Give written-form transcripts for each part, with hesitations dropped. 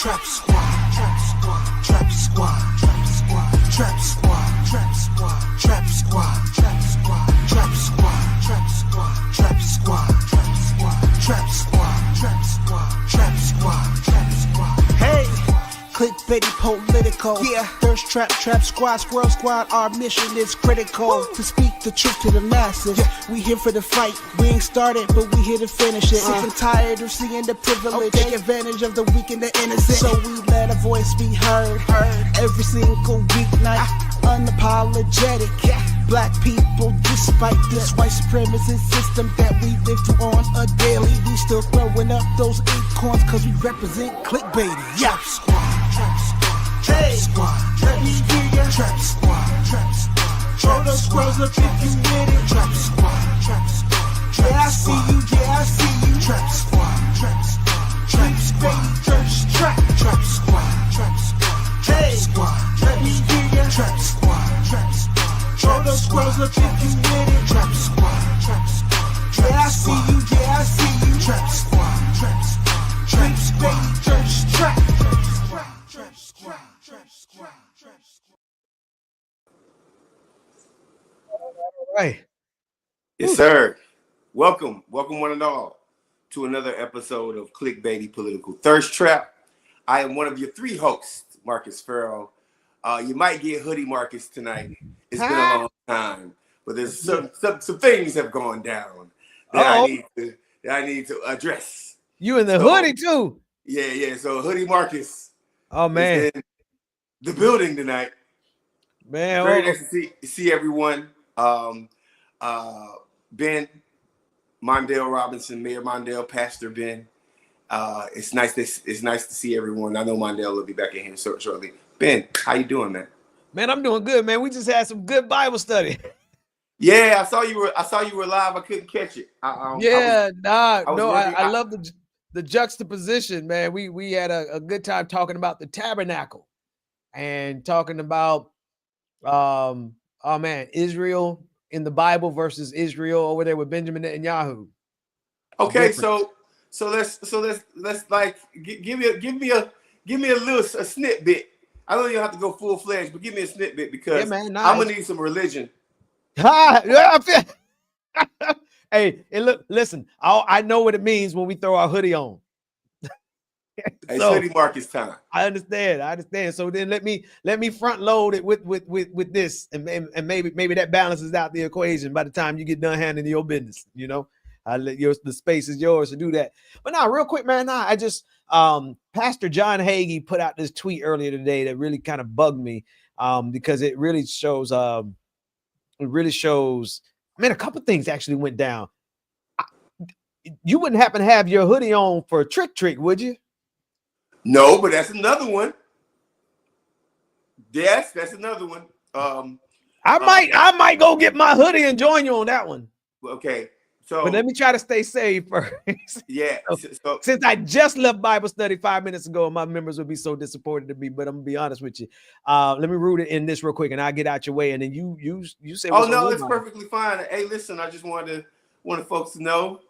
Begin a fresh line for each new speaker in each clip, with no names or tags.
Trap squad, trap squad, trap squad, trap squad, trap squad, trap squad, trap squad, trap squad, trap squad, trap squad, trap squad, trap squad, trap squad, trap squad, trap squad, trap squad. Hey, clickbaity political. Yeah, thirst trap, trap squad, squirrel squad. Our mission is critical to speak the truth to the masses. Yeah. We here for the fight. We ain't started, but we here to finish it. Sick and tired of seeing the privilege. Take advantage of the weak and the innocent. So we let a voice be heard. Every single weeknight, unapologetic. Black people, despite this white supremacist system that we live through on a daily, we still throwing up those acorns cause we represent clickbaity. Yeah. Trap squad, trap squad, trap squad, let me hear ya. Trap squad, trap squad, throw those squirrels up if you with it. Trap squad, trap squad, yeah I see you, yeah I see you. Trap squad, trap squad, trap squad, trap squad, trap squad, trap squad, let me hear ya. Trap squad, trap squad, throw those squirrels up if you with it. Trap squad, yeah I see you, yeah I see you. Trap squad, trap squad, trap squad, trap squad, trap squad, trap squad.
All right.
Yes, sir. Welcome one and all to another episode of Clickbaity Political Thirst Trap. I am one of your three hosts, Marcus Farrell. You might get Hoodie Marcus tonight. It's been a long time, but there's some things have gone down that I need to address.
You in the hoodie too?
Yeah. So Hoodie Marcus,
oh man,
is in the building tonight.
Man,
very nice to see everyone. Ben Mondale Robinson, Mayor Mondale, Pastor Ben. It's nice to see everyone. I know Mondale will be back in here shortly. Ben, how you doing, man?
Man, I'm doing good, man. We just had some good Bible study.
Yeah, I saw you were live. I couldn't catch it.
I love the juxtaposition, man. We had a good time talking about the tabernacle and talking about Israel in the Bible versus Israel over there with Benjamin Netanyahu.
Okay, so let's like give me a little snippet. I don't even have to go full fledged, but give me a snippet because I'm gonna need some religion.
Hey, look, listen. I know what it means when we throw our hoodie on.
It's Hoodie Marcus time.
I understand. So then let me front load it with this, and maybe that balances out the equation by the time you get done handling your business. You know, the space is yours to do that. But now, real quick, man. I just Pastor John Hagee put out this tweet earlier today that really kind of bugged me because it really shows. I mean, a couple things actually went down. You wouldn't happen to have your hoodie on for trick, would you?
No, but that's another one. Yes, that's another one.
I might go get my hoodie and join you on that one.
Okay, so
but let me try to stay safe first.
Yeah.
So since I just left Bible study 5 minutes ago, my members would be so disappointed to me. But I'm gonna be honest with you. Let me root it in this real quick, and I'll get out your way. And then you say.
Oh no, it's perfectly fine. Hey, listen, I just wanted folks to know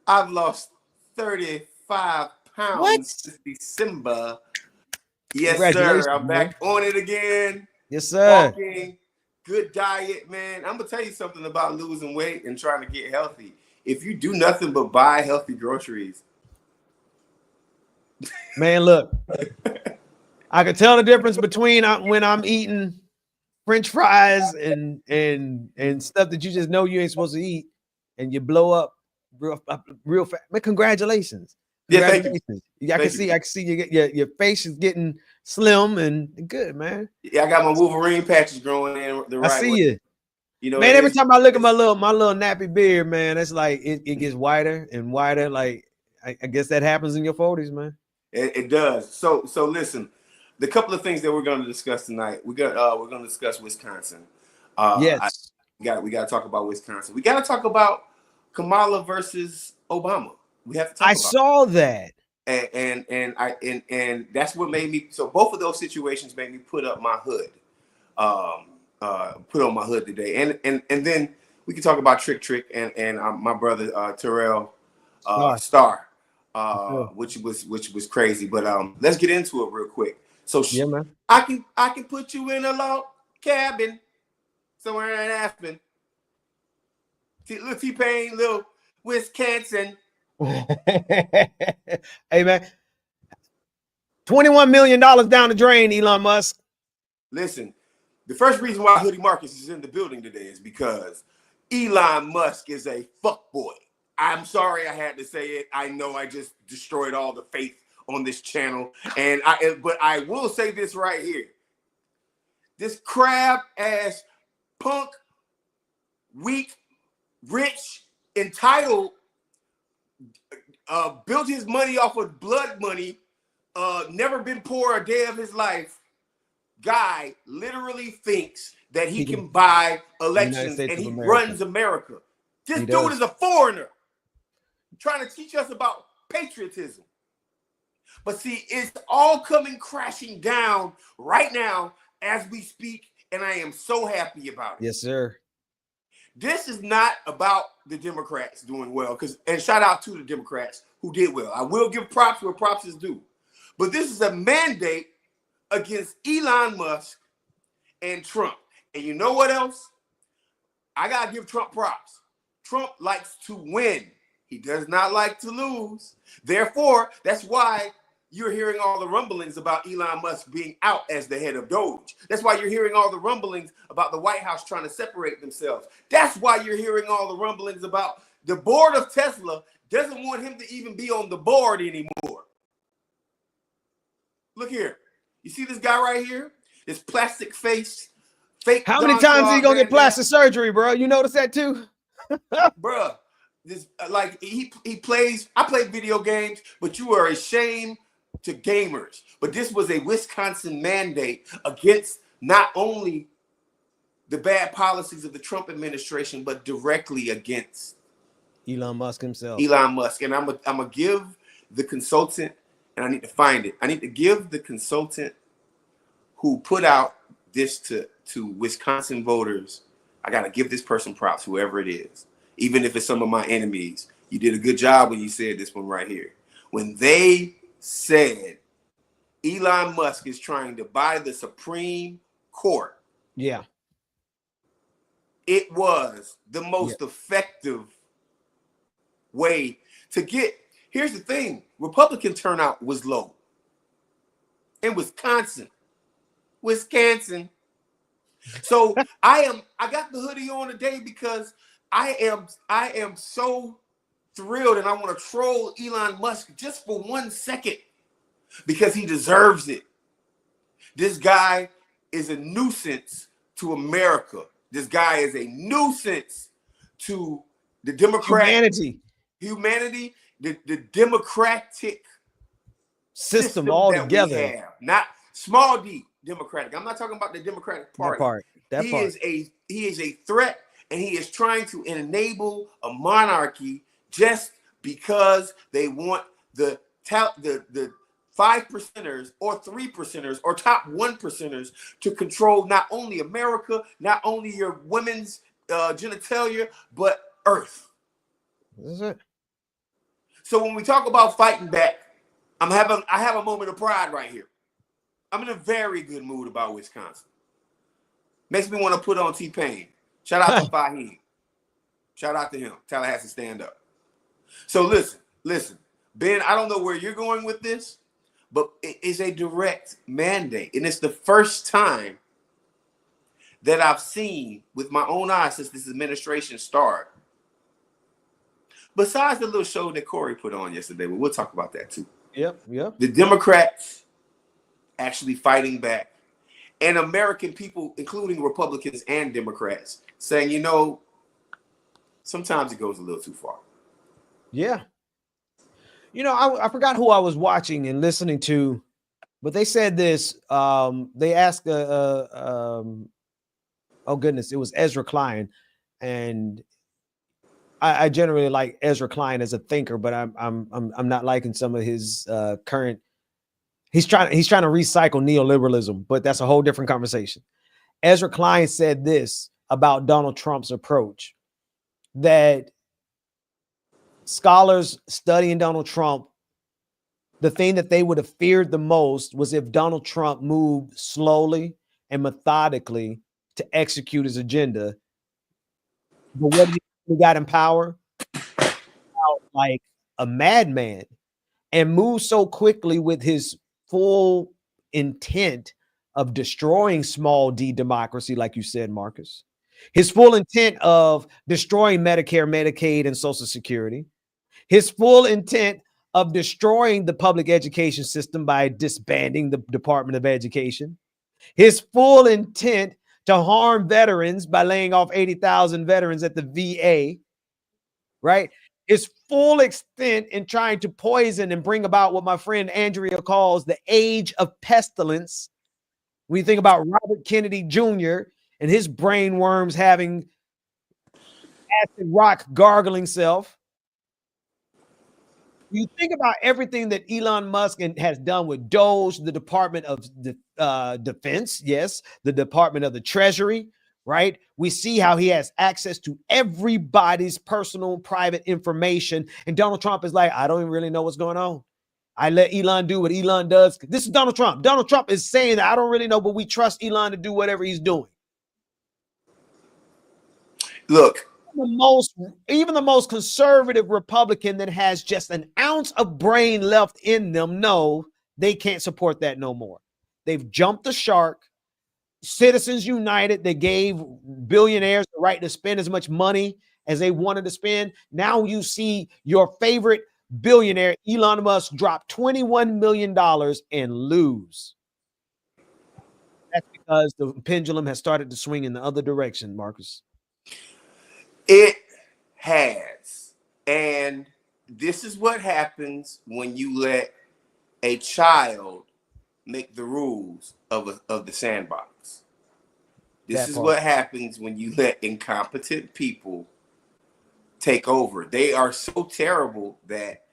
I've lost 35 pounds since December. Yes, sir. I'm back on it again.
Yes, sir.
Walking, good diet, man. I'm gonna tell you something about losing weight and trying to get healthy. If you do nothing but buy healthy groceries,
man, look, I can tell the difference between when I'm eating French fries and stuff that you just know you ain't supposed to eat, and you blow up real fast. Man, congratulations.
Yeah, thank you.
I can see your face is getting slim and good, man.
Yeah, I got my Wolverine patches growing in the right way.
I see you.
You know,
man, every time I look at my little nappy beard, man, it's like it gets whiter and whiter. Like I guess that happens in your 40s, man.
It does. So listen, the couple of things that we're going to discuss tonight. We're going to discuss Wisconsin.
Yes,
we got to talk about Wisconsin. We got to talk about Kamala versus Obama. We have to talk.
I saw that,
and that's what made me. So both of those situations made me put up my hood. Put on my hood today, and then we can talk about Trick and my brother Terrell Star. which was crazy. But let's get into it real quick. So
Yeah, man.
I can put you in a log cabin somewhere in Aspen. Little T-Pain, little Wisconsin.
Hey, man. $21 million down the drain, Elon Musk.
Listen, the first reason why Hoodie Marcus is in the building today is because Elon Musk is a fuckboy. I'm sorry I had to say it. I know I just destroyed all the faith on this channel. But I will say this right here. This crab ass punk, weak, rich, entitled, built his money off of blood money, never been poor a day of his life, guy literally thinks that he can buy elections and he runs America. This dude is a foreigner trying to teach us about patriotism. But see, it's all coming crashing down right now as we speak, and I am so happy about it.
Yes, sir.
This is not about the Democrats doing well, and shout out to the Democrats who did well. I will give props where props is due. But this is a mandate against Elon Musk and Trump. And you know what else? I got to give Trump props. Trump likes to win. He does not like to lose. Therefore, that's why you're hearing all the rumblings about Elon Musk being out as the head of Doge. That's why you're hearing all the rumblings about the White House trying to separate themselves. That's why you're hearing all the rumblings about the board of Tesla doesn't want him to even be on the board anymore. Look here. You see this guy right here? This plastic face, fake.
How many times is he gonna get plastic surgery, bro? You notice that too?
Bruh, this like he plays. I play video games, but you are a shame to gamers. But this was a Wisconsin mandate against not only the bad policies of the Trump administration, but directly against
Elon Musk himself.
Elon Musk. And I'm gonna give the consultant, and I need to find it. I need to give the consultant who put out this to Wisconsin voters. I gotta give this person props, whoever it is. Even if it's some of my enemies, you did a good job when you said this one right here. When they said Elon Musk is trying to buy the Supreme Court.
Yeah.
It was the most effective way to get. Here's the thing. Republican turnout was low. In Wisconsin. So I got the hoodie on today because I am so thrilled, and I want to troll Elon Musk just for 1 second because he deserves it. This guy is a nuisance to America. This guy is a nuisance to the humanity, the democratic
system altogether.
Not small d democratic. I'm not talking about the Democratic Party. He is a threat. And he is trying to enable a monarchy just because they want the 5%ers or 3%ers or top 1%ers to control not only America, not only your women's genitalia, but Earth.
This is it.
So when we talk about fighting back, I have a moment of pride right here. I'm in a very good mood about Wisconsin. Makes me want to put on T-Pain. Shout out to Fahim. Shout out to him. Tallahassee stand up. So listen, Ben, I don't know where you're going with this, but it is a direct mandate. And it's the first time that I've seen with my own eyes since this administration started. Besides the little show that Corey put on yesterday, but we'll talk about that too.
Yep.
The Democrats actually fighting back. And American people, including Republicans and Democrats, saying, you know, sometimes it goes a little too far.
Yeah. You know, I forgot who I was watching and listening to, but they said this. They asked, oh goodness, it was Ezra Klein, and I generally like Ezra Klein as a thinker, but I'm not liking some of his current. He's trying to recycle neoliberalism, but that's a whole different conversation. Ezra Klein said this about Donald Trump's approach, that scholars studying Donald Trump the thing that they would have feared the most was if Donald Trump moved slowly and methodically to execute his agenda. But what he got in power? Like a madman, and moved so quickly with his full intent of destroying small d democracy, like you said, Marcus. His full intent of destroying Medicare, Medicaid, and Social Security. His full intent of destroying the public education system by disbanding the Department of Education. His full intent to harm veterans by laying off 80,000 veterans at the VA, right? His full extent in trying to poison and bring about what my friend Andrea calls the age of pestilence. When you think about Robert Kennedy Jr. and his brain worms having acid rock gargling self. You think about everything that Elon Musk has done with Doge, the Department of Defense, yes, the Department of the Treasury, right? We see how he has access to everybody's personal private information. And Donald Trump is like, I don't even really know what's going on. I let Elon do what Elon does. This is Donald Trump. Donald Trump is saying that I don't really know, but we trust Elon to do whatever he's doing.
Look,
even the most conservative Republican that has just an ounce of brain left in them, no, they can't support that no more. They've jumped the shark. Citizens United, they gave billionaires the right to spend as much money as they wanted to spend. Now you see your favorite billionaire, Elon Musk, drop $21 million and lose. That's because the pendulum has started to swing in the other direction, Marcus.
It has. And this is what happens when you let a child make the rules of the sandbox. This is what happens when you let incompetent people take over. They are so terrible that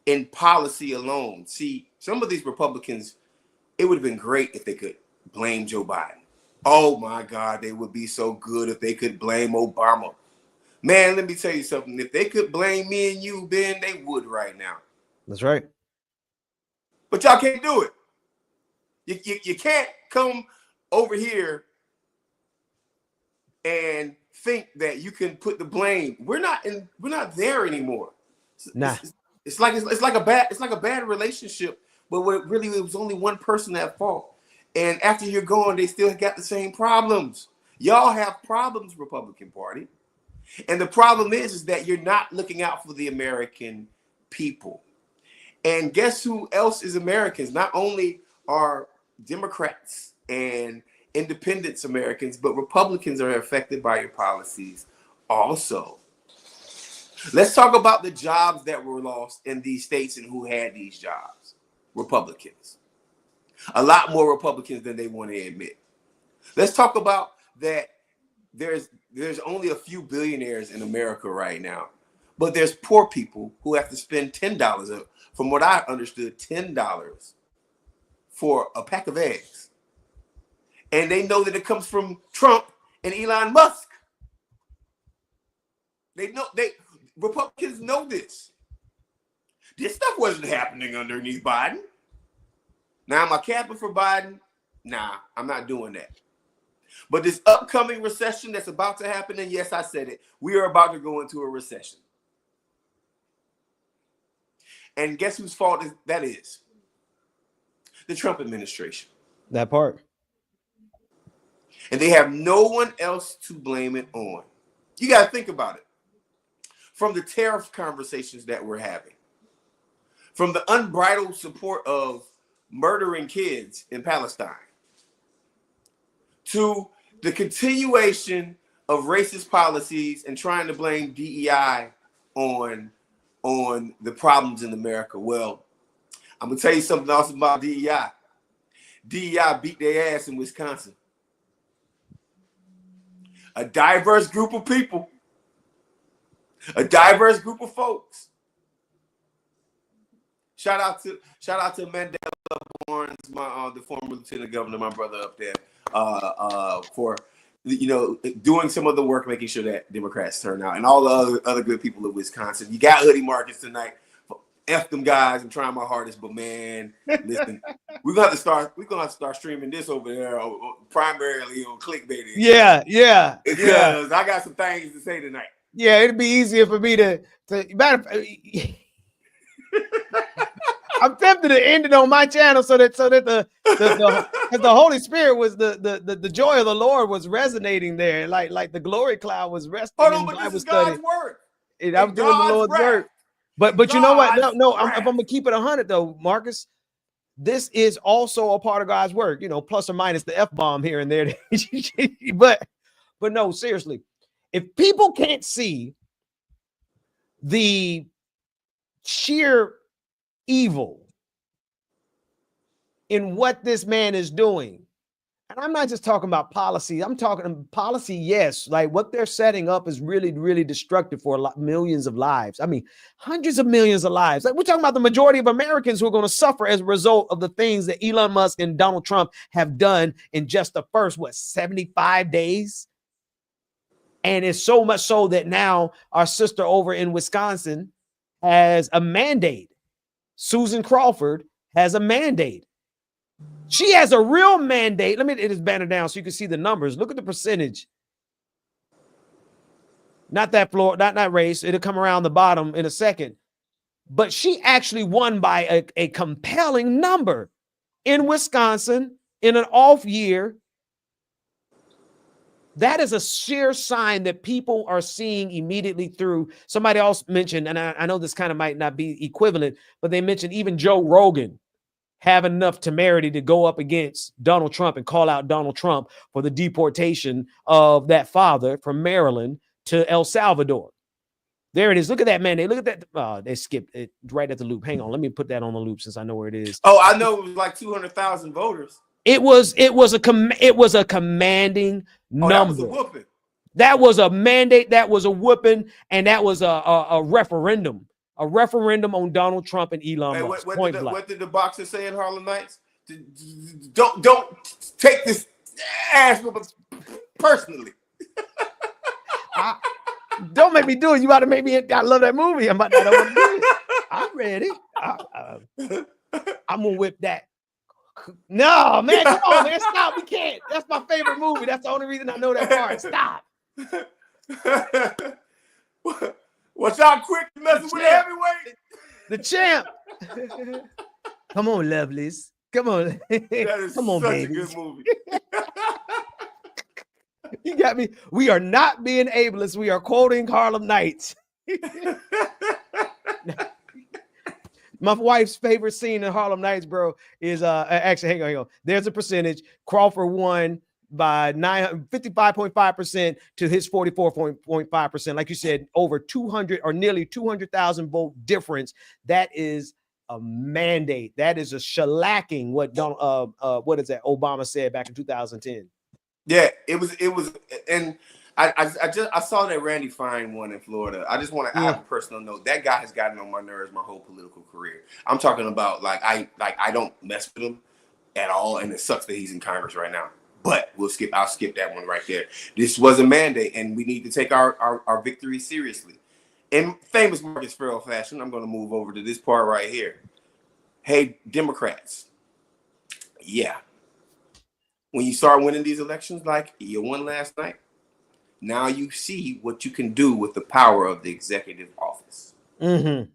in policy alone, see, some of these Republicans, it would have been great if they could blame Joe Biden. Oh my God, they would be so good if they could blame Obama. Man, let me tell you something. If they could blame me and you, Ben, they would right now.
That's right.
But y'all can't do it. You can't come over here and think that you can put the blame. We're not there anymore.
Nah.
It's like a bad relationship, but really it was only one person at fault. And after you're gone, they still got the same problems. Y'all have problems, Republican Party. And the problem is that you're not looking out for the American people. And guess who else is Americans? Not only are Democrats and independents Americans, but Republicans are affected by your policies also. Let's talk about the jobs that were lost in these states and who had these jobs. Republicans. A lot more Republicans than they want to admit. Let's talk about that. There's only a few billionaires in America right now, but there's poor people who have to spend $10, from what I understood, $10 for a pack of eggs. And they know that it comes from Trump and Elon Musk. Republicans know this. This stuff wasn't happening underneath Biden. Now, am I capping for Biden? Nah, I'm not doing that. But this upcoming recession that's about to happen, and yes, I said it, we are about to go into a recession. And guess whose fault that is? The Trump administration.
That part.
And they have no one else to blame it on. You got to think about it. From the tariff conversations that we're having, from the unbridled support of murdering kids in Palestine, to the continuation of racist policies and trying to blame DEI on the problems in America. Well, I'm going to tell you something else about DEI. DEI beat their ass in Wisconsin. A diverse group of people, a diverse group of folks. Shout out to Mandela Barnes, the former lieutenant governor, my brother up there, for doing some of the work, making sure that Democrats turn out, and all the other good people of Wisconsin. You got Hoodie Marcus tonight. F them guys. I'm trying my hardest, but man, listen, we're gonna have to start streaming this over there, primarily on Clickbaity.
Yeah.
Because I got some things to say tonight.
Yeah, it'd be easier for me to I'm tempted to end it on my channel so that the Holy Spirit was the joy of the Lord was resonating there, like the glory cloud was resting.
Hold on,
in
but
Bible
this is
study.
God's word.
I was doing the Lord's work. But you know what? No, if I'm gonna keep it 100 though, Marcus, this is also a part of God's work. You know, plus or minus the F-bomb here and there. but no, seriously, if people can't see the sheer evil in what this man is doing, and I'm not just talking about policy, I'm talking policy, yes, like what they're setting up is really, really destructive for millions of lives. I mean, hundreds of millions of lives. Like, we're talking about the majority of Americans who are going to suffer as a result of the things that Elon Musk and Donald Trump have done in just the first, 75 days? And it's so much so that now our sister over in Wisconsin has a mandate. Susan Crawford has a mandate. She has a real mandate. Let me just banner down so you can see the numbers. Look at the percentage. Not that floor, not race. It'll come around the bottom in a second. But she actually won by a compelling number in Wisconsin in an off year. That is a sheer sign that people are seeing immediately through. Somebody else mentioned, and I know this kind of might not be equivalent, but they mentioned even Joe Rogan have enough temerity to go up against Donald Trump and call out Donald Trump for the deportation of that father from Maryland to El Salvador. There it is. Look at that, man. Look at that. They skipped it right at the loop. Hang on. Let me put that on the loop since I know where it is.
Oh, I know it was like 200,000 voters.
It was a commanding number.
That was a whooping.
That was a mandate. That was a whooping. And that was a referendum. A referendum on Donald Trump and Elon Musk.
What did the boxer say in Harlem Nights? Don't take this ass personally.
Don't make me do it. You about to make me. I love that movie. I'm ready. I'm gonna whip that. No, man, come on, man, stop. We can't. That's my favorite movie. That's the only reason I know that part. Stop.
Watch out, quick, messing with the heavyweight.
The champ. Come on, lovelies. Come on. Come on, baby.
Such a good movie.
You got me. We are not being ableist. We are quoting Harlem Nights. My wife's favorite scene in Harlem Nights, bro, is actually, hang on. There's a percentage. Crawford won by 55.5% to his 44.5%. Like you said, over 200 or nearly 200,000 vote difference. That is a mandate. That is a shellacking. What is that Obama said back in 2010.
Yeah, it was, and I saw that Randy Fine one in Florida. I just want to add a personal note. That guy has gotten on my nerves my whole political career. I'm talking about I don't mess with him at all, and it sucks that he's in Congress right now. But I'll skip that one right there. This was a mandate, and we need to take our victory seriously. In famous Marcus Farrell fashion, I'm going to move over to this part right here. Hey, Democrats. Yeah. When you start winning these elections like you won last night, now you see what you can do with the power of the executive office. I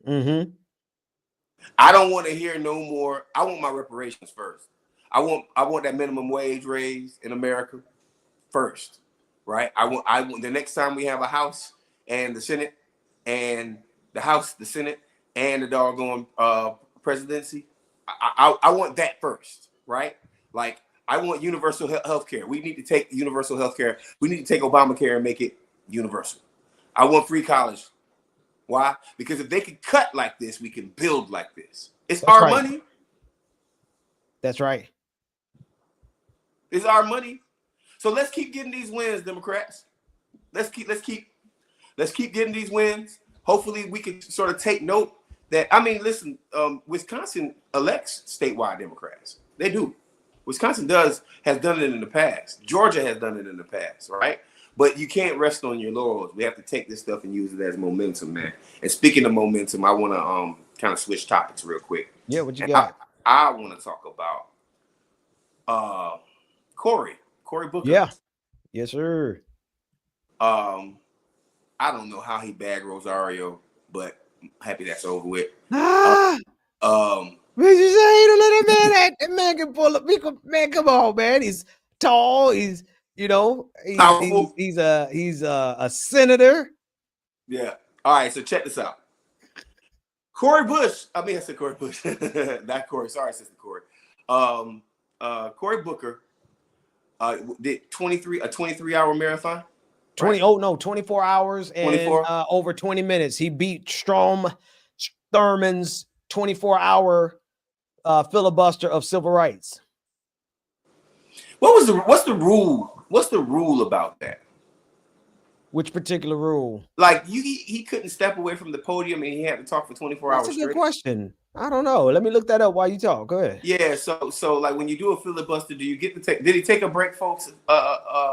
don't want to hear no more. I want my reparations first. I want that minimum wage raise in America first, right? I want the next time we have a House and the Senate and the House, the Senate, and the doggone presidency. I want that first, right? Like, I want universal health care. We need to take universal health care. We need to take Obamacare and make it universal. I want free college. Why? Because if they can cut like this, we can build like this. It's our money.
That's right.
It's our money. So let's keep getting these wins, Democrats. Let's keep getting these wins. Hopefully we can sort of take note that, I mean, listen, Wisconsin elects statewide Democrats. They do. Wisconsin has done it in the past. Georgia has done it in the past, right? But you can't rest on your laurels. We have to take this stuff and use it as momentum, man. And speaking of momentum, I want to kind of switch topics real quick.
Yeah, what you
And
got?
I want to talk about Cory Booker.
Yeah. Yes, sir.
I don't know how he bagged Rosario, but I'm happy that's over with.
Ah,
Um,
what you say? Don't let that man can pull up. Man, come on, man. He's tall. He's
Powerful.
he's a senator.
Yeah. All right. So check this out. I said Cory Bush. Not Cory. Sorry, Sister Cory. Cory Booker did a 23-hour marathon.
24 hours and
24?
over 20 minutes. He beat Strom Thurmond's 24-hour filibuster of civil rights.
What's the rule? What's the rule about that?
Which particular rule?
Like he couldn't step away from the podium and he had to talk for 24 hours
That's a
straight.
good question. I don't know. Let me look that up while you talk. Go ahead.
Yeah, so like when you do a filibuster, do you get to take? Did he take a break, folks?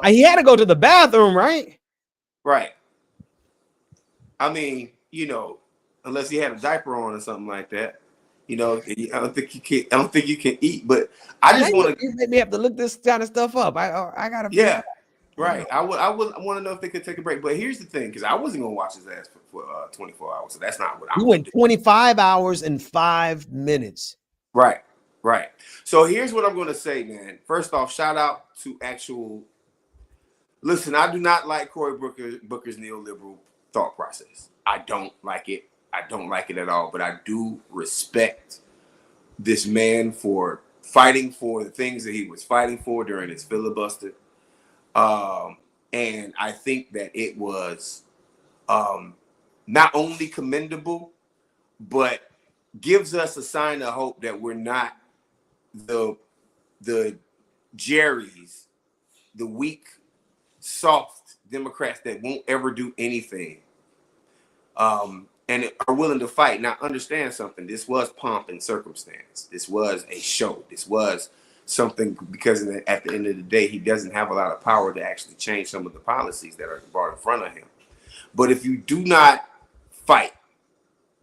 He had to go to the bathroom, right?
Right. I mean, unless he had a diaper on or something like that, I don't think you can. I don't think you can eat. But I just want to.
You made me have to look this kind of stuff up. I gotta.
Yeah. Right. I want to know if they could take a break. But here's the thing, because I wasn't gonna watch his ass for 24 hours, so that's not what I.
He went 25 hours and 5 minutes.
Right. So here's what I'm gonna say, man. First off, shout out to actual. Listen, I do not like Cory Booker's neoliberal thought process. I don't like it. I don't like it at all. But I do respect this man for fighting for the things that he was fighting for during his filibuster. And I think that it was not only commendable, but gives us a sign of hope that we're not the Jerrys, the weak, soft Democrats that won't ever do anything, and are willing to fight. Now, understand something. This was pomp and circumstance. This was a show. This was something because at the end of the day, he doesn't have a lot of power to actually change some of the policies that are brought in front of him. But if you do not fight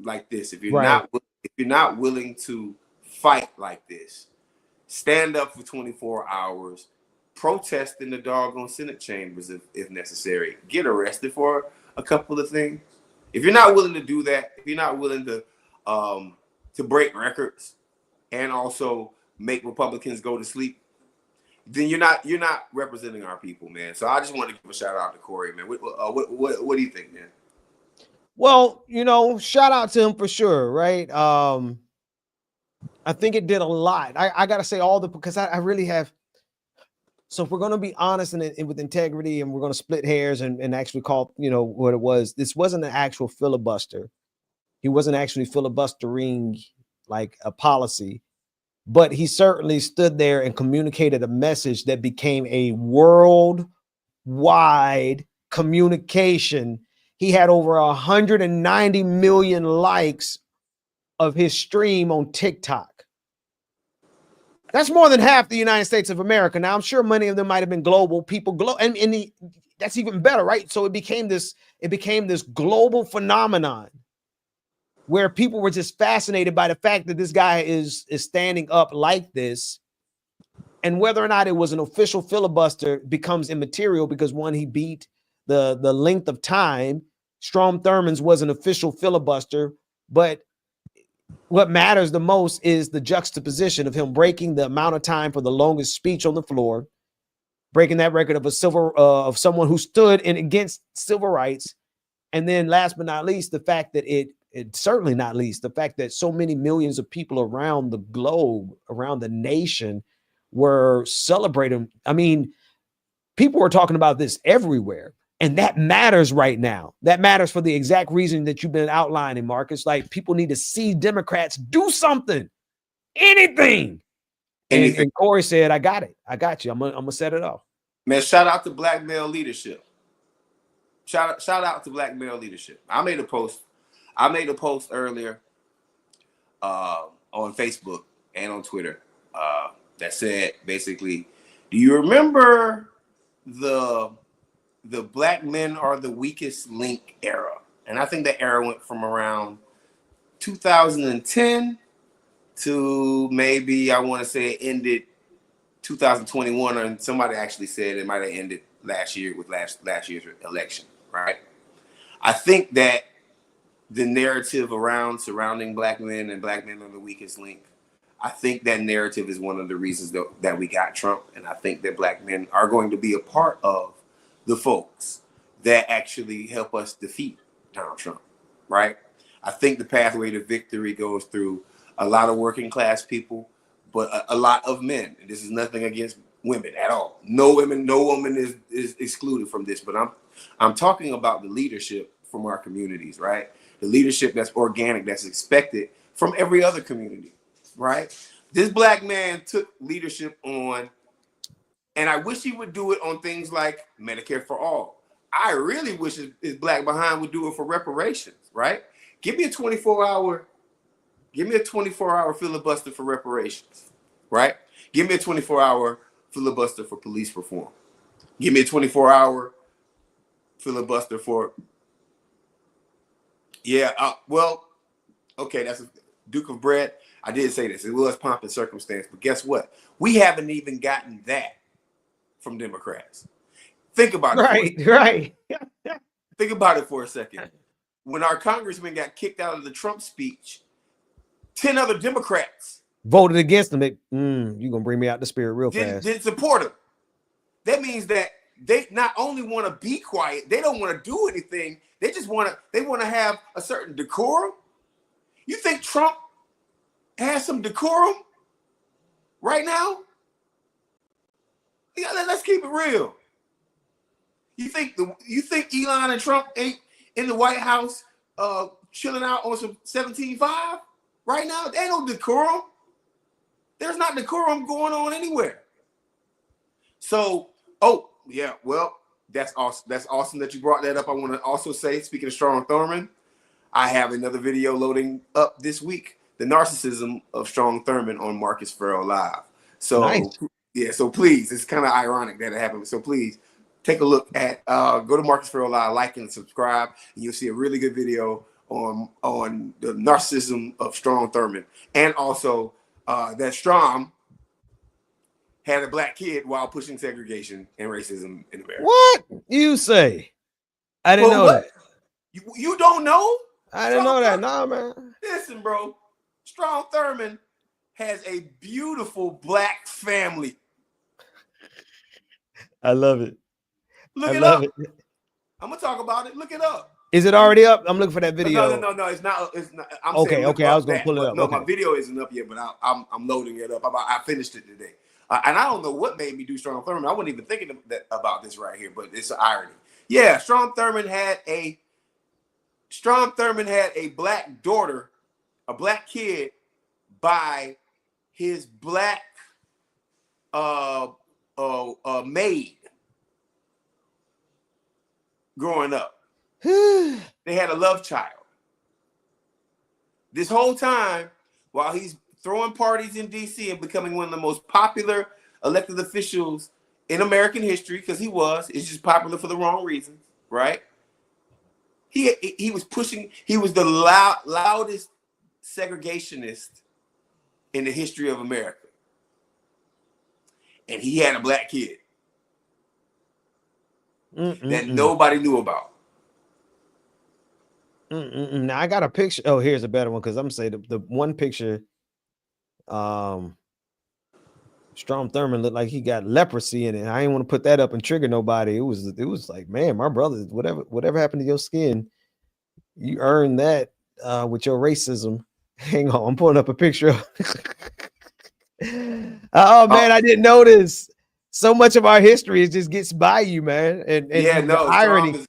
like this, if you're not willing to fight like this, stand up for 24 hours, protest in the doggone Senate chambers if necessary, get arrested for a couple of things. If you're not willing to do that, if you're not willing to break records and also make Republicans go to sleep, then you're not representing our people, man. So I just want to give a shout out to Cory, man. What do you think, man?
Well, shout out to him for sure, right? I think it did a lot. I gotta say because I really have. So if we're going to be honest and with integrity, and we're going to split hairs and actually call, what it was, this wasn't an actual filibuster. He wasn't actually filibustering like a policy, but he certainly stood there and communicated a message that became a worldwide communication. He had over 190 million likes of his stream on TikTok. That's more than half the United States of America. Now, I'm sure many of them might have been global people, that's even better, right? So it became this global phenomenon where people were just fascinated by the fact that this guy is standing up like this, and whether or not it was an official filibuster becomes immaterial because one, he beat the length of time. Strom Thurmond's was an official filibuster, but what matters the most is the juxtaposition of him breaking the amount of time for the longest speech on the floor, breaking that record of someone who stood in against civil rights. And then last but not least, the fact that the fact that so many millions of people around the globe, around the nation were celebrating. I mean, people were talking about this everywhere. And that matters right now. That matters for the exact reason that you've been outlining, Marcus. Like, people need to see Democrats do something, anything. And Cory said, I got it. I got you. I'm gonna set it off.
Man, shout out to Black male leadership. Shout out to Black male leadership. I made a post earlier on Facebook and on Twitter that said basically, do you remember the Black men are the weakest link era? And I think that era went from around 2010 to maybe I want to say it ended 2021, and somebody actually said it might have ended last year with last year's election, right? I think that the narrative surrounding black men and black men are the weakest link. I think that narrative is one of the reasons that we got Trump, and I think that black men are going to be a part of the folks that actually help us defeat Donald Trump, right? I think the pathway to victory goes through a lot of working class people, but a lot of men. And this is nothing against women at all. No woman is excluded from this, but I'm talking about the leadership from our communities, right? The leadership that's organic, that's expected from every other community, right? This black man took leadership on, and I wish he would do it on things like Medicare for all. I really wish his black behind would do it for reparations, right? Give me a 24-hour filibuster for reparations, right? Give me a 24-hour filibuster for police reform. Give me a 24-hour filibuster for, okay, that's a Duke of Bread. I did say this. It was pomp and circumstance, but guess what? We haven't even gotten that from Democrats. Think about it.
Right.
Think about it for a second. When our congressman got kicked out of the Trump speech, 10 other Democrats
voted against him. You're gonna bring me out the spirit real fast.
Didn't support him. That means that they not only want to be quiet, they don't want to do anything. They just want to have a certain decorum. You think Trump has some decorum right now? Yeah, let's keep it real. You think Elon and Trump ain't in the White House chilling out on some 17.5 right now? There ain't no decorum. There's not decorum going on anywhere. So, that's awesome. That's awesome that you brought that up. I want to also say, speaking of Strom Thurmond, I have another video loading up this week, the narcissism of Strom Thurmond on Marcus Farrell Live. So,
nice.
Yeah, so please, it's kind of ironic that it happened. So please take a look at, go to Marcus Farrell Live, like and subscribe, and you'll see a really good video on the narcissism of Strom Thurmond, and also that Strom had a black kid while pushing segregation and racism in America.
What you say? I didn't know that.
You don't know?
I didn't know that. Nah, man.
Listen, bro. Strom Thurmond has a beautiful black family.
I love it.
Look it up. I'm gonna talk about it. Look it up.
Is it already up? I'm looking for that video.
No. It's not. I'm
okay. I was gonna pull it up.
No, my video isn't up yet, but I'm loading it up. I finished it today, and I don't know what made me do Strom Thurmond. I wasn't even thinking about this right here, but it's an irony. Yeah, Strom Thurmond had a black daughter, a black kid, by his black maid growing up. They had a love child. This whole time, while he's throwing parties in DC and becoming one of the most popular elected officials in American history, because it's just popular for the wrong reasons, right? He was pushing, he was the loudest segregationist in the history of America. And he had a black kid that nobody knew about.
Now I got a picture. Oh, here's a better one, because I'm gonna say the one picture. Strom Thurmond looked like he got leprosy in it. I didn't want to put that up and trigger nobody. It was like, man, my brother, whatever happened to your skin, you earned that with your racism. Hang on, I'm pulling up a picture. Oh man, I didn't notice. So much of our history just gets by you, man. And the irony.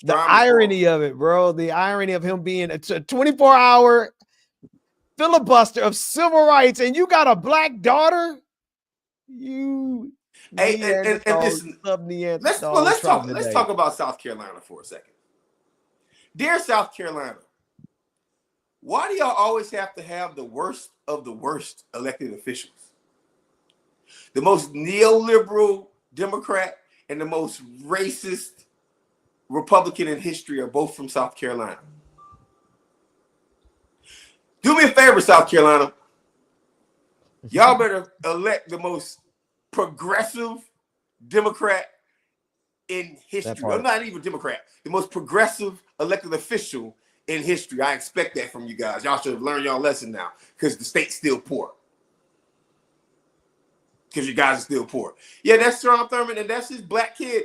The irony of it, bro. The irony of him being a 24-hour filibuster of civil rights, and you got a black daughter. Listen.
Let's talk about South Carolina for a second. Dear South Carolina, why do y'all always have to have the worst of the worst elected officials? The most neoliberal Democrat and the most racist Republican in history are both from South Carolina. Do me a favor, South Carolina. Y'all better elect the most progressive Democrat in history. I'm not even Democrat. The most progressive elected official in history. I expect that from you guys. Y'all should have learned y'all lesson now, because the state's still poor. Because you guys are still poor. Yeah, that's Strom Thurmond, and that's his black kid.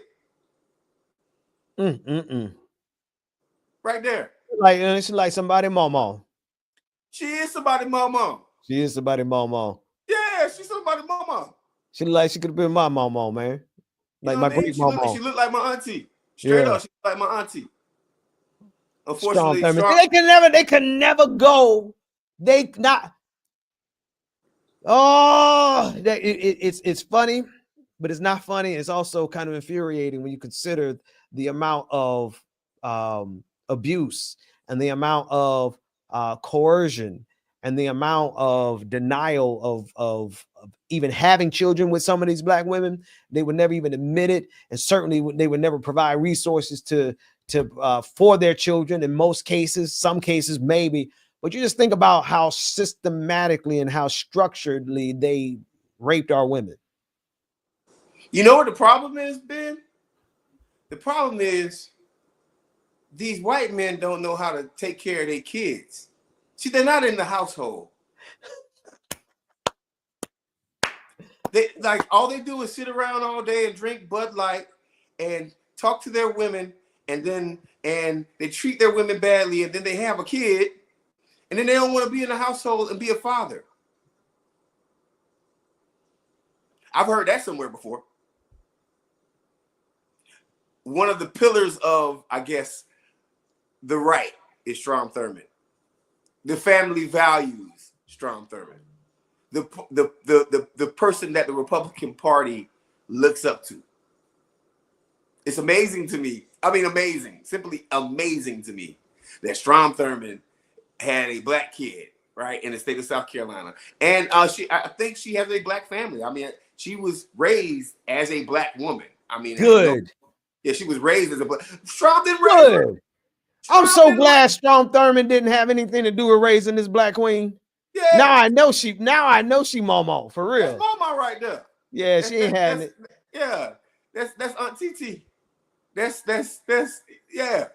Right there.
Like she's like somebody mama.
She is somebody mama.
She is somebody mama.
Yeah, she's somebody mama.
She like she could have been my mama, man. Like my great mama.
She looked like my auntie. Straight up, she looked like my auntie. Unfortunately,
they can never go. They not. Oh, it's funny, but it's not funny. It's also kind of infuriating when you consider the amount of abuse and the amount of coercion and the amount of denial of even having children with some of these black women. They would never even admit it, and certainly they would never provide resources to for their children. In most cases, some cases maybe. But you just think about how systematically and how structuredly they raped our women.
You know what the problem is, Ben? The problem is these white men don't know how to take care of their kids. See, they're not in the household. They like all they do is sit around all day and drink Bud Light and talk to their women, and they treat their women badly, and then they have a kid. And then they don't want to be in the household and be a father. I've heard that somewhere before. One of the pillars of, I guess, the right is Strom Thurmond. The family values Strom Thurmond. The person that the Republican Party looks up to. It's amazing to me. I mean, amazing. Simply amazing to me that Strom Thurmond had a black kid, right, in the state of South Carolina. And I think she has a black family. I mean, she was raised as a black woman. I mean,
good.
Yeah, she was raised as a black. Strom didn't raise her.
I'm so glad Strom Thurmond didn't have anything to do with raising this black queen. Yeah. Now I know she mama, for real.
That's mama right there.
Yeah, she ain't had it.
Yeah, that's Aunt TT. That's yeah.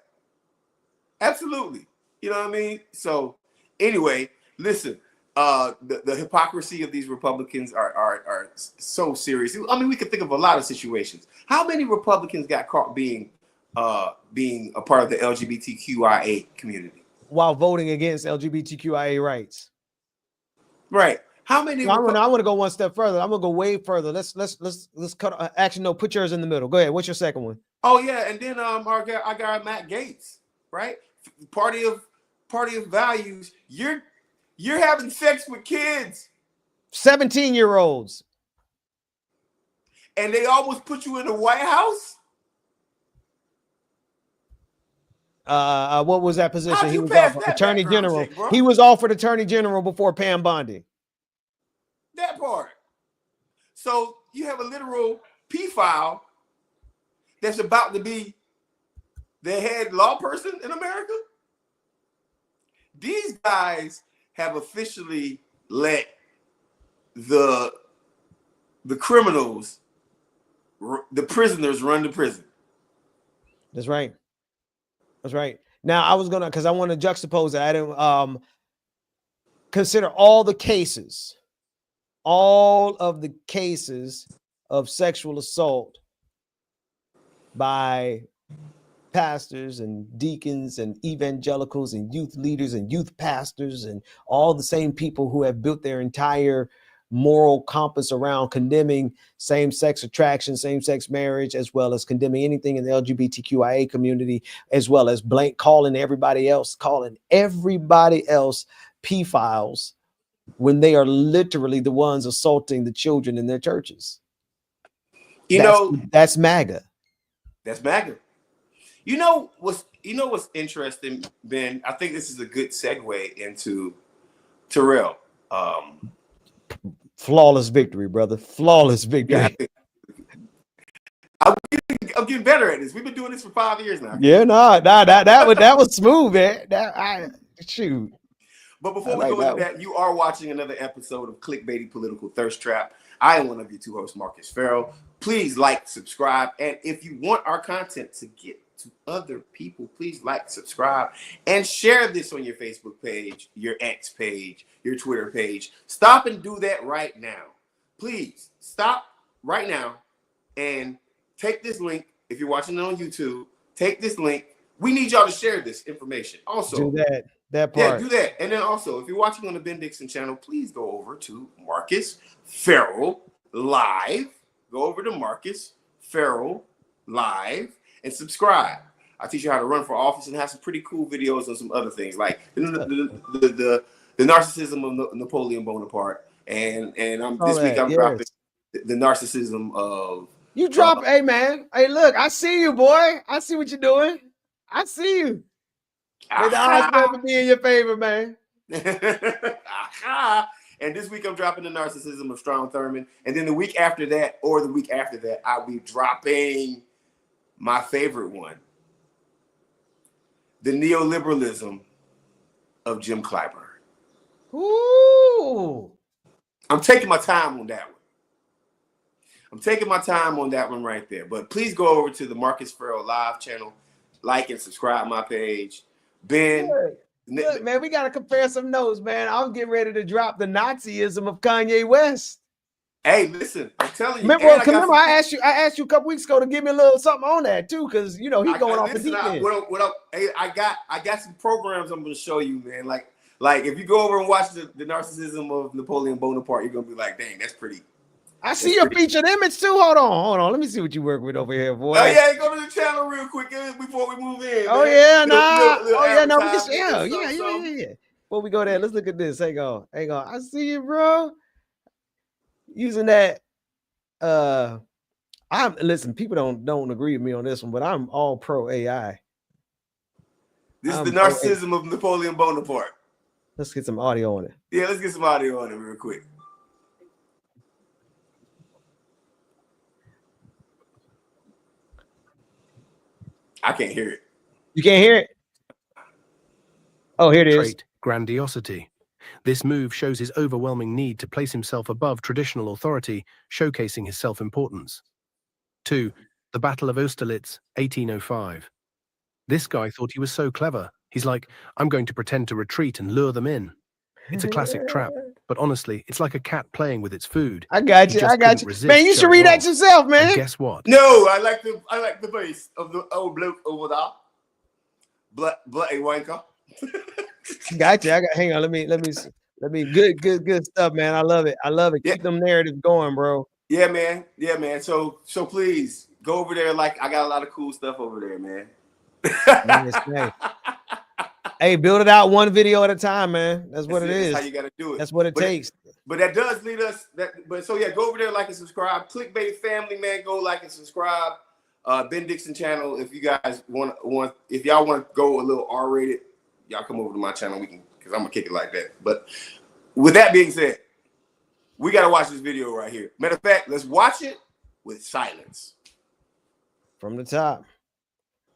Absolutely. You know what I mean? So anyway, listen, the hypocrisy of these Republicans are so serious. I mean, we could think of a lot of situations. How many Republicans got caught being a part of the LGBTQIA community
while voting against LGBTQIA rights? Right. How many? I want to go one step further. I'm gonna go way further. Let's cut. Actually, no. Put yours in the middle. Go ahead. What's your second one?
Oh yeah, and then I got Matt Gaetz, right? Party of values. You're having sex with kids,
17-year-olds,
and they almost put you in the White House.
What was that position? He was offered Attorney General. Check, he was offered Attorney General before Pam Bondi.
That part. So you have a literal pedophile that's about to be the head law person in America. These guys have officially let the criminals, the prisoners, run the prison.
That's right. That's right. Now I was gonna, because I want to juxtapose that. I didn't consider all of the cases of sexual assault by pastors and deacons and evangelicals and youth leaders and youth pastors and all the same people who have built their entire moral compass around condemning same-sex attraction, same-sex marriage, as well as condemning anything in the LGBTQIA community, as well as calling everybody else pedophiles when they are literally the ones assaulting the children in their churches. That's MAGA.
That's MAGA. You know what's interesting, Ben? I think this is a good segue into Terrell.
Flawless victory, brother. Flawless victory.
I'm getting better at this. We've been doing this for 5 years now.
Yeah, that was smooth, man. Shoot.
But before we go into that, you are watching another episode of Clickbaity Political Thirst Trap. I am one of your two hosts, Marcus Farrell. Please like, subscribe, and if you want our content to get to other people, please like, subscribe, and share this on your Facebook page, your X page, your Twitter page. Stop and do that right now. Please stop right now and take this link. If you're watching it on YouTube, take this link. We need y'all to share this information. Also,
do that part.
Yeah, do that. And then also, if you're watching on the Ben Dixon channel, please go over to Marcus Farrell Live. Go over to Marcus Farrell Live and subscribe. I teach you how to run for office and have some pretty cool videos on some other things like the narcissism of Napoleon Bonaparte. And this week I'm dropping the narcissism of
you drop. Hey man, hey look, I see you, boy. I see what you're doing. I see you. May the odds never be in your favor, man.
And this week I'm dropping the narcissism of Strom Thurmond. And then the week after that, or the week after that, I'll be dropping my favorite one, the neoliberalism of Jim Clyburn.
Ooh.
I'm taking my time on that one. I'm taking my time on that one right there. But please go over to the Marcus Farrell Live channel, like and subscribe my page. Ben,
look, man, we gotta compare some notes, man. I'm getting ready to drop the Nazism of Kanye West.
Hey, listen, I'm telling you.
Remember, I asked you a couple weeks ago to give me a little something on that too, because you know he's going off the deep end.
I got some programs I'm gonna show you, man. Like if you go over and watch the narcissism of Napoleon Bonaparte, you're gonna be like, dang, that's pretty.
I see your featured image too. Hold on. Let me see what you work with over here, boy.
Oh yeah, go to the channel real quick before we move in.
Oh
man.
Yeah. Before we go there, let's look at this. Hang on. I see you, bro. Using that. Listen. People don't agree with me on this one, but I'm all pro AI.
This is the narcissism of Napoleon Bonaparte.
Let's get some audio on it.
Yeah, let's get some audio on it real quick. I can't hear it.
You can't hear it? Oh, here it is.
Trait, grandiosity. This move shows his overwhelming need to place himself above traditional authority, showcasing his self-importance. 2. The Battle of Austerlitz, 1805. This guy thought he was so clever. He's like, I'm going to pretend to retreat and lure them in. It's a classic trap, but honestly, it's like a cat playing with its food.
I got you. Man, you should read that yourself, man.
And guess what?
No, I like the voice of the old bloke over there. Bloody wanker.
Gotcha. Hang on. Let me. Good stuff, man. I love it.
Yeah.
Keep them narratives going, bro.
Yeah, man. So please go over there. Like I got a lot of cool stuff over there, man.
Hey, build it out one video at a time, man. That's what it is.
That's how you got to do it.
That's what it takes.
But that does lead us. So yeah, go over there, like and subscribe. Clickbait family, man, go like and subscribe. Ben Dixon channel. If you guys want, if y'all want to go a little R-rated, y'all come over to my channel. We can, because I'm gonna kick it like that. But with that being said, we gotta watch this video right here. Matter of fact, let's watch it with silence
from the top,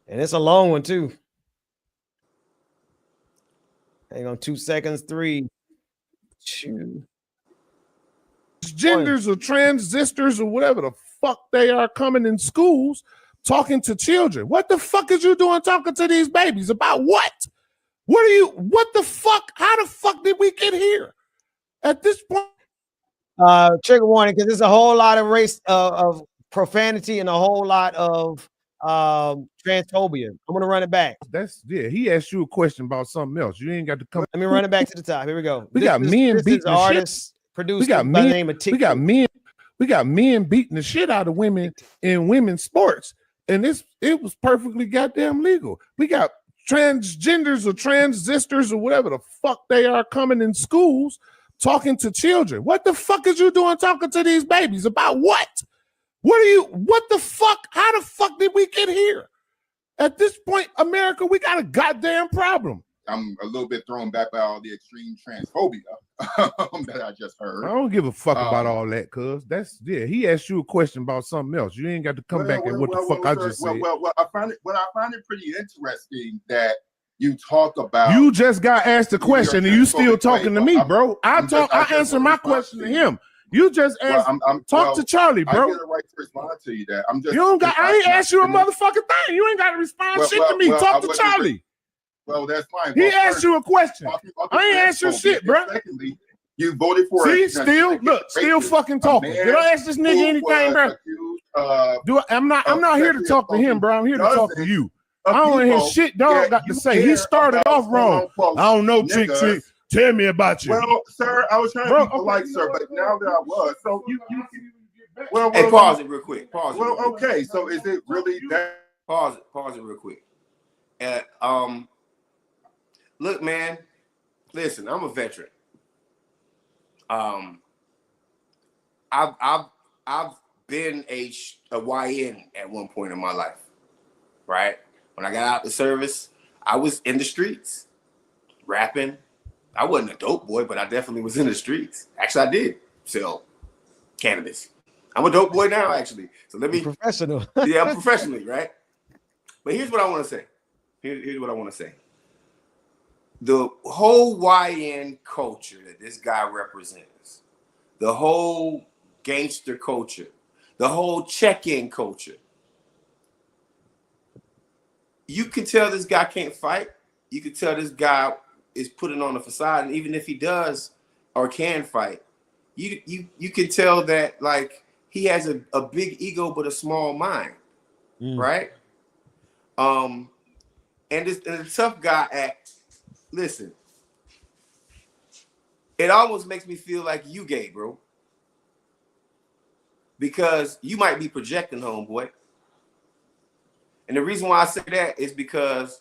and it's a long one too. Hang on, 2 seconds. 3, 2.
Genders or transistors or whatever the fuck they are coming in schools talking to children. What the fuck is you doing talking to these babies about what? What the fuck? How the fuck did we get here? At this point,
trigger warning, because there's a whole lot of race of profanity and a whole lot of transphobia. I'm gonna run it back.
He asked you a question about something else. You ain't got to come.
Let me run it back to the top. Here we go.
We got men beating the
artists produced by the name of TikTok.
We got men beating the shit out of women in women's sports, and it was perfectly goddamn legal. We got transgenders or transistors or whatever the fuck they are coming in schools talking to children. What the fuck is you doing talking to these babies about what? What the fuck? How the fuck did we get here? At this point, America, we got a goddamn problem.
I'm a little bit thrown back by all the extreme transphobia that I just heard.
I don't give a fuck about all that, cuz he asked you a question about something else. You ain't got to come back and what the fuck I just said.
Well, I find it pretty interesting that You talk about.
You just got asked a question and you still talking to me, bro. I answer my question to him. You just asked. Talk to Charlie, bro.
I get a right to respond to you. That I'm just.
You don't got. I ain't asked you a motherfucking thing. You ain't got to respond shit to me. Talk to Charlie.
Well, that's fine.
He asked you a question. I ain't asked you shit, bro.
Secondly, you voted for.
See, still fucking talking. Did I ask this nigga anything, bro? I'm not here to talk to him, bro. I'm here to talk to you. I don't want to hear shit dog got to say. He started off wrong. I don't know, chick. Tell me about you.
Well, sir, I was trying to be polite, sir, but now that I was, so you well,
hey, pause it real quick. Pause it.
Well, okay, so is it really that?
Pause it real quick. Look, man, listen, I'm a veteran. I've been a YN at one point in my life, right? When I got out the service, I was in the streets, rapping. I wasn't a dope boy, but I definitely was in the streets. Actually, I did sell cannabis. I'm a dope boy now, actually. So let me
professional.
Yeah, I'm professionally, right? But here's what I want to say. Here's what I want to say. The whole YN culture that this guy represents, the whole gangster culture, the whole check-in culture. You can tell this guy can't fight. You can tell this guy is putting on a facade, and even if he does or can fight, you can tell that like he has a big ego but a small mind, right? And the tough guy act. Listen, it almost makes me feel like you gay, bro, because you might be projecting, homeboy. And the reason why I say that is because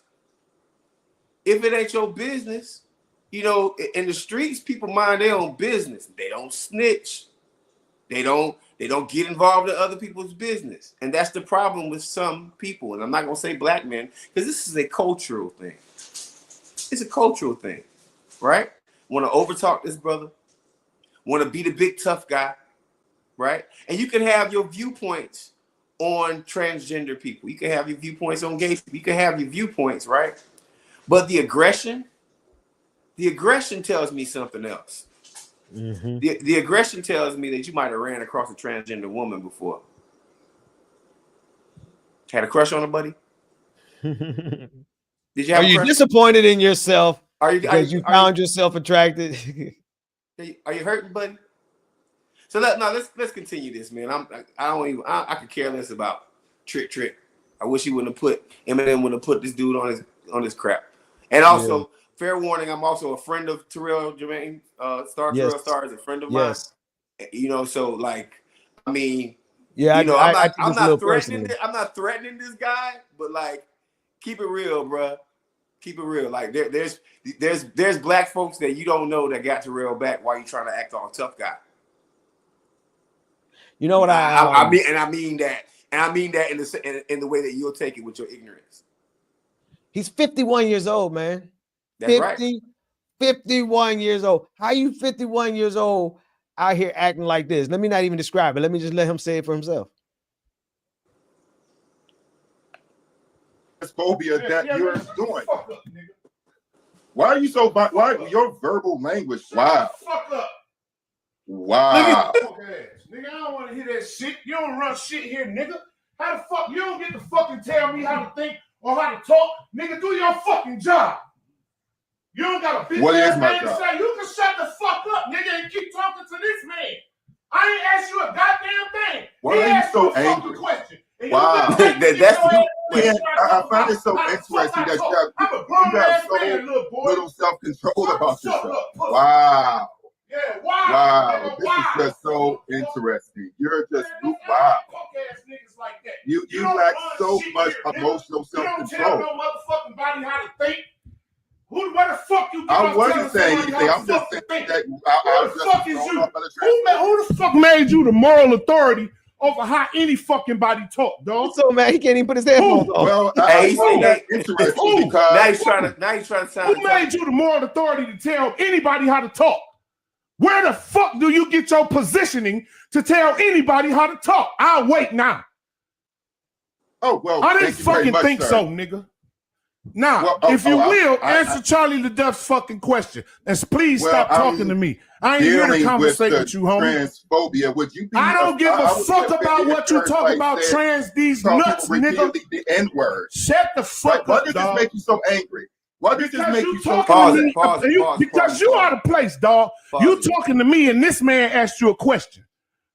if it ain't your business, you know, in the streets, people mind their own business. They don't snitch. They don't get involved in other people's business. And that's the problem with some people. And I'm not going to say black men, because this is a cultural thing. It's a cultural thing, right? Want to overtalk this brother. Want to be the big tough guy, right? And you can have your viewpoints on transgender people. You can have your viewpoints on gay people. You can have your viewpoints, right? But the aggression tells me something else. Mm-hmm. The aggression tells me that you might have ran across a transgender woman before. Had a crush on her, buddy? Did you have
Are you disappointed in yourself because you found yourself attracted?
Are you hurting, buddy? So let's continue this, man. I could care less about Trick. I wish he wouldn't have Eminem wouldn't have put this dude on his crap. And also, fair warning, I'm also a friend of Terrell Jermaine. Terrell Star is a friend of mine. You know, so like, I mean,
yeah,
you know,
I'm not threatening
this guy, but like, keep it real, bro. Keep it real. Like there's black folks that you don't know that got Terrell back while you trying to act all tough guy.
You know what
I mean that in the way that you'll take it with your ignorance.
He's 51 years old, man.
That's right.
51 years old. How you 51 years old out here acting like this? Let me not even describe it. Let me just let him say it for himself.
Phobia that you're doing. Why are you so? Why your verbal language? Wow. Wow.
Nigga, I don't want to hear that shit. You don't run shit here, nigga. How the fuck? You don't get to fucking tell me how to think or how to talk. Nigga, do your fucking job. You don't got a bitch ass man to say. You can shut the fuck up, nigga, and keep talking to this man. I ain't asked you a goddamn thing.
Why are you so angry?
Question.
Wow. I find it so interesting that you have so little self-control about yourself. Wow.
Yeah, wow.
Wow. This is just so interesting. You're just, wow. You lack so much emotional self-control.
You don't tell no motherfucking body how to think. Where the fuck you?
I wasn't saying anything. I'm just saying that
who the fuck is you? Who the fuck made you the moral authority over how any fucking body talk, dog?
So man, he can't even put his headphones on.
Well, that's interesting because
now he's trying to sound.
Who made you the moral authority to tell anybody how to talk? Where the fuck do you get your positioning to tell anybody how to talk? I'll wait now.
Oh well,
I didn't fucking think so, nigga. Now,
Well,
if you will,
I-
answer Charlie LaDuff's fucking question. And please
Well,
stop talking
I'm
to me. I ain't here to
dealing with
conversate
the
with you, homie.
transphobia. Would you be?
I don't give a
I would be
fuck
offended
about
if
what you
George
talk
White
about
said
trans these
some
nuts,
people
nigga.
repeatedly the N-word.
Shut the fuck
Why
up,
does this
dog.
make you so angry? Why does this
Because
make
you
you so
talking
Pause
to
it,
me.
pause it, pause it,
Because
pause
you
it.
out of place, dog.
Pause
You
it.
talking to me, and this man asked you a question.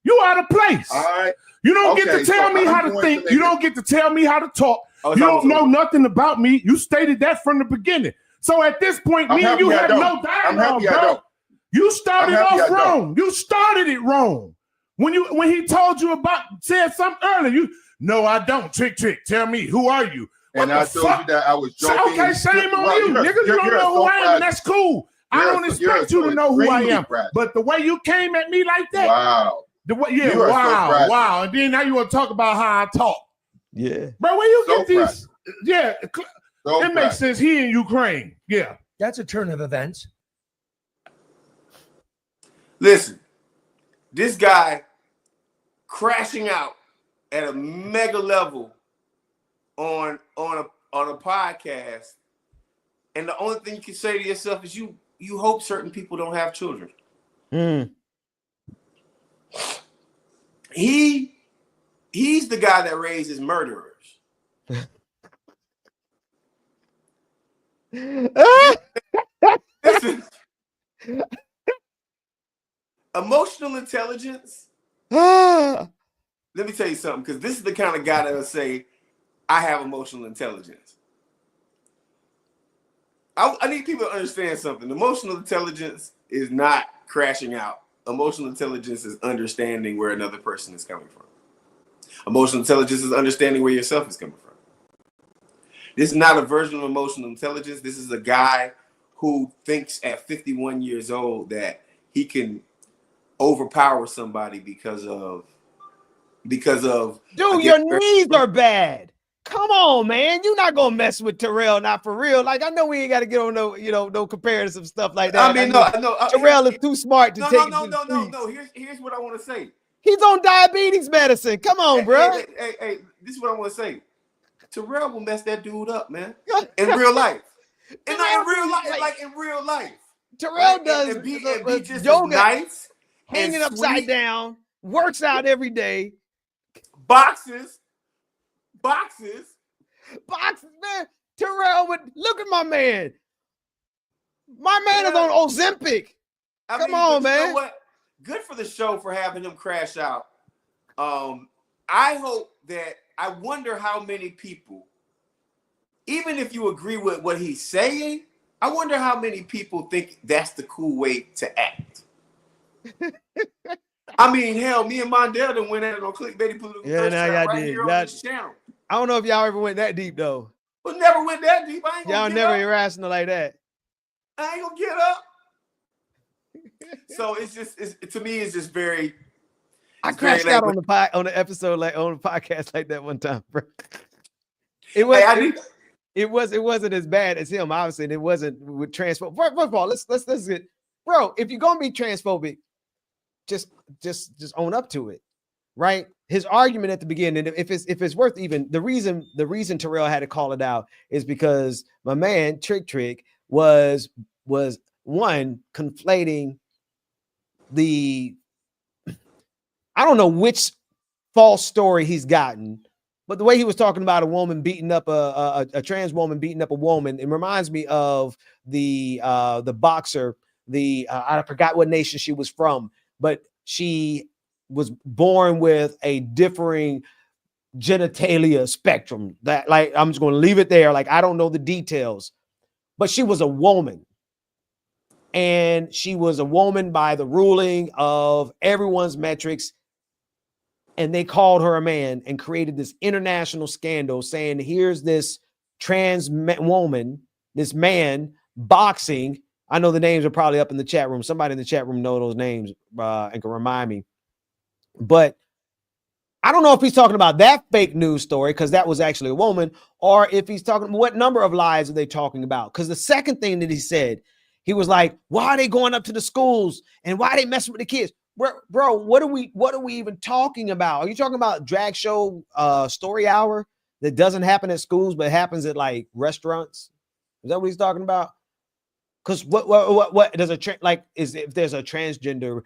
You out of place.
All right.
You don't get to
Okay,
tell
so
me
I'm
how to
going
think.
to
You
make
don't get to tell me how to talk.
Oh, it's
You
almost
don't know
over.
nothing about me. You stated that from the beginning. So at this point,
I'm
me and
happy
you
I
had
don't.
no
I'm
dialogue,
happy I
bro.
don't.
You started
I'm happy
off
I don't.
wrong. You started it wrong. When he told you said something earlier, no, I don't. Trick. Tell me, who are you? What
And
the
I told
fuck?
you that I was joking.
Okay, shame on
Well,
you, nigga. You don't
you're
know who I am, and that's cool. I
You're
don't
you're
expect you
so
to know who I
extremely
am.
fragile.
But the way you came at me like that,
Wow.
the way,
You are so fragile.
wow. And then now you want to talk about how I talk.
Yeah.
Bro, where you
So
get these? Yeah,
So
it makes sense. He in Ukraine. Yeah.
That's a turn of events.
Listen, this guy crashing out at a mega level on a podcast, and the only thing you can say to yourself is you hope certain people don't have children. He's the guy that raises murderers. Listen, emotional intelligence. Let me tell you something, because this is the kind of guy that'll say, I have emotional intelligence. I need people to understand something. Emotional intelligence is not crashing out. Emotional intelligence is understanding where another person is coming from. Emotional intelligence is understanding where yourself is coming from. This is not a version of emotional intelligence. This is a guy who thinks at 51 years old that he can overpower somebody because of
Dude, your knees are bad. Come on, man. You're not gonna mess with Terrell, not for real. Like, I know we ain't got to get on no comparison stuff like that.
I mean, no.
Terrell is too smart to take it to the streets.
No. Here's what I want to say.
He's on diabetes medicine. Come on, bro.
Hey, this is what I want to say. Terrell will mess that dude up, man. In real life. In real life.
Terrell does
and be just
yoga,
nice,
hanging
and
upside
sweet.
down, works out every day.
Boxes,
man. Terrell would look at my man. My man is on Ozempic. Come on, man.
You know what? Good for the show for having him crash out. I wonder how many people, even if you agree with what he's saying, I wonder how many people think that's the cool way to act. I mean, hell, me and Mondale done went at it on Clickbaity Political.
Yeah, now y'all
right
did.
here on this channel.
I don't know if y'all ever went that deep though.
But never went that deep. I ain't gonna
Y'all
get
never
up.
irrational like that.
I ain't gonna get up. So it's to me, it's just very.
I crashed out on the episode, like on the podcast like that one time, bro. It wasn't as bad as him, obviously. And it wasn't with transphobic. First of all, let's get, bro. If you're gonna be transphobic, just own up to it, right? His argument at the beginning, if it's worth even the reason Terrell had to call it out is because my man Trick was one conflating the, I don't know which false story he's gotten, but the way he was talking about a woman beating up a trans woman beating up a woman, it reminds me of the boxer, I forgot what nation she was from, but she was born with a differing genitalia spectrum. That, like, I'm just going to leave it there. Like, I don't know the details, but she was a woman. And she was a woman by the ruling of everyone's metrics. And they called her a man and created this international scandal saying, here's this trans woman, this man boxing. I know the names are probably up in the chat room. Somebody in the chat room know those names and can remind me. But I don't know if he's talking about that fake news story, because that was actually a woman, or if he's talking, what number of lies are they talking about? Because the second thing that he said, he was like, why are they going up to the schools and why are they messing with the kids? Bro, what are we even talking about? Are you talking about drag show story hour? that doesn't happen at schools, but happens at like restaurants? Is that what he's talking about? Because what does like is if there's a transgender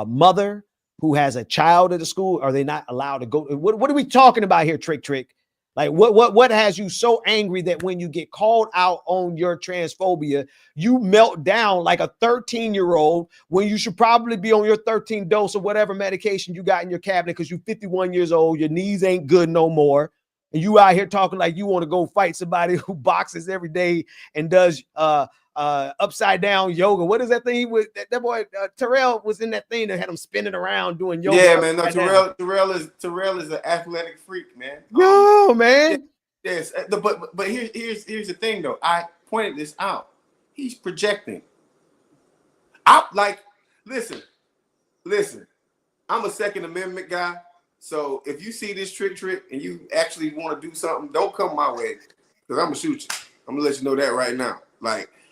mother who has a child at the school, are they not allowed to go? What are we talking about here, Trick? Like what has you so angry that when you get called out on your transphobia, you melt down like a 13-year-old when you should probably be on your 13th dose of whatever medication you got in your cabinet because you're 51 years old, your knees ain't good no more, and you out here talking like you want to go fight somebody who boxes every day and does upside down yoga. What is that thing with that boy Terrell was in that thing that had him spinning around doing yoga?
Yeah, man. No, Terrell is an athletic freak, man.
Yo, man.
Yes, but here's the thing though. I pointed this out. He's projecting. Listen. I'm a Second Amendment guy. So if you see this trick and you actually want to do something, don't come my way because I'm gonna shoot you. I'm gonna let you know that right now.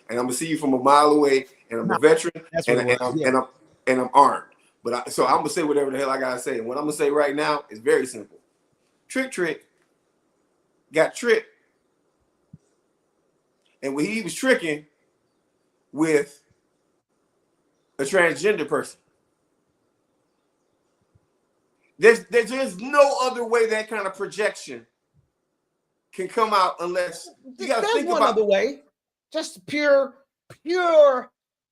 And I'm gonna see you from a mile away, and I'm a veteran, and I'm armed. So I'm gonna say whatever the hell I gotta say. And what I'm gonna say right now is very simple. Trick got tricked, and when he was tricking with a transgender person, there's no other way that kind of projection can come out unless you gotta think about
other way. Just pure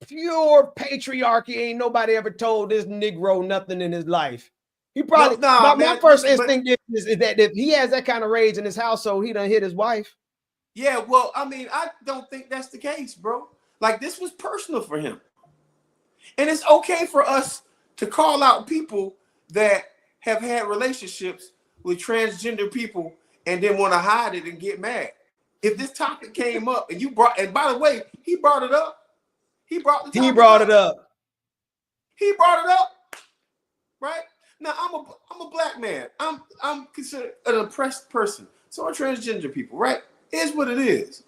patriarchy. Ain't nobody ever told this Negro nothing in his life. He probably my first instinct is that if he has that kind of rage in his household, he done hit his wife.
Yeah, well, I mean, I don't think that's the case, bro. Like, this was personal for him. And it's okay for us to call out people that have had relationships with transgender people and then want to hide it and get mad. If this topic came up and and by the way, he brought it up. He brought it up. Right? Now I'm a black man. I'm considered an oppressed person. So are transgender people, right? It's what it is.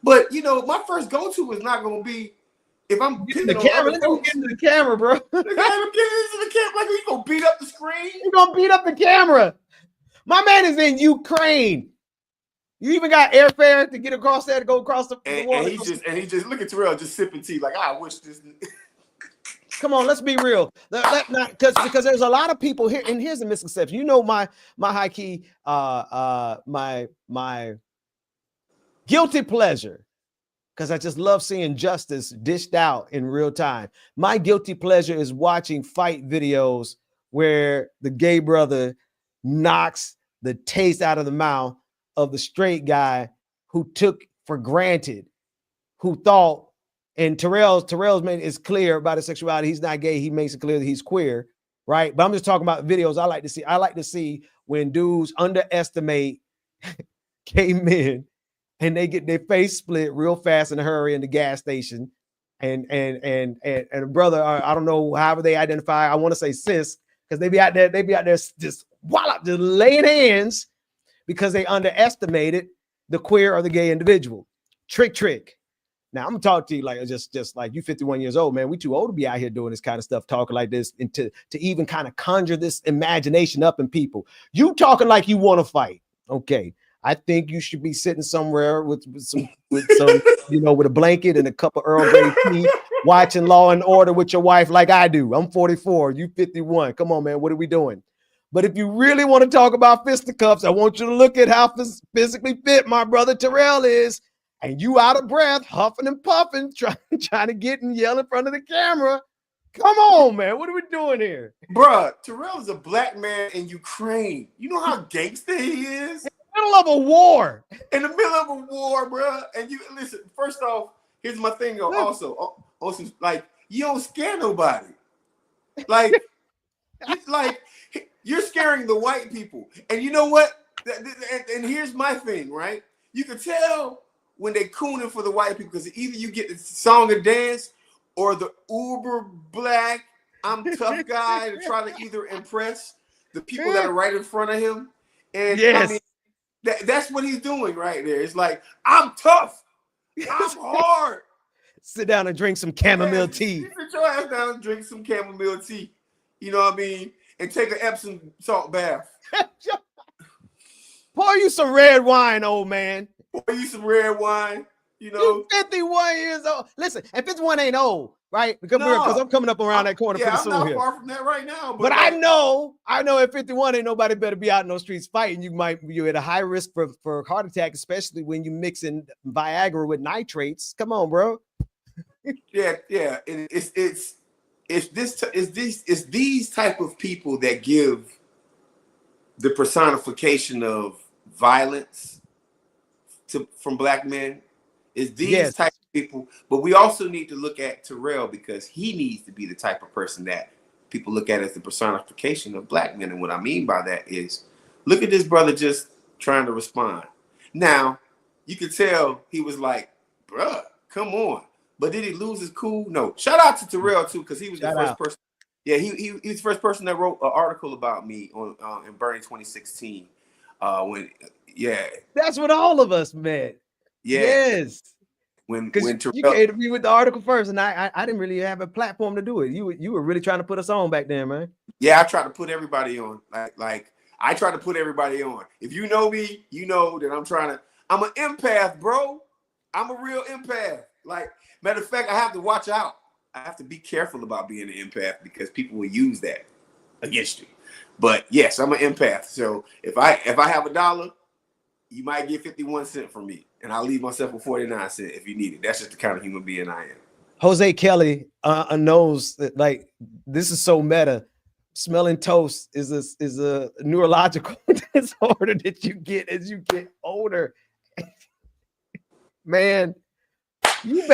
But my first go-to is not gonna be if I'm
getting the camera. Let's get into the camera, bro.
I'm getting into the camera. Like, you gonna beat up the screen?
You gonna beat up the camera? My man is in Ukraine. You even got airfare to get across there to go across the water.
And he just look at Terrell just sipping tea like, I wish this.
Come on, let's be real. Because there's a lot of people here, and here's the misconception. My high key, my guilty pleasure, because I just love seeing justice dished out in real time. My guilty pleasure is watching fight videos where the gay brother knocks the taste out of the mouth of the straight guy who took for granted, who thought, and Terrell's made it's clear about his sexuality. He's not gay. He makes it clear that he's queer, right? But I'm just talking about videos I like to see. I like to see when dudes underestimate gay men and they get their face split real fast in a hurry in the gas station. And a brother, I don't know, however they identify, I want to say cis, because they be out there just laying hands because they underestimated the queer or the gay individual. Trick. Now I'm gonna talk to you like just like you 51 years old, man. We too old to be out here doing this kind of stuff, talking like this, and to even kind of conjure this imagination up in people. You talking like you want to fight. Okay. I think you should be sitting somewhere with some with a blanket and a cup of Earl Grey tea, watching Law and Order with your wife like I do. I'm 44, you 51. Come on, man. What are we doing? But if you really want to talk about fisticuffs, I want you to look at how physically fit my brother Terrell is. And you out of breath, huffing and puffing, trying to get and yell in front of the camera. Come on, man. What are we doing here?
Bruh, Terrell is a black man in Ukraine. You know how gangster he is?
In the middle of a war.
In the middle of a war, bruh. And you listen, first off, here's my thing also, like, you don't scare nobody. Like, you're scaring the white people. And you know what? And here's my thing, right? You can tell when they cooning for the white people, because either you get the song and dance or the uber black, I'm tough guy to try to either impress the people that are right in front of him. And
yes.
I mean, that's what he's doing right there. It's like, I'm tough. I'm hard.
Sit down and drink some chamomile tea.
Sit your ass down and drink some chamomile tea. You know what I mean? And take an Epsom salt bath.
Pour you some red wine, old man.
Pour you some red wine. You know,
you 51 years old. Listen, and 51 ain't old, right? Because I'm coming up around that corner pretty soon.
I'm not
here.
far from that right now.
But like, I know at 51 ain't nobody better be out in those streets fighting. You're at a high risk for heart attack, especially when you mix in Viagra with nitrates. Come on, bro.
yeah. It's these type of people that give the personification of violence from black men. Is these type of people, but we also need to look at Terrell because he needs to be the type of person that people look at as the personification of black men. And what I mean by that is, look at this brother just trying to respond. Now, you could tell he was like, bruh, come on. But did he lose his cool? No. Shout out to Terrell too, because he was the first person. Yeah, he was the first person that wrote an article about me on in Bernie 2016.
That's what all of us met.
Yeah.
Yes.
When
Terrell, you came to me with the article first, and I didn't really have a platform to do it. You were really trying to put us on back then, man.
Yeah, I tried to put everybody on. Like I try to put everybody on. If you know me, you know that I'm an empath, bro. I'm a real empath. Like, matter of fact, I have to watch out. I have to be careful about being an empath because people will use that against you. But yes, I'm an empath. So if I have $1, you might get 51 cents from me, and I'll leave myself with 49 cents if you need it. That's just the kind of human being I am.
Jose Kelly knows that, like, this is so meta. Smelling toast is a neurological disorder that you get as you get older. Man, you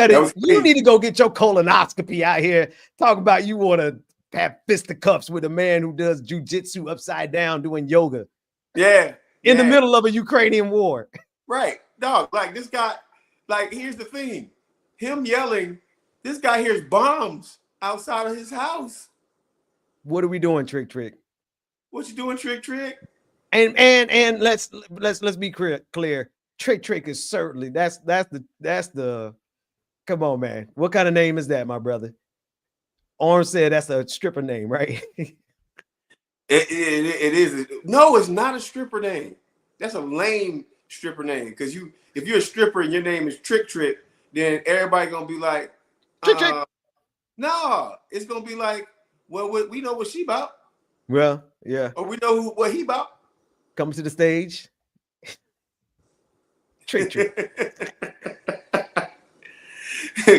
need to go get your colonoscopy out here. Talk about you want to have fisticuffs with a man who does jujitsu upside down doing yoga.
Yeah.
In the middle of a Ukrainian war.
Right. Dog, like this guy, like here's the thing. Him yelling, this guy hears bombs outside of his house.
What are we doing, Trick?
What you doing, Trick?
And let's be clear. Trick is certainly that's the come on, man. What kind of name is that, my brother? Orange said that's a stripper name, right?
It is. No, it's not a stripper name. That's a lame stripper name. Because if you're a stripper and your name is Trick, then everybody gonna be like,
Trick.
No, it's gonna be like, well, we know what she about.
Well, yeah.
Or we know what he about.
Coming to the stage. Trick.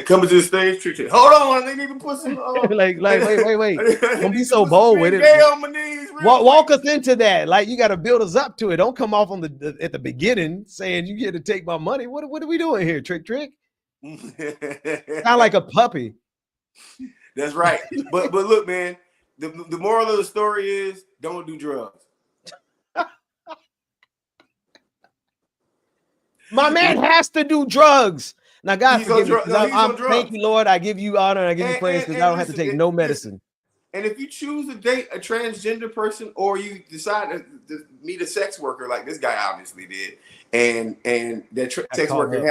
Coming to the stage, Trick. Hold on, they need to put some.
like, wait. Don't be so bold with it.
On my knees,
walk us into that. Like, you got to build us up to it. Don't come off on at the beginning saying you get to take my money. What are we doing here, Trick? Sound like a puppy.
That's right. But look, man, the moral of the story is don't do drugs.
My man has to do drugs. Now, God forgive me. Thank you, Lord. I give you honor and I give you praise because I don't have to take no medicine.
And if you choose to date a transgender person or you decide to meet a sex worker like this guy obviously did, and that sex worker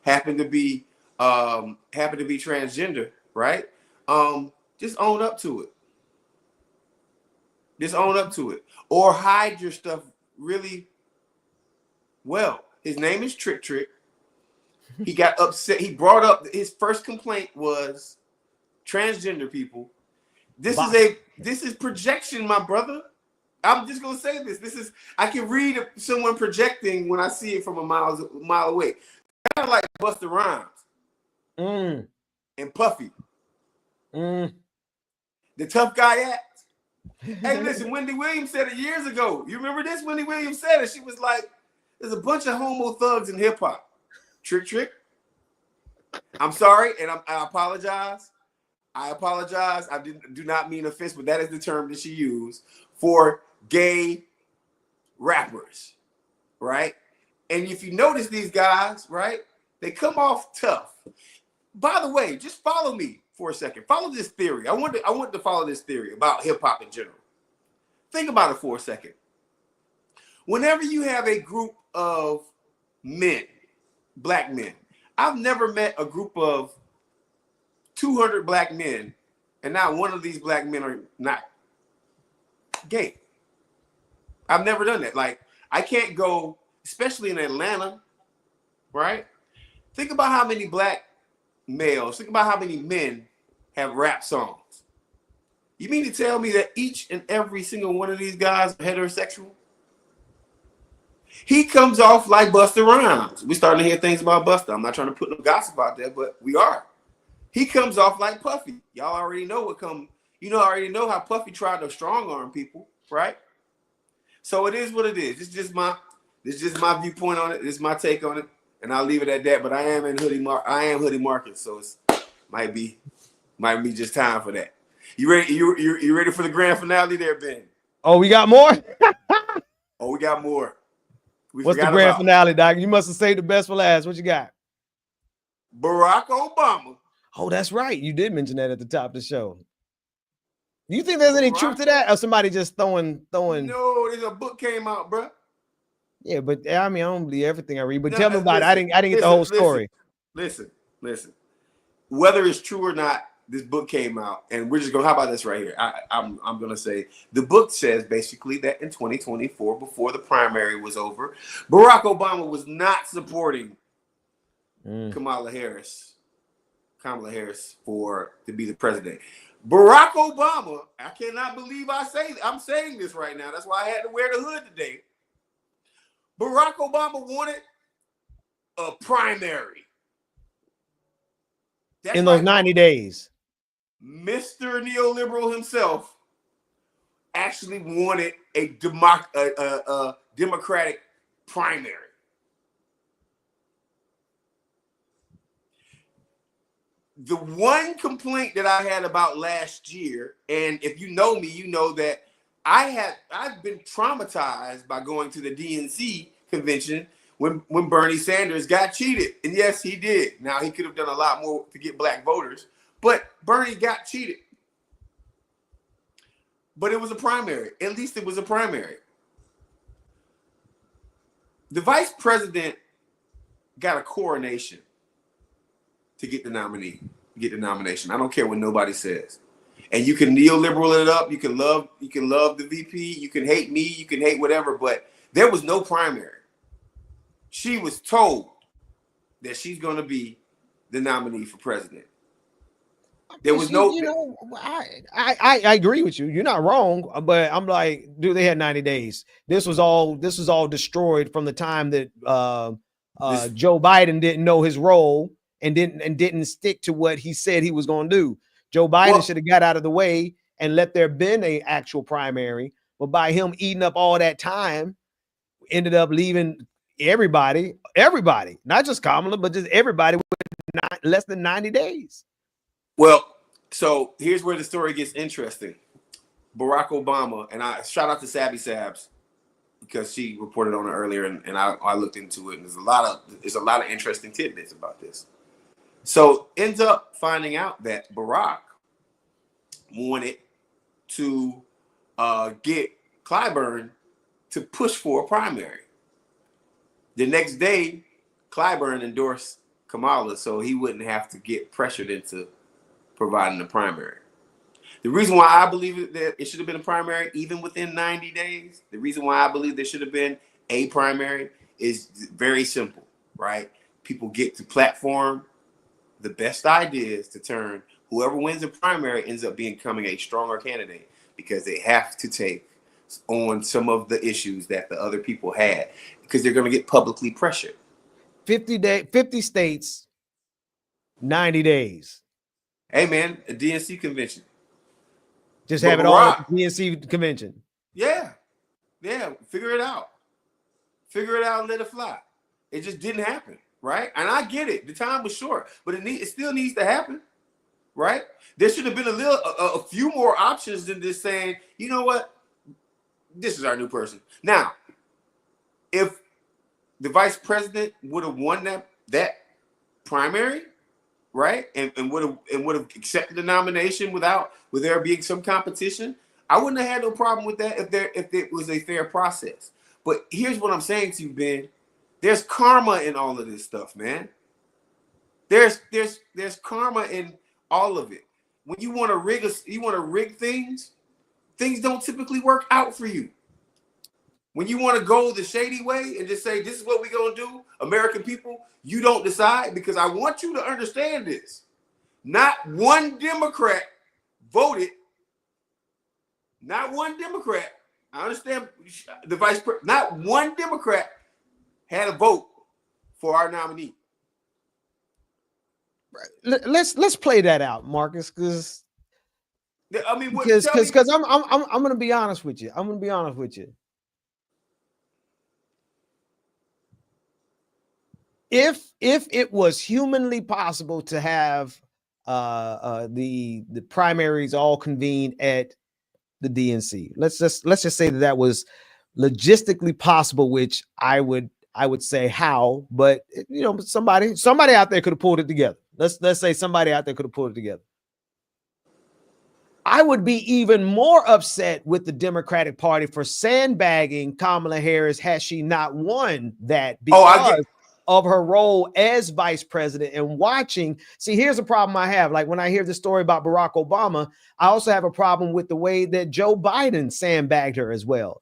happened to be transgender, right? Just own up to it. Or hide your stuff really well. His name is Trick. He got upset. He brought up his first complaint was transgender people. This is projection, my brother. I'm just gonna say this. I can read someone projecting when I see it from a mile away. Kind of like Busta Rhymes and Puffy. The tough guy act. Hey, listen, Wendy Williams said it years ago. You remember this? Wendy Williams said it. She was like, there's a bunch of homo thugs in hip hop. Trick. I'm sorry, and I apologize. I do not mean offense, but that is the term that she used for gay rappers, right? And if you notice these guys, right, they come off tough. By the way, just follow me for a second. Follow this theory. I want to follow this theory about hip hop in general. Think about it for a second. Whenever you have a group of men, black men, I've never met a group of 200 black men, and not one of these black men are not gay. I've never done that. Like, I can't go, especially in Atlanta, right? Think about how many black males, think about how many men have rap songs. You mean to tell me that each and every single one of these guys are heterosexual? He comes off like Busta Rhymes. We're starting to hear things about Busta. I'm not trying to put no gossip out there, but we are. He comes off like Puffy. Y'all already know already know how Puffy tried to strong arm people, right? So it is what it is. It's just my viewpoint on it. It's my take on it, and I'll leave it at that. But I am Hoodie Market, so it's might be just time for that. You ready? You ready for the grand finale there, Ben?
Oh, we got more?
Oh, we got more.
What's the grand finale, Doc? You must have saved the best for last. What you got?
Barack Obama.
Oh, that's right. You did mention that at the top of the show. Do you think there's any truth to that, or somebody just throwing?
No, there's a book came out, bro.
Yeah, but I mean, I don't believe everything I read. But tell me about it. I didn't get the whole story.
Listen. Whether it's true or not, this book came out, and we're just gonna. How about this right here? I'm gonna say the book says basically that in 2024, before the primary was over, Barack Obama was not supporting Kamala Harris to be the president. Barack Obama, I cannot believe I'm saying this right now. That's why I had to wear the hood today. Barack Obama wanted a primary. That's
in those 90 days.
Mr. Neoliberal himself actually wanted a Democratic primary. The one complaint that I had about last year, and if you know me, you know that I've been traumatized by going to the DNC convention when Bernie Sanders got cheated. And yes, he did. Now, he could have done a lot more to get black voters, but Bernie got cheated. But it was a primary. At least it was a primary. The vice president got a coronation to get the nomination. I don't care what nobody says. And you can neoliberal it up. You can love the VP. You can hate me. You can hate whatever. But there was no primary. She was told that she's going to be the nominee for president. There was no.
You know, I agree with you. You're not wrong, but I'm like, dude, they had 90 days. This was all destroyed from the time that Joe Biden didn't know his role and didn't stick to what he said he was going to do. Joe Biden should have got out of the way and let there been a actual primary. But by him eating up all that time, ended up leaving everybody, not just Kamala, but just everybody with less than 90 days.
Well, so here's where the story gets interesting. Barack Obama, and I shout out to Sabby Sabs because she reported on it earlier, and I looked into it, and there's a lot of interesting tidbits about this. So ends up finding out that Barack wanted to get Clyburn to push for a primary. The next day, Clyburn endorsed Kamala so he wouldn't have to get pressured into providing the primary. The reason why I believe that it should have been a primary even within 90 days, the reason why I believe there should have been a primary is very simple, right? People get to platform the best ideas to turn whoever wins the primary ends up becoming a stronger candidate because they have to take on some of the issues that the other people had because they're going to get publicly pressured.
50 states, 90 days.
Hey man, a DNC convention.
Just have it all at the DNC convention.
Yeah. Figure it out. And let it fly. It just didn't happen, right? And I get it. The time was short, but it still needs to happen, right? There should have been a few more options than just saying, you know what, this is our new person. Now, if the vice president would have won that primary, right, and would have accepted the nomination with there being some competition, I wouldn't have had no problem with that if it was a fair process. But here's what I'm saying to you, Ben. There's karma in all of this stuff, man. There's karma in all of it. When you want to rig things don't typically work out for you. When you want to go the shady way and just say, this is what we're going to do, American people, you don't decide, because I want you to understand this. Not one Democrat voted. Not one Democrat. I understand the vice president. Not one Democrat had a vote for our nominee.
Let's play that out, Marcus, because
I mean,
because I'm gonna be honest with you. I'm gonna be honest with you. If it was humanly possible to have the primaries all convened at the DNC, let's just say that was logistically possible, which I would say how, but you know, somebody out there could have pulled it together. Let's say somebody out there could have pulled it together. I would be even more upset with the Democratic Party for sandbagging Kamala Harris had she not won that because of her role as vice president and watching. See, here's a problem I have. Like when I hear the story about Barack Obama, I also have a problem with the way that Joe Biden sandbagged her as well.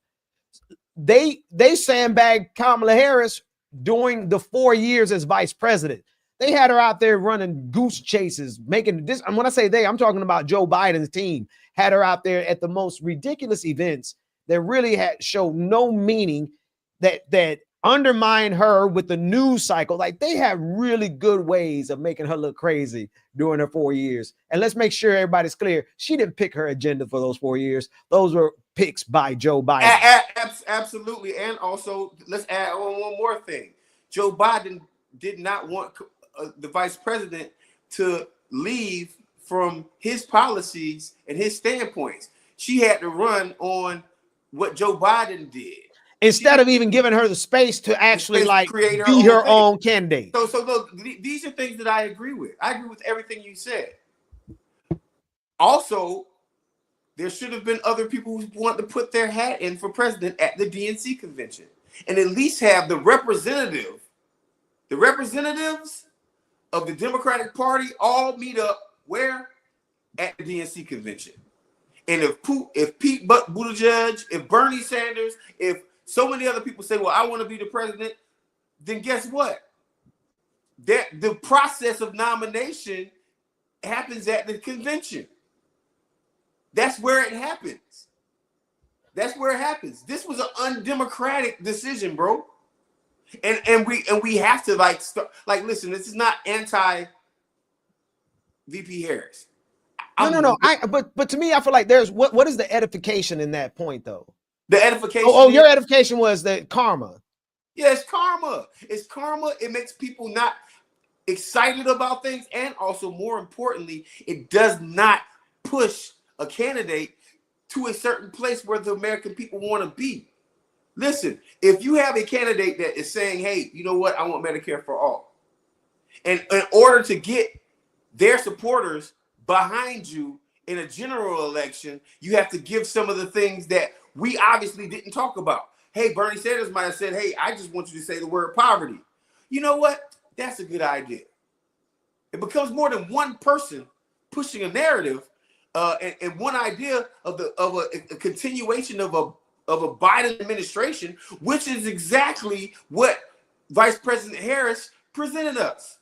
They sandbagged Kamala Harris during the 4 years as vice president. They had her out there running goose chases, making this. And when I say they, I'm talking about Joe Biden's team had her out there at the most ridiculous events that really had showed no meaning, that undermine her with the news cycle. Like they have really good ways of making her look crazy during her 4 years. And let's make sure everybody's clear. She didn't pick her agenda for those 4 years. Those were picks by Joe Biden.
Absolutely. And also, let's add on one more thing. Joe Biden did not want the vice president to leave from his policies and his standpoints. She had to run on what Joe Biden did.
Instead of even giving her the space to actually
create
be her own candidate.
So look, these are things that I agree with. I agree with everything you said. Also, there should have been other people who want to put their hat in for president at the DNC convention and at least have the representatives of the Democratic Party all meet up where? At the DNC convention. And if Pete Buttigieg, if Bernie Sanders, if so many other people say, well, I want to be the president, then guess what? The process of nomination happens at the convention. That's where it happens. That's where it happens. This was an undemocratic decision, bro. And we have to listen, this is not anti VP Harris.
No. But to me, I feel like there's what is the edification in that point though?
The edification.
Your edification was that karma.
Yeah, it's karma. It's karma. It makes people not excited about things. And also, more importantly, it does not push a candidate to a certain place where the American people want to be. Listen, if you have a candidate that is saying, hey, you know what? I want Medicare for all. And in order to get their supporters behind you in a general election, you have to give some of the things that we obviously didn't talk about. Hey, Bernie Sanders might have said, hey, I just want you to say the word poverty. You know what? That's a good idea. It becomes more than one person pushing a narrative and one idea of a continuation of a Biden administration, which is exactly what Vice President Harris presented us.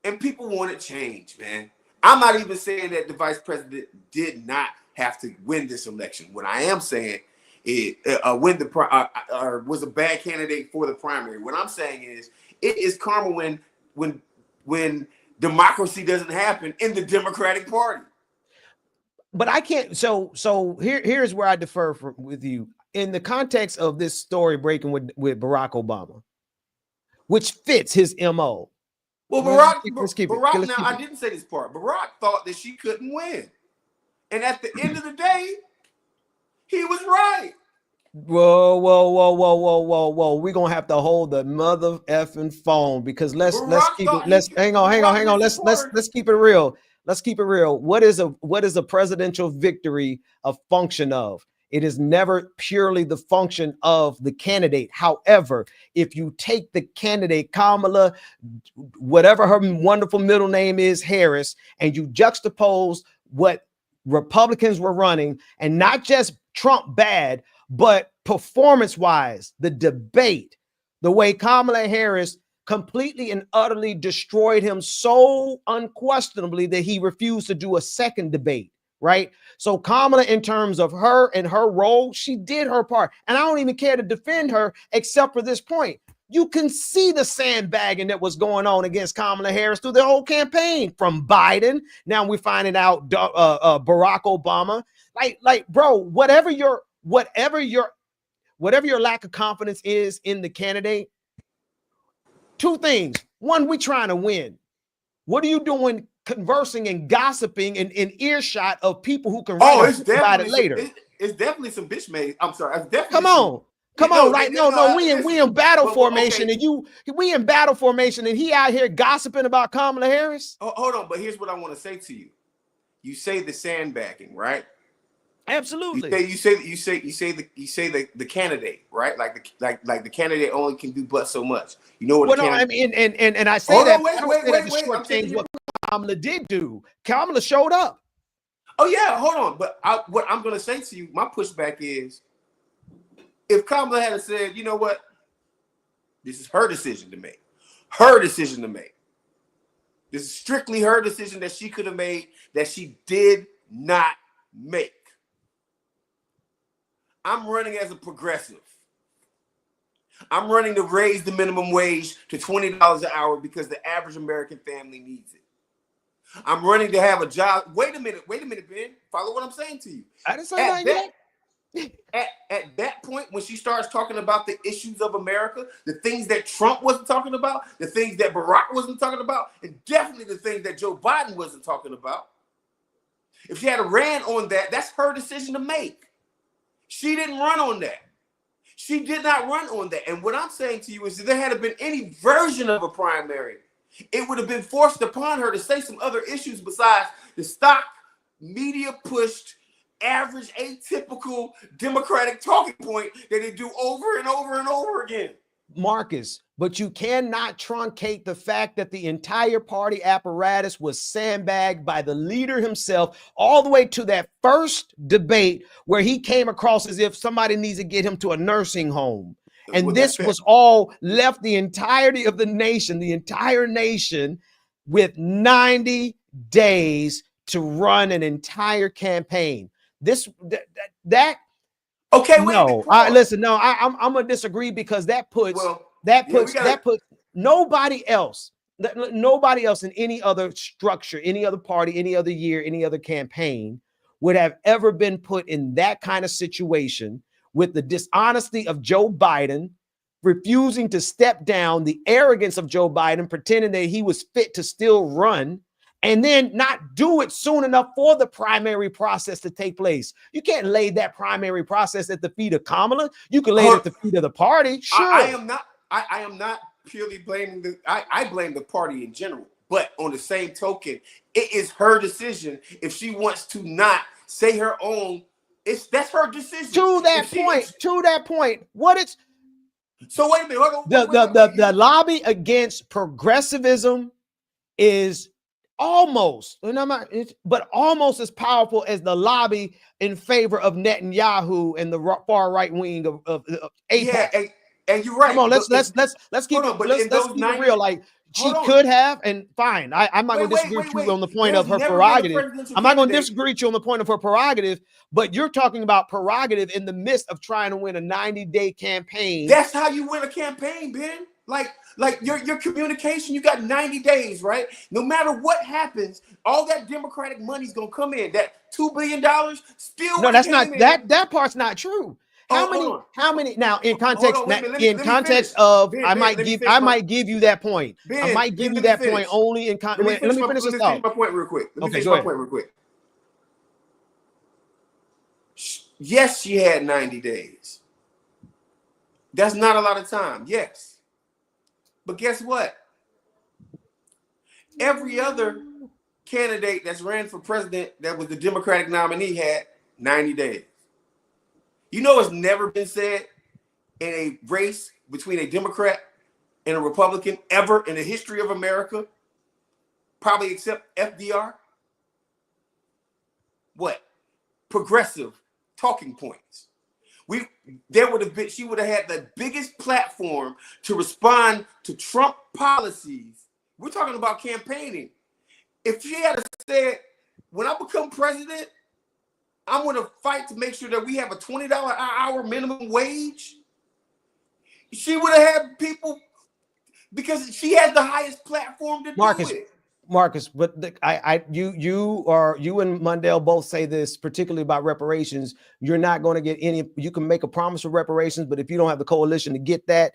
And people wanted change, man. I'm not even saying that the vice president did not have to win this election. What I am saying is was a bad candidate for the primary. What I'm saying is it is karma when democracy doesn't happen in the Democratic Party.
But I can't. So here's where I differ with you in the context of this story breaking with Barack Obama, which fits his MO.
Well, Barack. Now I didn't say this part. Barack thought that she couldn't win, and at the end of the day, he was right.
Whoa! We're gonna have to hold the mother effing phone because let's keep it. Hang on. Let's keep it real. Let's keep it real. What is a presidential victory a function of? It is never purely the function of the candidate. However, if you take the candidate Kamala, whatever her wonderful middle name is, Harris, and you juxtapose what Republicans were running, and not just Trump bad, But performance-wise, the debate, the way Kamala Harris completely and utterly destroyed him so unquestionably that he refused to do a second debate, right? So Kamala, in terms of her and her role, she did her part. And I don't even care to defend her except for this point. You can see the sandbagging that was going on against Kamala Harris through the whole campaign, from Biden. Now we're finding out Barack Obama. Like, bro, whatever your lack of confidence is in the candidate, two things. One, we're trying to win. What are you doing conversing and gossiping and in earshot of people who can write about it later?
It's definitely some bitch made. I'm sorry. It's definitely
Come on, right? No, we in battle formation, and we in battle formation, and he out here gossiping about Kamala Harris.
Oh, hold on, but here's what I want to say to you. You say the sandbagging, right?
Absolutely.
You say the candidate, right? Like the candidate only can do but so much. You know what?
Well, no, I mean, and I say
hold
that.
On, wait.
I'm saying what Kamala did do. Kamala showed up.
Oh yeah, hold on. But what I'm gonna say to you, my pushback is, if Kamala had said, you know what, this is her decision to make. Her decision to make. This is strictly her decision that she could have made that she did not make. I'm running as a progressive. I'm running to raise the minimum wage to $20 an hour because the average American family needs it. I'm running to have a job. Wait a minute, Ben. Follow what I'm saying to you.
I didn't say that yet.
At that point, when she starts talking about the issues of America, the things that Trump wasn't talking about, the things that Barack wasn't talking about, and definitely the things that Joe Biden wasn't talking about, if she had ran on that, that's her decision to make. She didn't run on that. She did not run on that. And what I'm saying to you is, if there had been any version of a primary, it would have been forced upon her to say some other issues besides the stock media pushed, average, atypical Democratic talking point that they do over and over and over again.
Marcus, but you cannot truncate the fact that the entire party apparatus was sandbagged by the leader himself all the way to that first debate where he came across as if somebody needs to get him to a nursing home. And well, this was all left the entirety of the entire nation with 90 days to run an entire campaign.
Okay,
no, listen, no, I'm gonna disagree because that puts nobody else in any other structure, any other party, any other year, any other campaign would have ever been put in that kind of situation with the dishonesty of Joe Biden refusing to step down, the arrogance of Joe Biden pretending that he was fit to still run, and then not do it soon enough for the primary process to take place. You can't lay that primary process at the feet of Kamala. You can lay it at the feet of the party. Sure.
I am not purely blaming I blame the party in general. But on the same token, it is her decision. If she wants to not say her own, that's her decision.
To that point, what it's
so wait a minute. Hold on.
The lobby against progressivism is almost as powerful as the lobby in favor of Netanyahu and the far right wing of AIPAC.
Yeah, and you're right.
Come on, let's keep it real. Like she could have, and fine. I'm not going to disagree with you on the point of her prerogative. I'm not going to disagree with you on the point of her prerogative, but you're talking about prerogative in the midst of trying to win a 90-day campaign.
That's how you win a campaign, Ben. Like your communication, you got 90 days, right? No matter what happens, all that Democratic money's gonna come in. That $2 billion still.
No, that's not that part's not true. How many now in context? I might give you that point. Ben, I might give you that point only in context. Let me finish this out.
My point real quick. Yes, she had 90 days. That's not a lot of time. Yes. But guess what? Every other candidate that's ran for president that was the Democratic nominee had 90 days. You know, it's never been said in a race between a Democrat and a Republican ever in the history of America, probably except FDR. What? Progressive talking points. she would have had the biggest platform to respond to Trump policies. We're talking about campaigning. If she had said, when I become president, I'm going to fight to make sure that we have a $20 an hour minimum wage, she would have had people, because she has the highest platform to do it.
Marcus, but you and Mundell both say this, particularly about reparations. You're not going to get any. You can make a promise of reparations, but if you don't have the coalition to get that,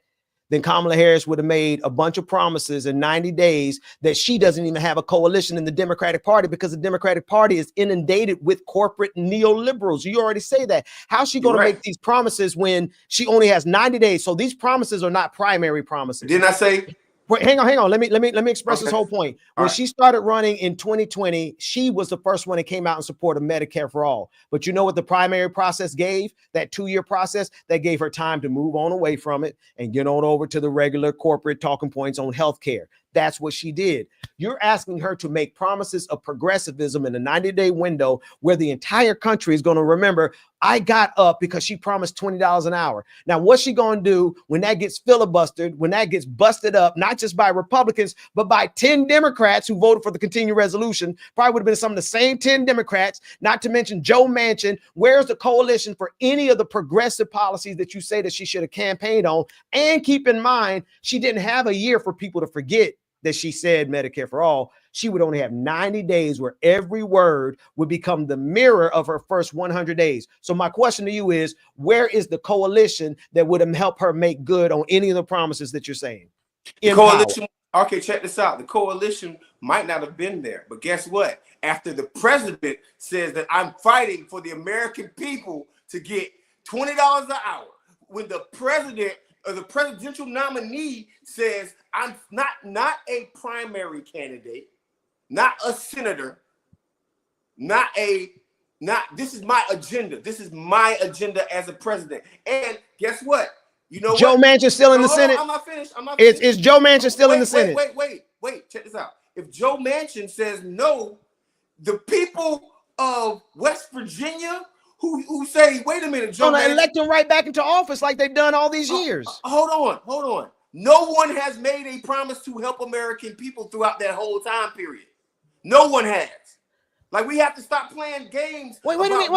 then Kamala Harris would have made a bunch of promises in 90 days that she doesn't even have a coalition in the Democratic Party, because the Democratic Party is inundated with corporate neoliberals. You already say that. How's she going to make these promises when she only has 90 days? So these promises are not primary promises.
Didn't I say?
Wait, hang on. Let me express this whole point. When she started running in 2020, she was the first one that came out in support of Medicare for all. But you know what the primary process gave? That 2-year process that gave her time to move on away from it and get on over to the regular corporate talking points on healthcare. That's what she did. You're asking her to make promises of progressivism in a 90-day window where the entire country is going to remember, I got up because she promised $20 an hour. Now, what's she going to do when that gets filibustered, when that gets busted up, not just by Republicans, but by 10 Democrats who voted for the continuing resolution? Probably would have been some of the same 10 Democrats, not to mention Joe Manchin. Where's the coalition for any of the progressive policies that you say that she should have campaigned on? And keep in mind, she didn't have a year for people to forget that she said Medicare for all. She would only have 90 days where every word would become the mirror of her first 100 days. So my question to you is, where is the coalition that would have helped her make good on any of the promises that you're saying?
The coalition, okay, check this out. The coalition might not have been there, but guess what? After the president says that I'm fighting for the American people to get $20 an hour, when the president or the presidential nominee says, I'm not a primary candidate, not a senator, this is my agenda. This is my agenda as a president. And guess what? You know
Joe Manchin still in the Senate?
I'm not finished. Is
Joe Manchin still in the Senate?
Wait. Check this out. If Joe Manchin says no, the people of West Virginia who say, wait a minute, Joe Manchin,
elect him right back into office like they've done all these years.
Hold on. No one has made a promise to help American people throughout that whole time period. No one has. Like, we have to stop playing games.
Wait, hold on.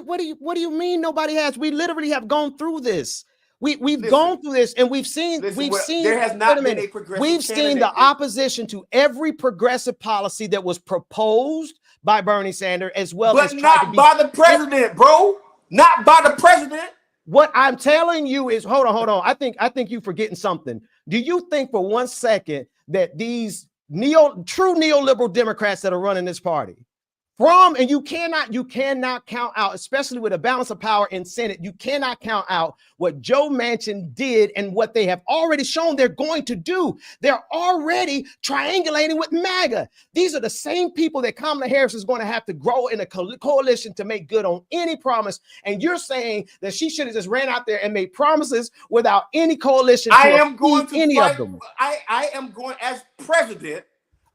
What do you mean nobody has? We literally have gone through this. We've gone through this, and we've seen
there has not been a progressive
We've seen the opposition to every progressive policy that was proposed by Bernie Sanders, as well as
not by the president, bro. Not by the president.
What I'm telling you is, hold on. I think you're forgetting something. Do you think for 1 second that these true neoliberal Democrats that are running this party and you cannot count out, especially with a balance of power in Senate, you cannot count out what Joe Manchin did and what they have already shown they're going to do. They're already triangulating with MAGA. These are the same people that Kamala Harris is going to have to grow in a coalition to make good on any promise. And you're saying that she should have just ran out there and made promises without any coalition.
I am going to any of them. I am going as president.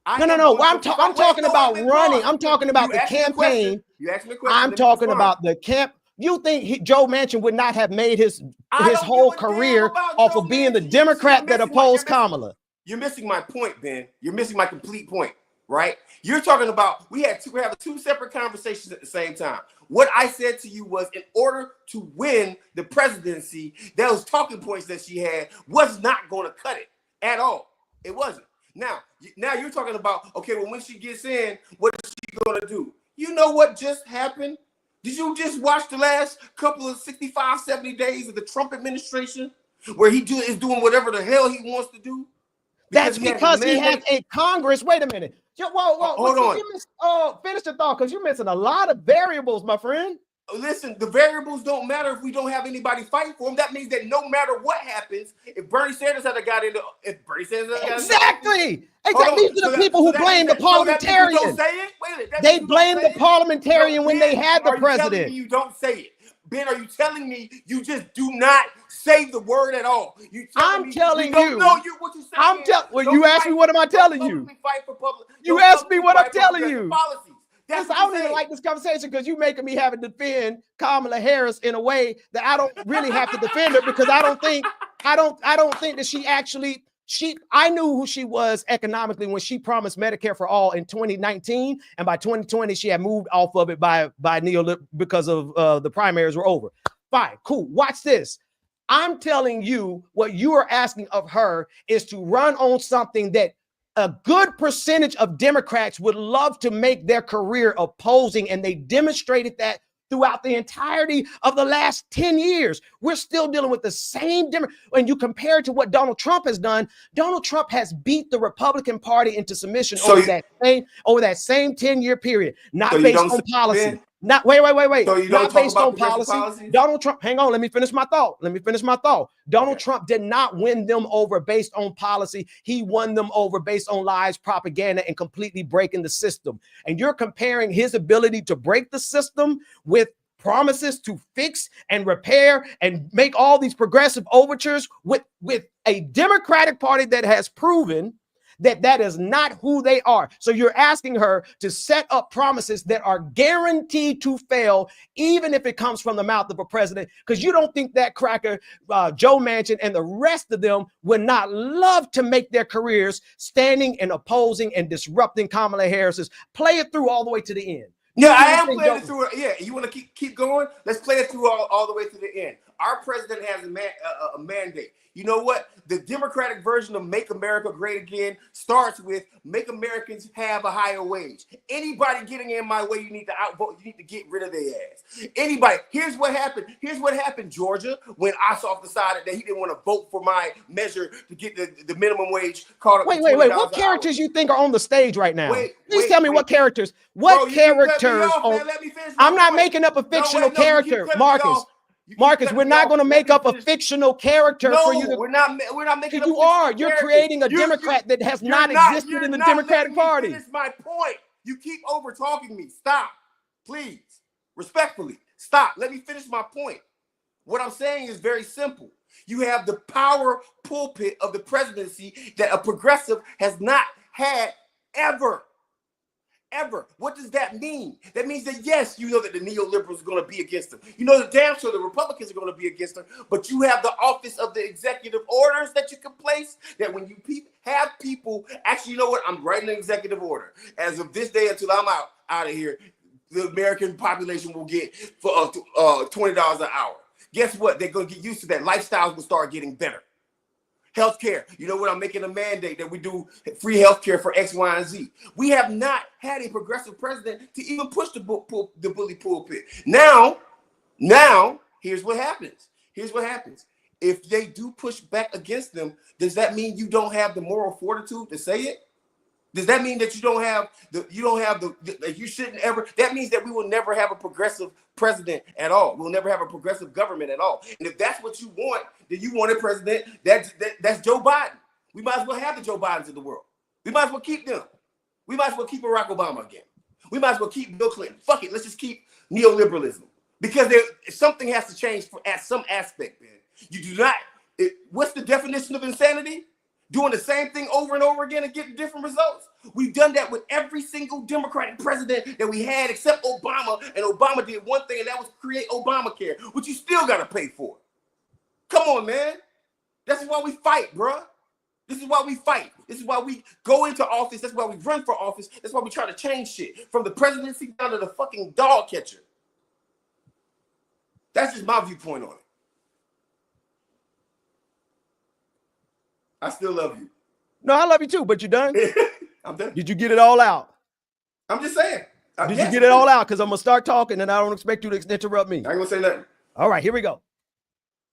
No. I'm talking about running. I'm talking about the campaign.
You asked me a question.
I'm talking about the camp. You think Joe Manchin would not have made his whole career off of being the Democrat that opposed Kamala?
You're missing my point, Ben. You're missing my complete point, right? You're talking about we have two separate conversations at the same time. What I said to you was, in order to win the presidency, those talking points that she had was not going to cut it at all. It wasn't. Now you're talking about, okay, well, when she gets in, what is she going to do? You know what just happened? Did you just watch the last couple of 65, 70 days of the Trump administration where he is doing whatever the hell he wants to do?
That's because he has a Congress. Wait a minute. Whoa.
Hold on.
Finish the thought, because you're missing a lot of variables, my friend.
Listen, the variables don't matter if we don't have anybody fighting for them. That means that no matter what happens, if Bernie Sanders had got into,
exactly. These are the people who blame the parliamentarian.
Don't say it.
They blame the parliamentarian when they had the president.
You don't say it, Ben. Are you telling me you just do not say the word at all?
I'm telling you.
No, what you saying?
You asked me what am I telling you?
Fight for public.
You asked me what I'm telling you.
Policies. That's
I don't even like this conversation because you making me have to defend Kamala Harris in a way that I don't really have to defend her because I don't think that she actually I knew who she was economically when she promised Medicare for all in 2019, and by 2020 she had moved off of it by because of the primaries were over. Fine, cool. Watch this. I'm telling you what you are asking of her is to run on something that a good percentage of Democrats would love to make their career opposing, and they demonstrated that throughout the entirety of the last 10 years. We're still dealing with the same when you compare it to what Donald Trump has done. Donald Trump has beat the Republican Party into submission over that same 10-year period, not based on policy. Not wait.
So you
not
don't
based
talk
on
about
policy. Donald Trump, hang on, let me finish my thought. Donald Trump did not win them over based on policy. He won them over based on lies, propaganda, and completely breaking the system. And you're comparing his ability to break the system with promises to fix and repair and make all these progressive overtures with a Democratic Party that has proven that is not who they are. So you're asking her to set up promises that are guaranteed to fail, even if it comes from the mouth of a president, because you don't think that cracker, Joe Manchin, and the rest of them would not love to make their careers standing and opposing and disrupting Kamala Harris's. Play it through all the way to the end.
Yeah, I am playing it through. Yeah, you want to keep going? Let's play it through all the way to the end. Our president has a mandate. You know what? The Democratic version of Make America Great Again starts with make Americans have a higher wage. Anybody getting in my way, you need to outvote. You need to get rid of their ass. Anybody. Here's what happened, Georgia, when Ossoff decided that he didn't want to vote for my measure to get the minimum wage caught up.
Wait. What characters you think are on the stage right now? Please tell me what characters. What characters? I'm not making up a fictional character, Marcus. Marcus, we're not going to make up a fictional character for you.
We're not making up.
You are. You're creating a Democrat that has not existed in the Democratic Party.
That's my point. You keep over talking me. Stop, please. Respectfully, stop. Let me finish my point. What I'm saying is very simple. You have the power pulpit of the presidency that a progressive has not had ever. What does that mean? That means that, yes, you know that the neoliberals are going to be against them. You know the damn sure the Republicans are going to be against them. But you have the office of the executive orders that you can place, that when you have people, actually, you know what? I'm writing an executive order. As of this day until I'm out of here, the American population will get for $20 an hour. Guess what? They're going to get used to that. Lifestyles will start getting better. Healthcare. You know what? I'm making a mandate that we do free healthcare for X, Y, and Z. We have not had a progressive president to even push the bully pulpit. Now, here's what happens. If they do push back against them, does that mean you don't have the moral fortitude to say it? Does that mean that you shouldn't ever? That means that we will never have a progressive president at all. We'll never have a progressive government at all. And if that's what you want, then you want a president that's Joe Biden. We might as well have the Joe Bidens of the world. We might as well keep them. We might as well keep Barack Obama again. We might as well keep Bill Clinton. Fuck it. Let's just keep neoliberalism, because something has to change at some aspect. Man, you do not. What's the definition of insanity? Doing the same thing over and over again and getting different results. We've done that with every single Democratic president that we had except Obama, and Obama did one thing, and that was create Obamacare, which you still got to pay for. Come on, man. That's why we fight, bro. This is why we fight. This is why we go into office. That's why we run for office. That's why we try to change shit from the presidency down to the fucking dog catcher. That's just my viewpoint on it. I still love you.
No, I love you too, but you done?
I'm done.
Did you get it all out?
I'm just saying.
Did you get it all out? Because I'm going to start talking and I don't expect you to interrupt me.
I ain't going to say nothing.
All right, here we go.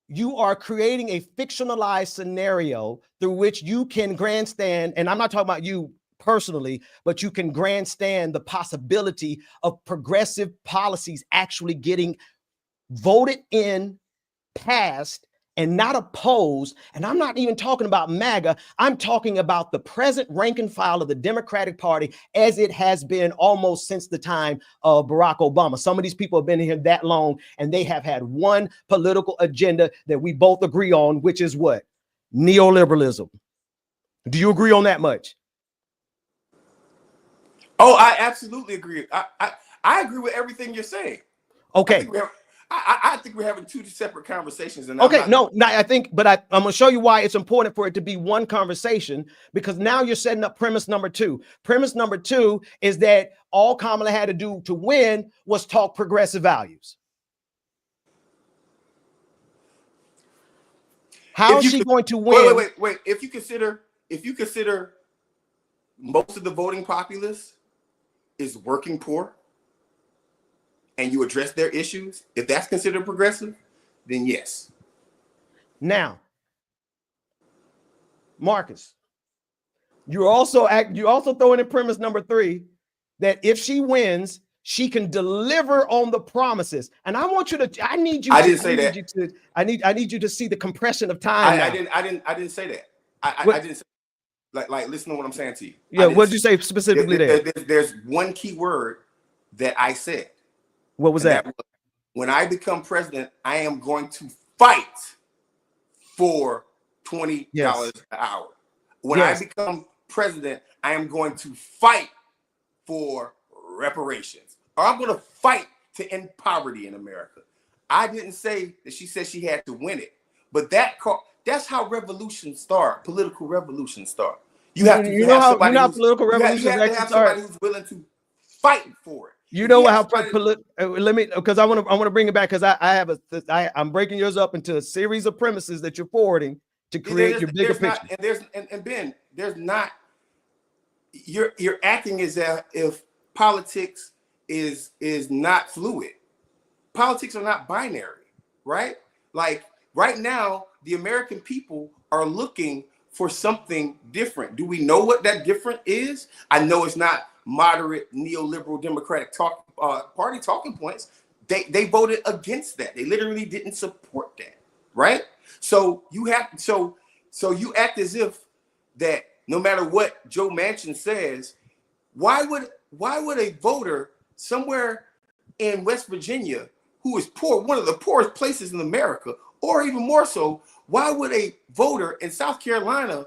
You are creating a fictionalized scenario through which you can grandstand, and I'm not talking about you personally, but you can grandstand the possibility of progressive policies actually getting voted in, passed, and not opposed. And I'm not even talking about MAGA. I'm talking about the present rank and file of the Democratic Party as it has been almost since the time of Barack Obama. Some of these people have been here that long, and they have had one political agenda that we both agree on, which is what? Neoliberalism. Do you agree on that much?
Oh, I absolutely agree. I agree with everything you're saying.
Okay.
I think we're having two separate conversations. And
okay, I think, but I'm going to show you why it's important for it to be one conversation, because now you're setting up premise number two. Premise number two is that all Kamala had to do to win was talk progressive values. How is she going to win?
Wait. If you consider most of the voting populace is working poor, and you address their issues, if that's considered progressive, then yes.
Now, Marcus, you're also throwing in premise number three that if she wins, she can deliver on the promises. And I want you to, I need you to see the compression of time.
I didn't say that. I didn't say, like listen to what I'm saying to you.
Yeah, what did you say specifically there?
There's one key word that I said.
What was that?
When I become president, I am going to fight for $20 an hour. When I become president, I am going to fight for reparations, or I'm going to fight to end poverty in America. I didn't say that she said she had to win it, but that's how revolutions start. Political revolutions start. You have to have somebody who's willing to fight for it.
You know how let me, because I want to bring it back, because I'm breaking yours up into a series of premises that you're forwarding to create your bigger picture.
Ben, there's not, you're acting as if politics is not fluid. Politics are not binary, right? Like right now, the American people are looking for something different. Do we know what that different is? I know it's not moderate neoliberal Democratic party talking points. They voted against that. They literally didn't support that, right? So you act as if that no matter what Joe Manchin says, why would a voter somewhere in West Virginia who is poor, one of the poorest places in America, or even more so, why would a voter in South Carolina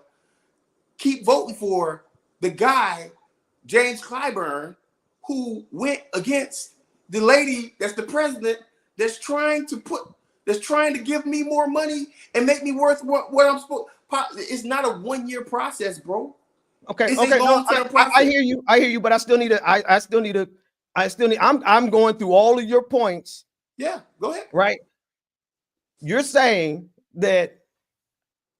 keep voting for the guy, James Clyburn, who went against the lady that's the president, that's trying to give me more money and make me worth what I'm supposed? It's not a 1 year process, bro.
Okay.
It's
okay.
a long-term process.
I hear you, but I still need I'm going through all of your points.
Yeah, go ahead.
Right. You're saying that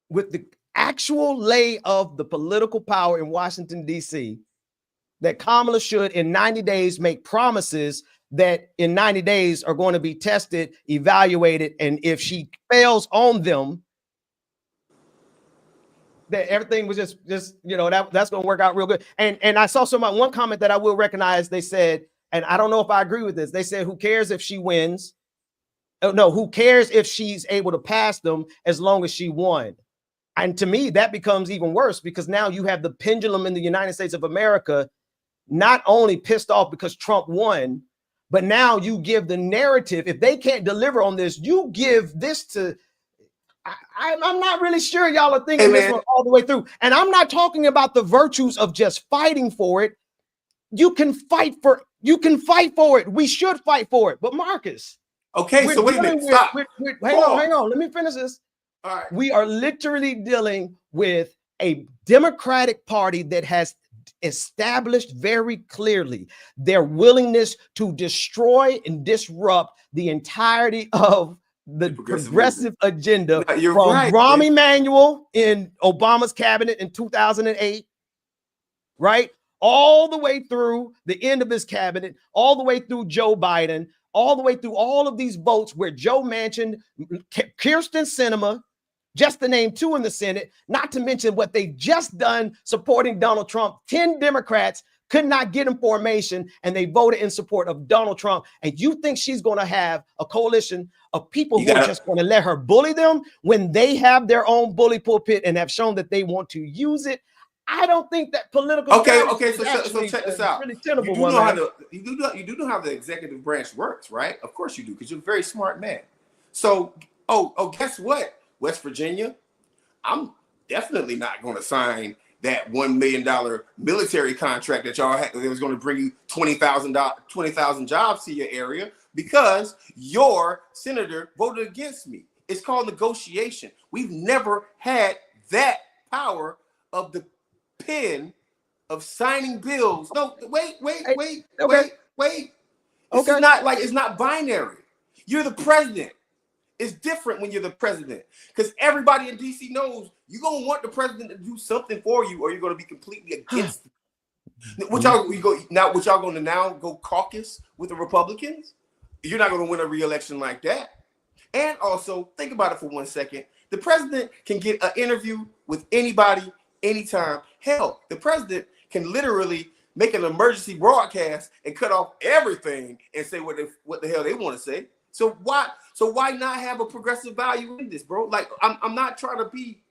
with the actual lay of the political power in Washington, D.C., that Kamala should in 90 days make promises that in 90 days are going to be tested, evaluated, and if she fails on them, that everything was just that's going to work out real good. And I saw one comment that I will recognize. They said, and I don't know if I agree with this, they said, who cares if she wins? No, who cares if she's able to pass them as long as she won? And to me, that becomes even worse, because now you have the pendulum in the United States of America not only pissed off because Trump won, but now you give the narrative. If they can't deliver on this, you give this to, I'm not really sure y'all are thinking this one all the way through. And I'm not talking about the virtues of just fighting for it. You can fight for it. We should fight for it. But Marcus.
Okay, so wait a minute. Stop.
Hang on. Let me finish this.
All right.
We are literally dealing with a Democratic Party that has established very clearly their willingness to destroy and disrupt the entirety of the progressive agenda, from Rahm Emanuel in Obama's cabinet in 2008, right? All the way through the end of his cabinet, all the way through Joe Biden, all the way through all of these votes where Joe Manchin, Kyrsten Sinema, just to name two in the Senate, not to mention what they just done supporting Donald Trump. 10 Democrats could not get in formation, and they voted in support of Donald Trump. And you think she's going to have a coalition of people who are just going to let her bully them when they have their own bully pulpit and have shown that they want to use it? I don't think that political.
Okay. So check this out.
Really
you do know how the executive branch works, right? Of course you do, because you're a very smart man. So, guess what? West Virginia, I'm definitely not going to sign that $1 million military contract that y'all had that was going to bring you 20,000 jobs to your area because your senator voted against me. It's called negotiation. We've never had that power of the pen of signing bills. No, wait. This is not like, it's not binary. You're the president. It's different when you're the president because everybody in DC knows you're going to want the president to do something for you or you're going to be completely against it. What y'all going to now go caucus with the Republicans? You're not going to win a re-election like that. And also, think about it for 1 second. The president can get an interview with anybody, anytime. Hell, the president can literally make an emergency broadcast and cut off everything and say what the hell they want to say. So why not have a progressive value in this, bro? Like I'm not trying to be.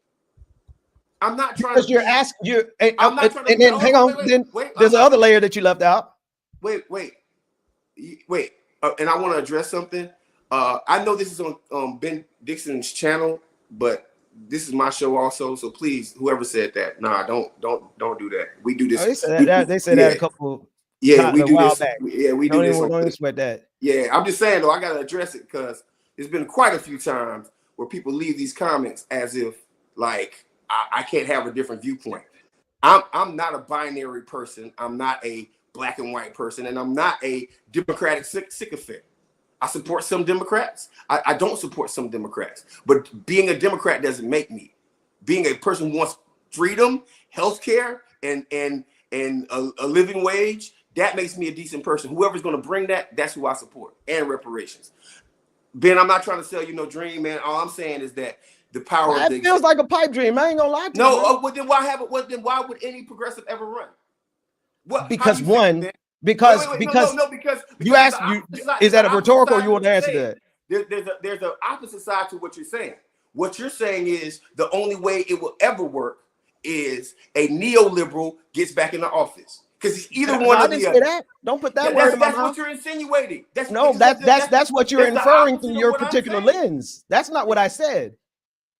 I'm not trying
because
to.
You're asking you.
I'm not trying to.
And then hang on. Then there's another layer that you left out.
Wait. And I want to address something. I know this is on Ben Dixon's channel, but this is my show also. So please, whoever said that, nah, don't do that. We do this.
Oh, they said that a couple.
Yeah, we do this.
Back.
Yeah, we do this.
Don't even sweat that.
Yeah, I'm just saying though, I gotta address it because there's been quite a few times where people leave these comments as if like I can't have a different viewpoint. I'm not a binary person. I'm not a black and white person, and I'm not a Democratic sycophant. I support some Democrats. I don't support some Democrats. But being a Democrat doesn't make me. Being a person who wants freedom, healthcare, and a living wage, that makes me a decent person. Whoever's going to bring that, that's who I support. And reparations. Ben, I'm not trying to sell you no dream, man. All I'm saying is that the power of the...
It feels like a pipe dream. I ain't gonna lie to you.
No, well, then why have it? Well, then why would any progressive ever run? What?
Because
one...
Because you asked you is that a rhetorical or you want to answer that?
There's an opposite side to what you're saying. What you're saying is the only way it will ever work is a neoliberal gets back in the office. Because it's either one or the other.
That. Don't put that word in my mouth.
That's what you're insinuating.
That's what you're inferring through your particular lens. That's not what I said.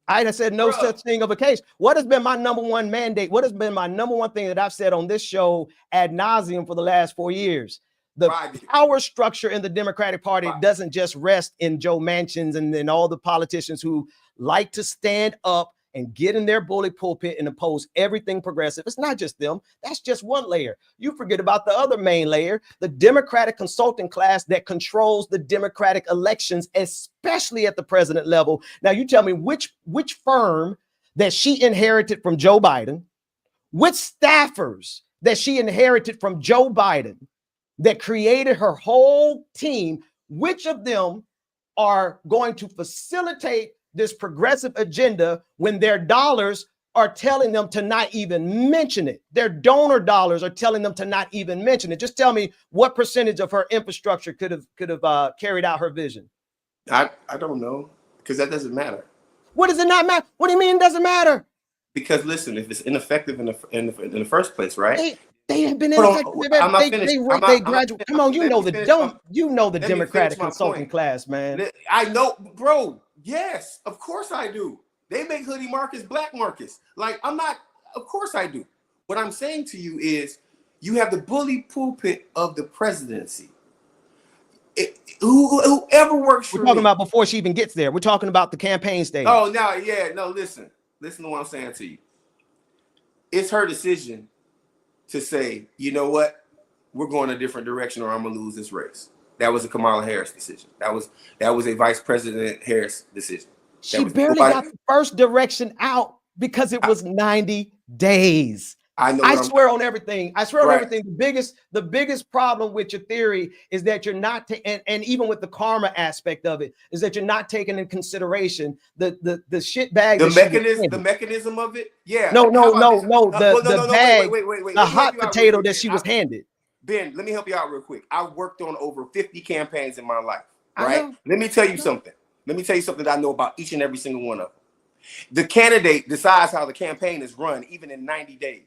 I said no such thing of a case. What has been my number one mandate? What has been my number one thing that I've said on this show ad nauseum for the last 4 years? The power structure in the Democratic Party doesn't just rest in Joe Manchin's and all the politicians who like to stand up and get in their bully pulpit and oppose everything progressive. It's not just them. That's just one layer. You forget about the other main layer, the Democratic consulting class that controls the Democratic elections, especially at the president level. Now, you tell me which firm that she inherited from Joe Biden, which staffers that she inherited from Joe Biden that created her whole team, which of them are going to facilitate this progressive agenda when their dollars are telling them to not even mention it. Their donor dollars are telling them to not even mention it. Just tell me what percentage of her infrastructure could have carried out her vision.
I don't know, because that doesn't matter.
What does it not matter? What do you mean it doesn't matter?
Because listen, if it's ineffective in the first place, right?
They have been ineffective. They graduate. Come on, you know the Democratic consulting class, man.
I know, bro. Yes, of course I do. They make hoodie Marcus black Marcus. Like I'm not. Of course I do. What I'm saying to you is, you have the bully pulpit of the presidency. Whoever works for
We're talking about before she even gets there. We're talking about the campaign stage.
Oh, no, yeah, no. Listen to what I'm saying to you. It's her decision to say, you know what, we're going a different direction, or I'm gonna lose this race. That was a Kamala Harris decision. That was a Vice President Harris decision.
She barely got the first direction out because it was 90 days. I swear on everything. I swear on everything. The biggest problem with your theory is that you're not and even with the karma aspect of it, is that you're not taking in consideration the shit bag.
The mechanism of it. Yeah.
No. The bag. Wait. The hot potato that she was handed.
Ben, let me help you out real quick. I worked on over 50 campaigns in my life. Right. Let me tell you something. Let me tell you something that I know about each and every single one of them. The candidate decides how the campaign is run, even in 90 days.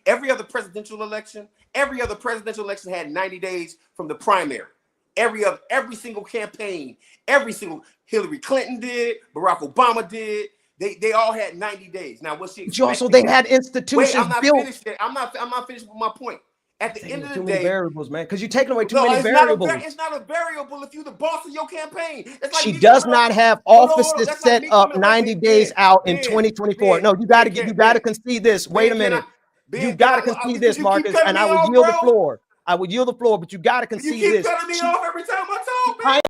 Every other presidential election had 90 days from the primary. Every single campaign, every single Hillary Clinton did, Barack Obama did, They all had 90 days. Now, what she
But also they had institutions
Wait, I'm not
built.
finished yet. I'm not finished with my point. At the end of the
Too many
day,
variables, man, because you're taking away too
no,
many
it's
variables.
It's not a variable if you're the boss of your campaign. It's like
She
me
does
coming up-
not have
Hold on, hold on.
offices
That's like
set
me
up
coming- wait,
90
Ben,
days out in
Ben,
2024.
Ben,
No, you got to
Ben,
you got to
Ben,
concede this. Wait
Ben,
a minute. You
Ben,
got to
can I-
concede
because
this,
you keep
Marcus,
cutting
and
me
I will
off,
yield the
bro.
floor. I will yield the floor, but you got to
You
concede
keep
this.
cutting me off every time I talk, Ben.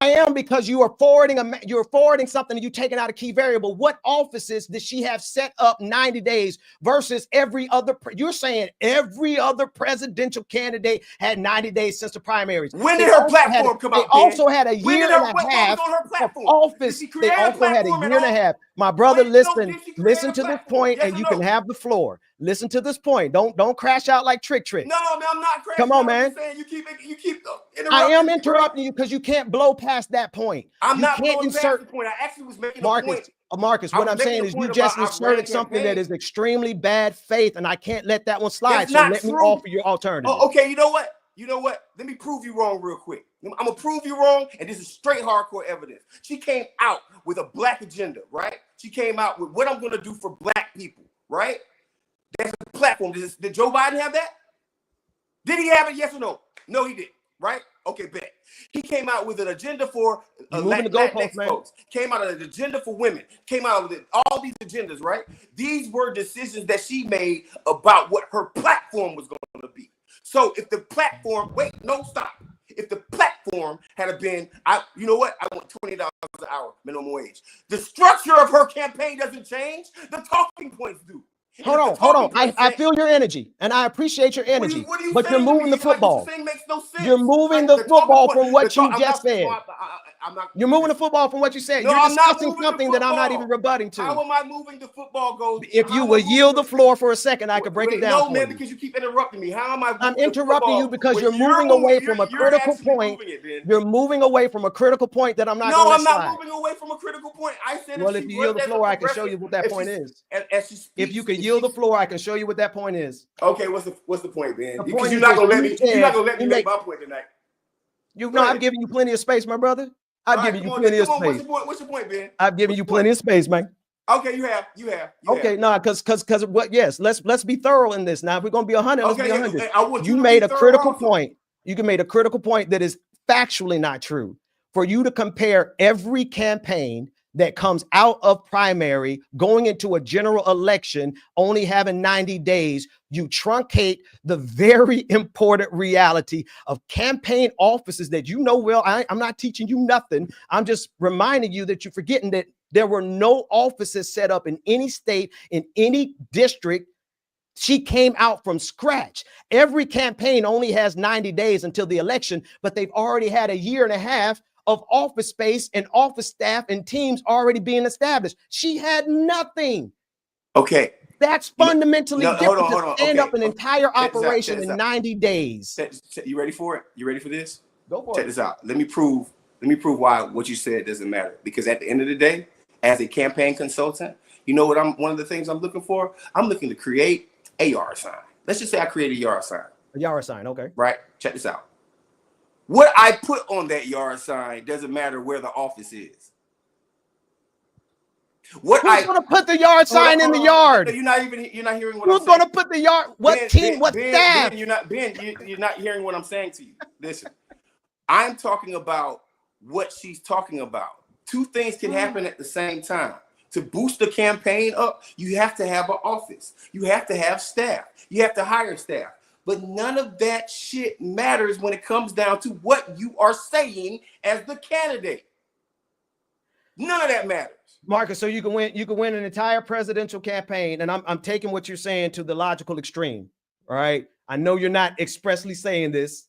I am because you are forwarding something and you taking out a key variable. What offices did she have set up 90 days versus every other? You're saying every other presidential candidate had 90 days since the primaries.
When did her platform come out?
They also had a year and a half
on her
of
platform?
office. They also had a year and a half. My brother, listen to this point, and you can have the floor. Listen to this point. Don't crash out like Trick.
No, man, I'm not crashing.
Come on, man.
You keep interrupting.
I am interrupting you because you can't blow past that point.
I'm
you
not
can't
blowing
insert
past the point. I actually was making
Marcus.
a point.
Marcus, what I'm saying is you just inserted something that is extremely bad faith, and I can't let that one slide.
That's
so
not
let
true.
me offer your alternative.
Oh, okay, you know what? Let me prove you wrong real quick. I'm gonna prove you wrong, and this is straight hardcore evidence. She came out with a black agenda, right? She came out with what I'm gonna do for black people, right? That's a platform. Did Joe Biden have that? Did he have it? Yes or no? No, he did. Right? Okay, bet. He came out with an agenda for Latinx folks. Came out with an agenda for women. Came out with all these agendas, right? These were decisions that she made about what her platform was going to be. So if the platform, stop. If the platform had been, you know what? I want $20 an hour minimum wage. The structure of her campaign doesn't change. The talking points do.
Hold on. I feel your energy, and I appreciate your energy. But you're moving the football. You're moving the football from what you just said. You're moving the football from what you said. You're discussing something that I'm not even rebutting to.
How am I moving the football goes?
If you will yield the floor for a second, I could break it down.
No, man, because you keep interrupting me. How am I?
I'm interrupting you because you're moving away from a critical point. You're moving away from a critical point that I'm not going to slide.
No, I'm not moving away from a critical point. I said,
well, if you yield the floor, I can show you what that point is. If you can yield the floor, I can show you what that point is.
Okay, what's the point, Ben? Because you're not gonna let me make my point tonight.
I'm giving you plenty of space, my brother. I've given you plenty of space.
What's your point, Ben?
I've given you plenty of space, man.
Okay, you have.
Okay, no, because what? Yes, let's be thorough in this. Now, if we're gonna be 100, let's be 100. You made a critical point. You can make a critical point that is factually not true. For you to compare every campaign that comes out of primary going into a general election only having 90 days, you truncate the very important reality of campaign offices that you know well. I'm not teaching you nothing. I'm just reminding you that you're forgetting that there were no offices set up in any state, in any district. She came out from scratch. Every campaign only has 90 days until the election, but they've already had a year and a half of office space and office staff and teams already being established. She had nothing.
Okay.
That's fundamentally different to stand up an entire operation
check
in 90 days.
You ready for it? You ready for this?
Go for it.
Check this out. Let me prove why what you said doesn't matter. Because at the end of the day, as a campaign consultant, you know what one of the things I'm looking for? I'm looking to create a yard sign. Let's just say I create a yard sign.
A yard sign, okay.
Right? Check this out. What I put on that yard sign doesn't matter where the office is.
Who's going to put the yard sign in the yard?
You're not hearing what
Who's going to put the yard? What team? What staff?
You're not hearing what I'm saying to you. Listen, I'm talking about what she's talking about. Two things can happen at the same time. To boost the campaign up, you have to have an office. You have to have staff. You have to hire staff. But none of that shit matters when it comes down to what you are saying as the candidate. None of that matters.
Marcus, so you can win an entire presidential campaign, and I'm taking what you're saying to the logical extreme. All right. I know you're not expressly saying this,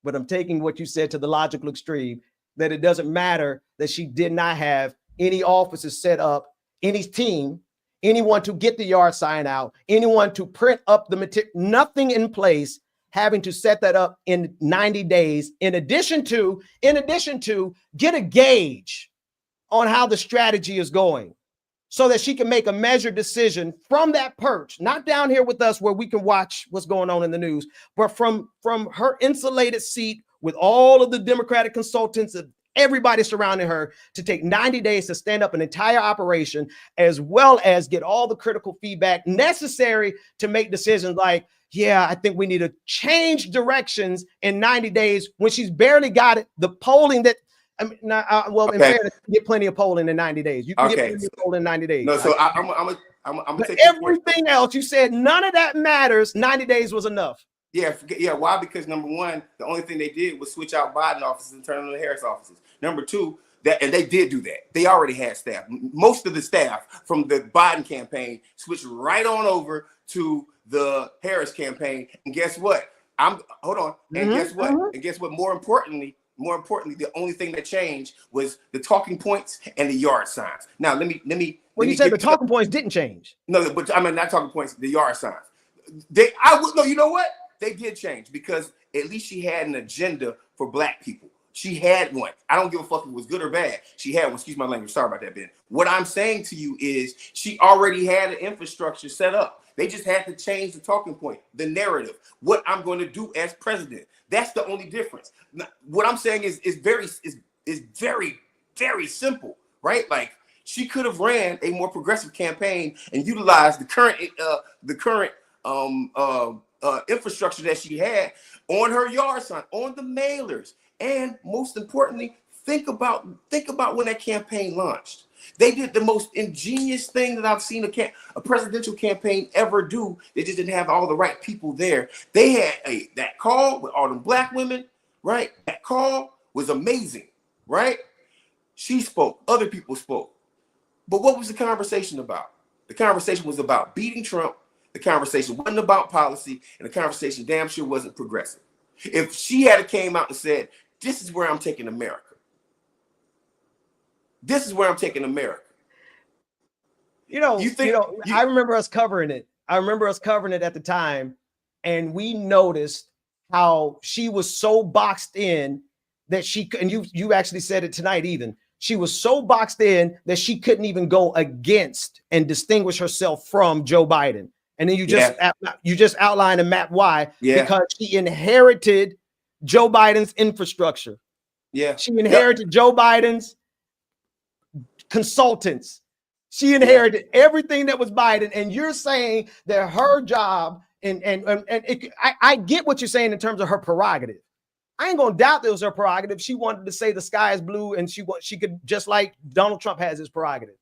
but I'm taking what you said to the logical extreme, that it doesn't matter that she did not have any offices set up, any team, anyone to get the yard sign out, anyone to print up the material, nothing in place, having to set that up in 90 days, in addition to get a gauge on how the strategy is going so that she can make a measured decision from that perch, not down here with us where we can watch what's going on in the news, but from her insulated seat with all of the Democratic consultants of
everybody surrounding her to take 90 days to stand up an entire operation, as well as get all the critical feedback necessary to make decisions like, yeah, I think we need to change directions in 90 days when she's barely got it. The polling that, I mean, in fairness, you get plenty of polling in 90 days. You can get plenty of polling in 90 days.
No, so I'm gonna take
everything else you said, none of that matters. 90 days was enough.
Yeah, why? Because number one, the only thing they did was switch out Biden offices and turn them to Harris offices. Number two, and they did do that. They already had staff. Most of the staff from the Biden campaign switched right on over to the Harris campaign. And guess what? And guess what? And guess what? More importantly, the only thing that changed was the talking points and the yard signs. Now, let me.
Well, you said the talking points didn't change.
No, but I mean not talking points. The yard signs. You know what? They did change because at least she had an agenda for Black people. She had one. I don't give a fuck if it was good or bad. She had one. Excuse my language. Sorry about that, Ben. What I'm saying to you is she already had an infrastructure set up. They just had to change the talking point, the narrative, what I'm going to do as president. That's the only difference. Now, what I'm saying is very, very simple, right? Like she could have ran a more progressive campaign and utilized the current infrastructure that she had on her yard sign, on the mailers, and most importantly, think about when that campaign launched. They did the most ingenious thing that I've seen a presidential campaign ever do. They just didn't have all the right people there. They had that call with all the Black women, right? That call was amazing, right? She spoke, other people spoke. But what was the conversation about? The conversation was about beating Trump. The conversation wasn't about policy, and the conversation damn sure wasn't progressive. If she had came out and said, this is where I'm taking America. This is where I'm taking America.
I remember us covering it. I remember us covering it at the time, and we noticed how she was so boxed in that and you actually said it tonight even, she was so boxed in that she couldn't even go against and distinguish herself from Joe Biden. And then you just outlined and mapped why. Yeah. Because she inherited Joe Biden's infrastructure.
Yeah.
She inherited Joe Biden's consultants. She inherited everything that was Biden. And you're saying that her job I get what you're saying in terms of her prerogative. I ain't gonna doubt that it was her prerogative. She wanted to say the sky is blue, and she could, just like Donald Trump has his prerogative.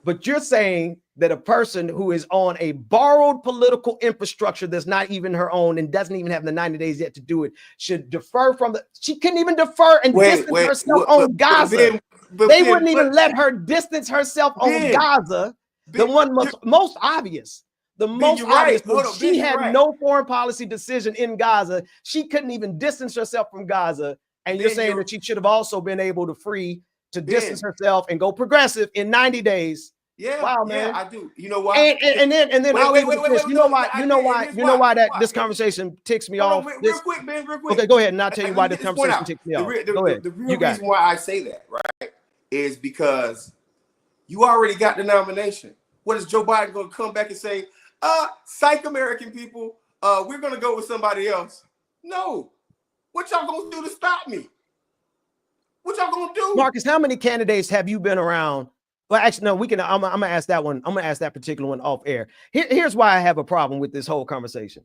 But you're saying that a person who is on a borrowed political infrastructure that's not even her own and doesn't even have the 90 days yet to do it should defer from she couldn't even defer and distance herself on Gaza. They wouldn't even let her distance herself on Gaza. The one most obvious. The most obvious. She had no foreign policy decision in Gaza. She couldn't even distance herself from Gaza. And you're saying that she should have also been able to distance herself and go progressive in 90 days.
Yeah,
wow, man.
Yeah, I do. You know why?
And then I'll leave with this. You know why this conversation ticks me off.
Real quick, Ben, real quick.
Okay, go ahead and I'll tell you why this conversation ticks me off. Go ahead.
The real reason why I say that, right, is because you already got the nomination. What is Joe Biden going to come back and say? Psych, American people, we're going to go with somebody else. No. What y'all going to do to stop me? What y'all going to do?
Marcus, how many candidates have you been around? Well, actually, no, I'm going to ask that one. I'm going to ask that particular one off air. Here's why I have a problem with this whole conversation.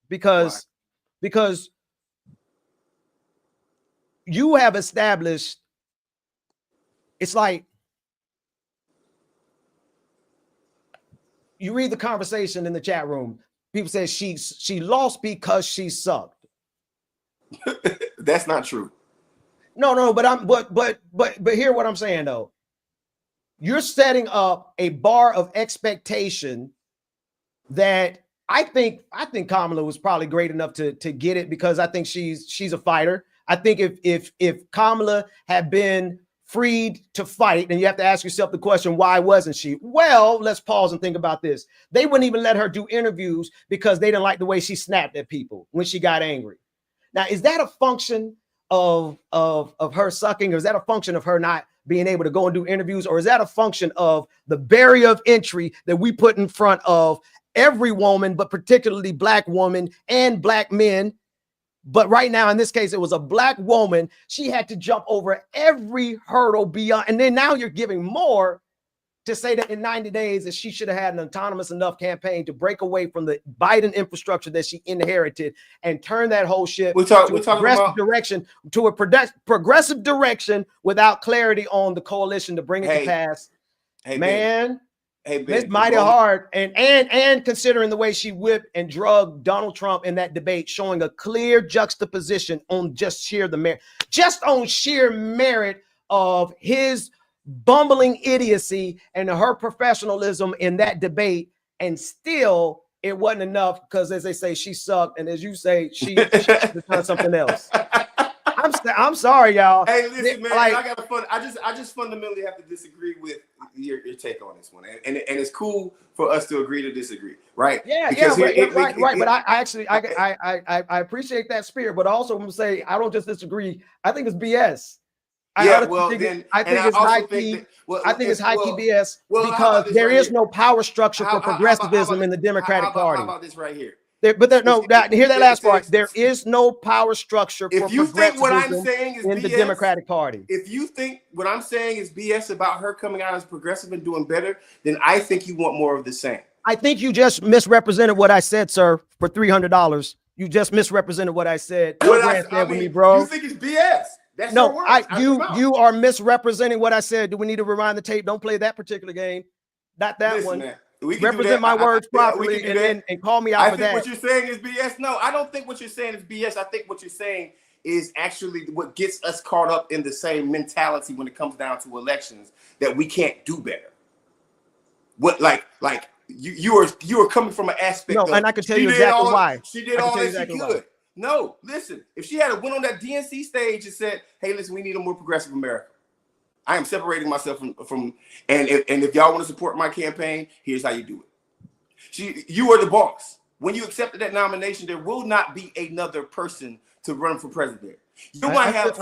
Because you have established, it's like, you read the conversation in the chat room. People say she lost because she sucked.
That's not true.
No, but hear what I'm saying though. You're setting up a bar of expectation that I think Kamala was probably great enough to get it because I think she's a fighter. I think if Kamala had been freed to fight, and you have to ask yourself the question, why wasn't she? Well, let's pause and think about this. They wouldn't even let her do interviews because they didn't like the way she snapped at people when she got angry. Now, is that a function of her sucking, or is that a function of her not being able to go and do interviews, or is that a function of the barrier of entry that we put in front of every woman, but particularly Black women and Black men, But right now, in this case, it was a black woman. She had to jump over every hurdle beyond. And then now you're giving more to say that in 90 days that she should have had an autonomous enough campaign to break away from the Biden infrastructure that she inherited and turn that whole shit
We're talking about
direction, to a progressive direction without clarity on the coalition to bring it to pass.
Hey,
man,
Ben,
it's mighty hard. And considering the way she whipped and drugged Donald Trump in that debate, showing a clear juxtaposition on just sheer merit of his bumbling idiocy and her professionalism in that debate, and still it wasn't enough because, as they say, she sucked, and as you say, she should have done something else. I'm sorry, y'all.
Hey, listen, man, I got a fun. I just fundamentally have to disagree with your take on this one, and it's cool for us to agree to disagree, right?
Yeah,
because
right. But I appreciate that spirit, but also I'm gonna say I don't just disagree. I think it's BS. I think it's high key BS because there is no power structure for progressivism in the Democratic Party.
How about this right here?
Hear that last part. There is no power structure for progressivism in the Democratic Party.
If you think what I'm saying is BS about her coming out as progressive and doing better, then I think you want more of the same.
I think you just misrepresented what I said, sir, for $300. You just misrepresented what I said.
With me, bro. You think it's BS? That's
you are misrepresenting what I said. Do we need to rewind the tape? Don't play that particular game. Not that one.
Man,
represent my words properly and call me out for that.
I think what you're saying is BS. No, I don't think what you're saying is BS. I think what you're saying is actually what gets us caught up in the same mentality when it comes down to elections, that we can't do better. What you are coming from an aspect of,
and I can tell you exactly why.
She did all that she could. No, listen, if she had went on that DNC stage and said, hey, listen, we need a more progressive America. I am separating myself from and if y'all want to support my campaign, here's how you do it. You are the boss. When you accepted that nomination, there will not be another person to run for president. You might have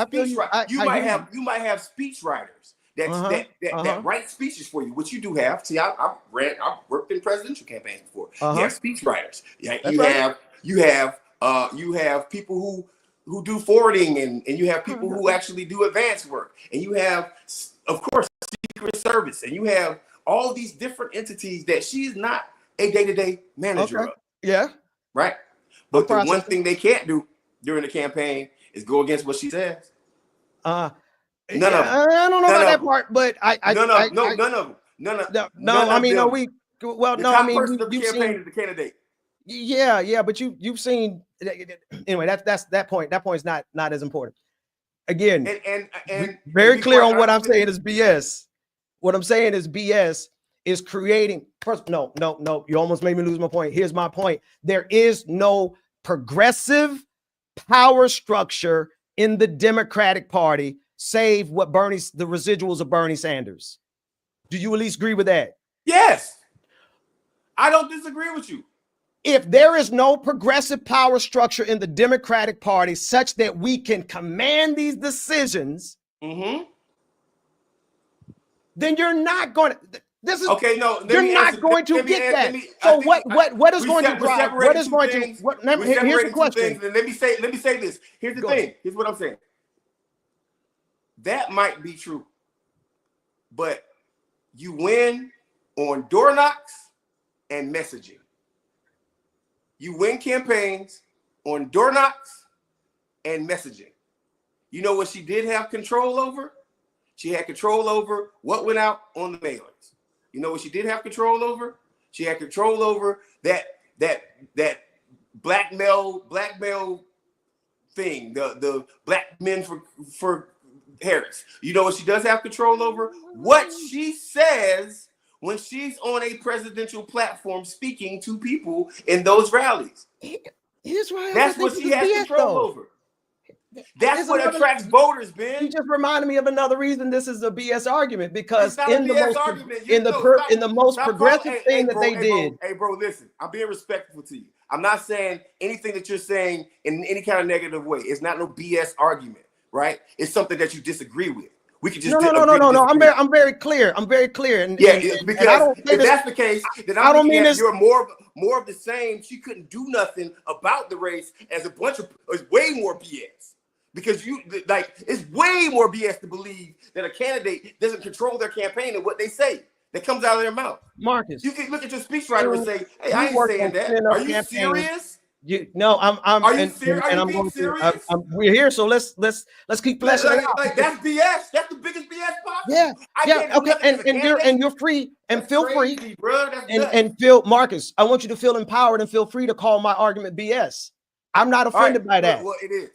speech writers that write speeches for you, which you do have. See, I've worked in presidential campaigns before. You have speech writers. You have people who do forwarding, and you have people who actually do advanced work, and you have, of course, Secret Service, and you have all these different entities that she's not a day-to-day manager of.
Yeah.
Right. But the one thing they can't do during the campaign is go against what she says.
None of them. I don't know about that part, but
none of them. You've seen the candidate.
Yeah, but you've seen anyway. That point. That point is not as important. Again, and very clear on what I'm saying is BS. What I'm saying is BS is creating. No. You almost made me lose my point. Here's my point. There is no progressive power structure in the Democratic Party, save the residuals of Bernie Sanders. Do you at least agree with that?
Yes. I don't disagree with you.
If there is no progressive power structure in the Democratic Party such that we can command these decisions, then you're not going to. This is
okay. No,
you're not going to get that. So what is going to drive? What is going to? Here's the question.
Let me say this. Here's the thing. Here's what I'm saying. That might be true, but you win on door knocks and messaging. You win campaigns on door knocks and messaging. You know what she did have control over? She had control over what went out on the mailers. You know what she did have control over? She had control over that blackmail thing, the black men for Harris. You know what she does have control over? What she says when she's on a presidential platform speaking to people in those rallies. That's what she has control over. That's what attracts voters, Ben.
You just reminded me of another reason this is a BS argument, because in the most progressive thing that they did.
Hey, bro, listen, I'm being respectful to you. I'm not saying anything that you're saying in any kind of negative way. It's not no BS argument, right? It's something that you disagree with. We could just
No. I'm very clear. I'm very clear. And,
yeah,
and
because
I don't
if that's the case, then
I
I'm
don't
looking
mean
at
this.
you're more of the same. She couldn't do nothing about the race as a bunch of it's way more BS. Because it's way more BS to believe that a candidate doesn't control their campaign and what they say that comes out of their mouth.
Marcus,
You can look at your speechwriter and say, "Hey, I ain't
work
saying
on
that.
cleaning
Are
up
you
campaigns.
serious?
Are
you serious? Are you
I'm
being
going
serious?
we're here, so let's keep fleshing it out.
Like that's BS. That's the biggest BS possible.
Yeah,
I can't do
okay,
nothing as a candidate.
and you're free, and
That's
feel
crazy,
free,
bro. That's
and feel, Marcus, I want you to feel empowered and feel free to call my argument BS. I'm not offended by that.
Well, it is.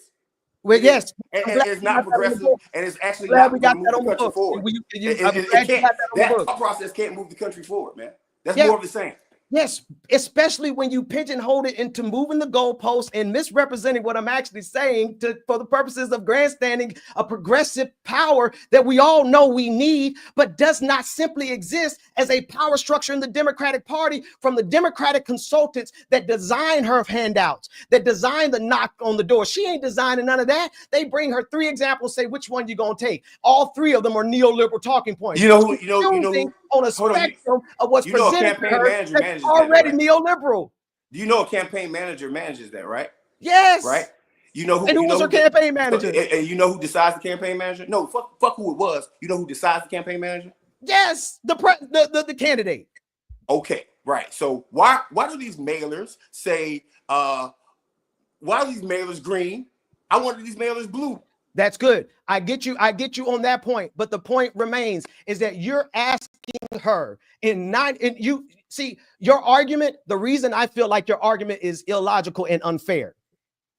Well,
It
yes,
is. And it's not progressive, and it's actually
glad
not
we
going
got
to
that
move
on
the
the
country
book.
forward.
I'm glad you got that on the
That
book.
thought process can't move the country forward, man. That's
Yeah.
more of the same.
Yes, especially when you pigeonhole it into moving the goalposts and misrepresenting what I'm actually saying for the purposes of grandstanding a progressive power that we all know we need, but does not simply exist as a power structure in the Democratic Party from the Democratic consultants that design her handouts, that design the knock on the door. She ain't designing none of that. They bring her 3 examples, say which one you gonna take. All 3 of them are neoliberal talking points.
You know who
on a spectrum of what's presented to her
manager
that's
manages
already
that, right?
neoliberal.
You know a campaign manager manages that, right?
Yes.
Right? You know who?
And who was her campaign manager?
And you know who decides the campaign manager? No, fuck who it was. You know who decides the campaign manager?
Yes, the candidate.
Okay, right. So why do these mailers say why are these mailers green? I wanted these mailers blue.
That's good. I get you on that point. But the point remains is that you're asking her you see your argument. The reason I feel like your argument is illogical and unfair.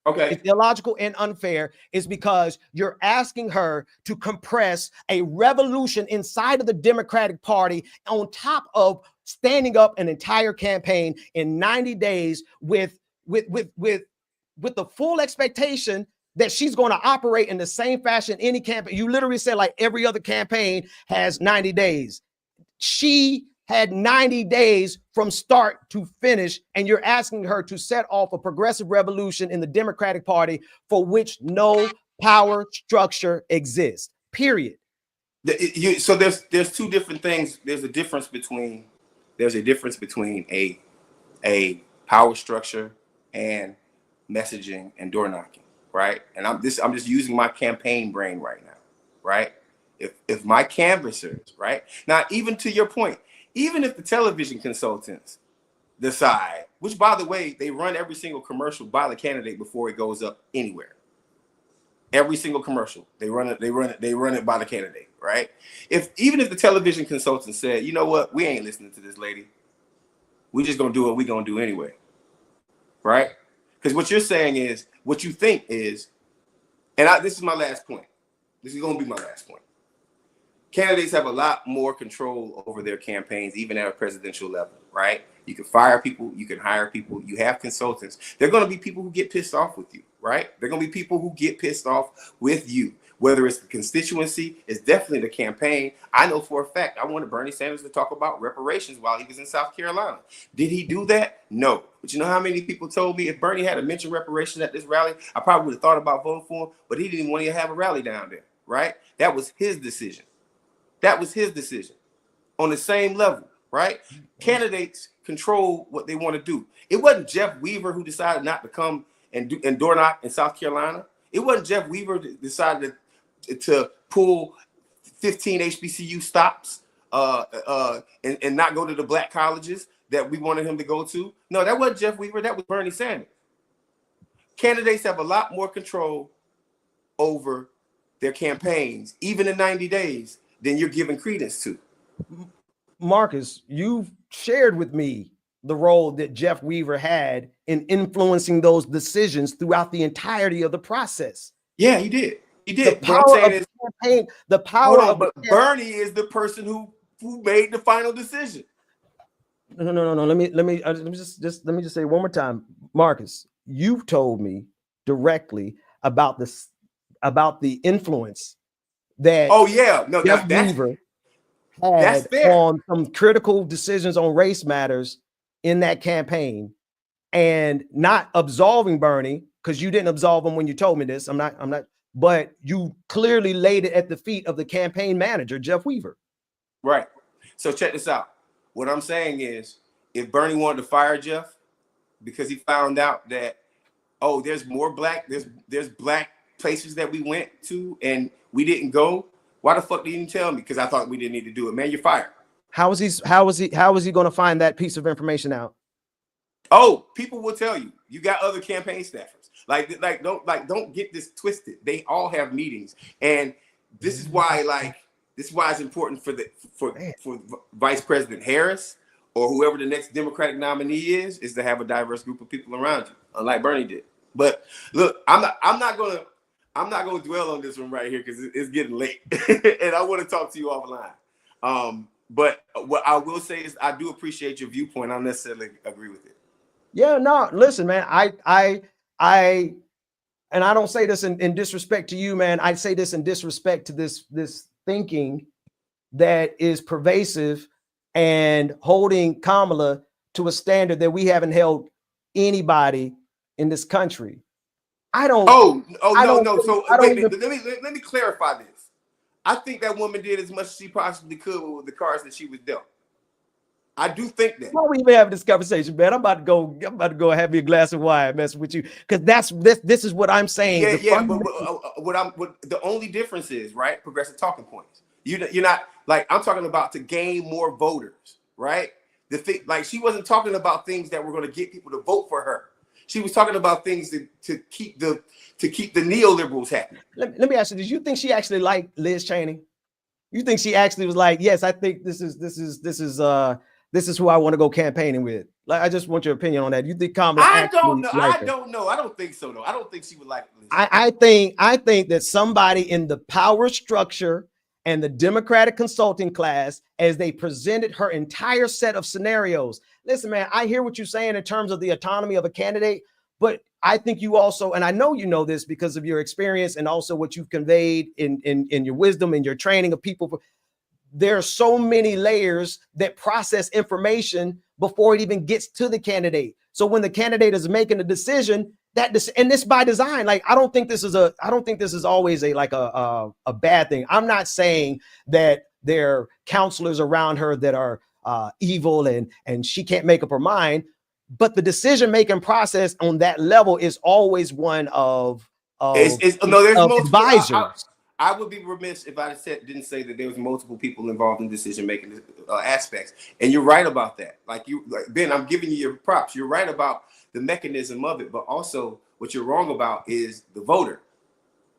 Okay.
It's illogical and unfair is because you're asking her to compress a revolution inside of the Democratic Party on top of standing up an entire campaign in 90 days with the full expectation that she's going to operate in the same fashion any campaign. You literally said like every other campaign has 90 days. She had 90 days from start to finish, and you're asking her to set off a progressive revolution in the Democratic Party for which no power structure exists, period.
So there's 2 different things. There's a difference between a power structure and messaging and door knocking, right? And I'm just using my campaign brain right now, right? If my canvassers, right? Now, even to your point, even if the television consultants decide, which by the way, they run every single commercial by the candidate before it goes up anywhere. Every single commercial, they run it by the candidate, right? Even if the television consultant said, you know what, we ain't listening to this lady. We just gonna do what we gonna do anyway. Right? Because what you're saying is, what you think is, and this is my last point. This is gonna be my last point. Candidates have a lot more control over their campaigns, even at a presidential level, right? You can fire people, you can hire people, you have consultants. There are going to be people who get pissed off with you, right? There are going to be people who get pissed off with you, whether it's the constituency, it's definitely the campaign. I know for a fact, I wanted Bernie Sanders to talk about reparations while he was in South Carolina. Did he do that? No. But you know how many people told me if Bernie had to mention reparations at this rally, I probably would have thought about voting for him, but he didn't even want to have a rally down there, right? That was his decision. That was his decision on the same level, right? Candidates control what they want to do. It wasn't Jeff Weaver who decided not to come and door knock in South Carolina. It wasn't Jeff Weaver that decided to pull 15 HBCU stops and not go to the black colleges that we wanted him to go to. No, that wasn't Jeff Weaver. That was Bernie Sanders. Candidates have a lot more control over their campaigns, even in 90 days, than you're giving credence to.
Marcus, you've shared with me the role that Jeff Weaver had in influencing those decisions throughout the entirety of the process.
Yeah, he did. He did.
The power of the campaign, the power of
but Bernie is the person who made the final decision.
No. Let me just say one more time, Marcus. You've told me directly about the influence that Jeff Weaver had on some critical decisions on race matters in that campaign, and not absolving Bernie, because you didn't absolve him when you told me this. I'm not but you clearly laid it at the feet of the campaign manager, Jeff Weaver.
Right. So check this out. What I'm saying is, if Bernie wanted to fire Jeff because he found out that, oh, there's more black, there's black places that we went to and we didn't go, why the fuck didn't you tell me? Because I thought we didn't need to do it. Man, you're fired.
How is he going to find that piece of information out?
Oh, people will tell you. You got other campaign staffers. Don't get this twisted. They all have meetings, and this is why it's important for Vice President Harris or whoever the next Democratic nominee is to have a diverse group of people around you, unlike Bernie did. But look, I'm not gonna dwell on this one right here because it's getting late, and I want to talk to you offline. But what I will say is I do appreciate your viewpoint. I don't necessarily agree with it.
Yeah, no, listen, man. I and I don't say this in disrespect to you, man. I say this in disrespect to this thinking that is pervasive and holding Kamala to a standard that we haven't held anybody in this country. No.
So let me clarify this. I think that woman did as much as she possibly could with the cards that she was dealt. I do think that.
Why we even having this conversation, man? I'm about to go have me a glass of wine, messing with you, because this is what I'm saying.
But the only difference is, right, progressive talking points. You're not like I'm talking about to gain more voters, right? The thing, like she wasn't talking about things that were going to get people to vote for her. She was talking about things to keep the neoliberals happy.
Let me ask you: did you think she actually liked Liz Cheney? You think she actually was like, yes, I think this is who I want to go campaigning with? Like, I just want your opinion on that. You think Kamala?
I don't know. I don't know. I don't think so. No, I don't think she would like Liz.
I think that somebody in the power structure and the Democratic consulting class, as they presented her entire set of scenarios. Listen, man, I hear what you're saying in terms of the autonomy of a candidate, but I think you also, and I know you know this because of your experience and also what you've conveyed in your wisdom and your training of people. There are so many layers that process information before it even gets to the candidate. So when the candidate is making a decision, and this by design, like I don't think this is always a bad thing. I'm not saying that there are counselors around her that are evil and she can't make up her mind, but the decision-making process on that level is always one of advisors.
I would be remiss if I didn't say that there was multiple people involved in decision-making aspects. And you're right about that. Like Ben, I'm giving you your props. You're right about the mechanism of it, but also what you're wrong about is the voter.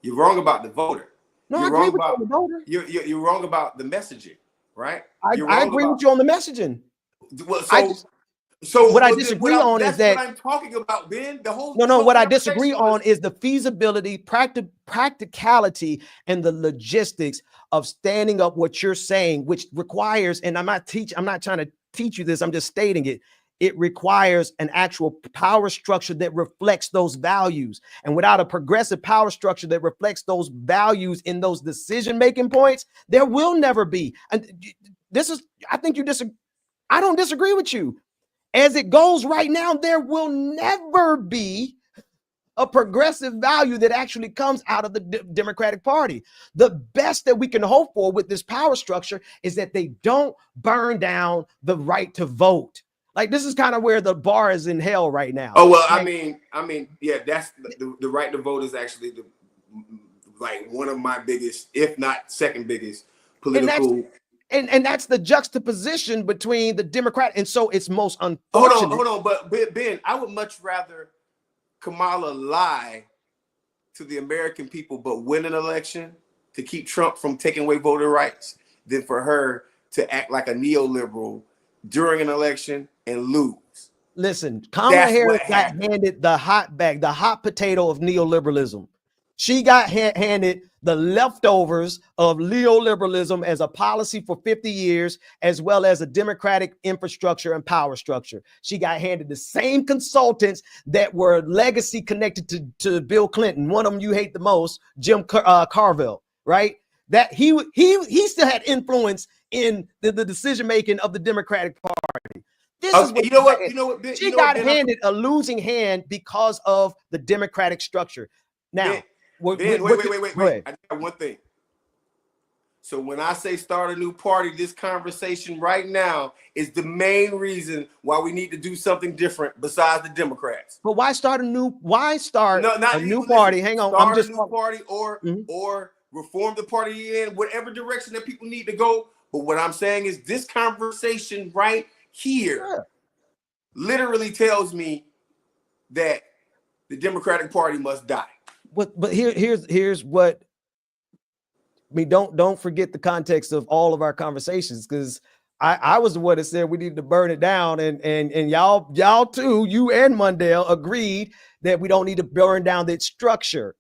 You're wrong about the voter.
No,
you're
I agree
wrong
with
about
you on the voter.
You're wrong about the messaging, right?
I agree with you on the messaging.
Well,
what I disagree on is that
what I'm talking about, Ben.
What I disagree on is the feasibility, practicality, and the logistics of standing up what you're saying, which requires, and I'm not trying to teach you this, I'm just stating it. It requires an actual power structure that reflects those values. And without a progressive power structure that reflects those values in those decision-making points, there will never be. And I think you disagree. I don't disagree with you. As it goes right now, there will never be a progressive value that actually comes out of the Democratic Party. The best that we can hope for with this power structure is that they don't burn down the right to vote. Like, this is kind of where the bar is in hell right now.
Oh, well, I mean, yeah, that's the right to vote is actually one of my biggest, if not second biggest, political.
And that's the juxtaposition between the Democrat, and so it's most unfortunate.
Hold on, but Ben, I would much rather Kamala lie to the American people but win an election to keep Trump from taking away voter rights than for her to act like a neoliberal during an election and lose.
Listen, Kamala Harris got handed the hot potato of neoliberalism. She got handed the leftovers of neoliberalism as a policy for 50 years, as well as a democratic infrastructure and power structure. She got handed the same consultants that were legacy connected to Bill Clinton. One of them you hate the most, Jim Carville, right? That he still had influence in the decision-making of the Democratic Party. This is what she got handed a losing hand because of the democratic structure. Now,
Ben,
Go
wait.
ahead.
I got one thing. So when I say start a new party, this conversation right now is the main reason why we need to do something different besides the Democrats.
But why start a new? Why start
No, not
a new
listen,
party? Hang on, I'm
start
just
a new party or
Mhm.
or reform the party in whatever direction that people need to go. But what I'm saying is this conversation right here literally tells me that the Democratic Party must die.
But here's what. I mean, don't forget the context of all of our conversations, because I was the one that said we need to burn it down, and y'all too, you and Mundell agreed that we don't need to burn down that structure,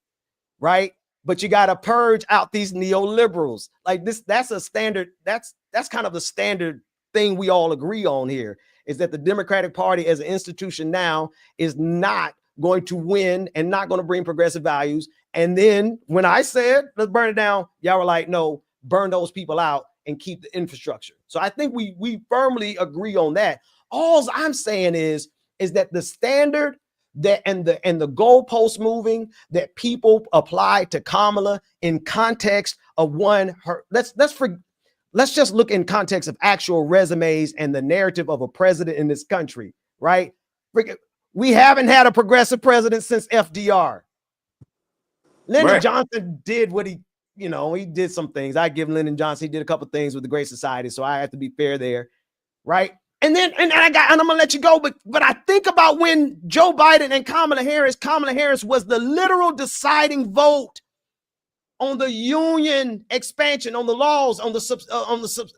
right? But you got to purge out these neoliberals. Like this, that's a standard. That's kind of the standard thing we all agree on here, is that the Democratic Party as an institution now is not going to win and not going to bring progressive values. And then when I said let's burn it down, y'all were like, no, burn those people out and keep the infrastructure. So I think we firmly agree on that. All I'm saying is that the standard that and the goalpost moving that people apply to Kamala in context of let's just look in context of actual resumes and the narrative of a president in this country, right? We haven't had a progressive president since FDR. Lyndon Johnson did what he did some things. I give Lyndon Johnson, he did a couple things with the Great Society, so I have to be fair there, right? And I'm gonna let you go, but I think about when Joe Biden and Kamala Harris was the literal deciding vote on the union expansion, on the laws, on the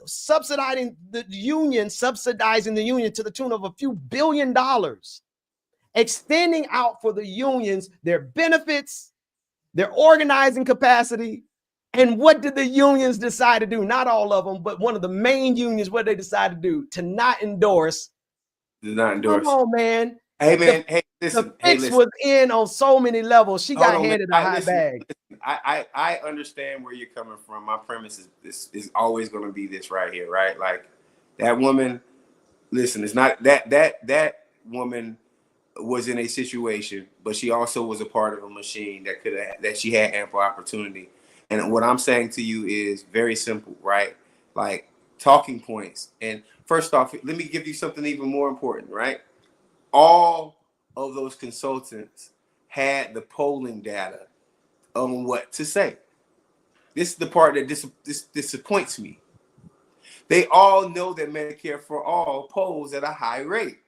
subsidizing the union to the tune of a few $1 billion, extending out for the unions their benefits, their organizing capacity. And what did the unions decide to do? Not all of them, but one of the main unions, what they decided to do, to not endorse.
Did not endorse.
Come on, man.
Hey, man. Hey, listen.
The fix was in on so many levels. She got handed a high bag.
Listen, I understand where you're coming from. My premise is always going to be this right here, right? Like that woman. Listen, it's not that woman was in a situation, but she also was a part of a machine that she had ample opportunity. And what I'm saying to you is very simple, right? Like talking points. And first off, let me give you something even more important, right? All of those consultants had the polling data on what to say. This is the part that disappoints me. They all know that Medicare for All polls at a high rate.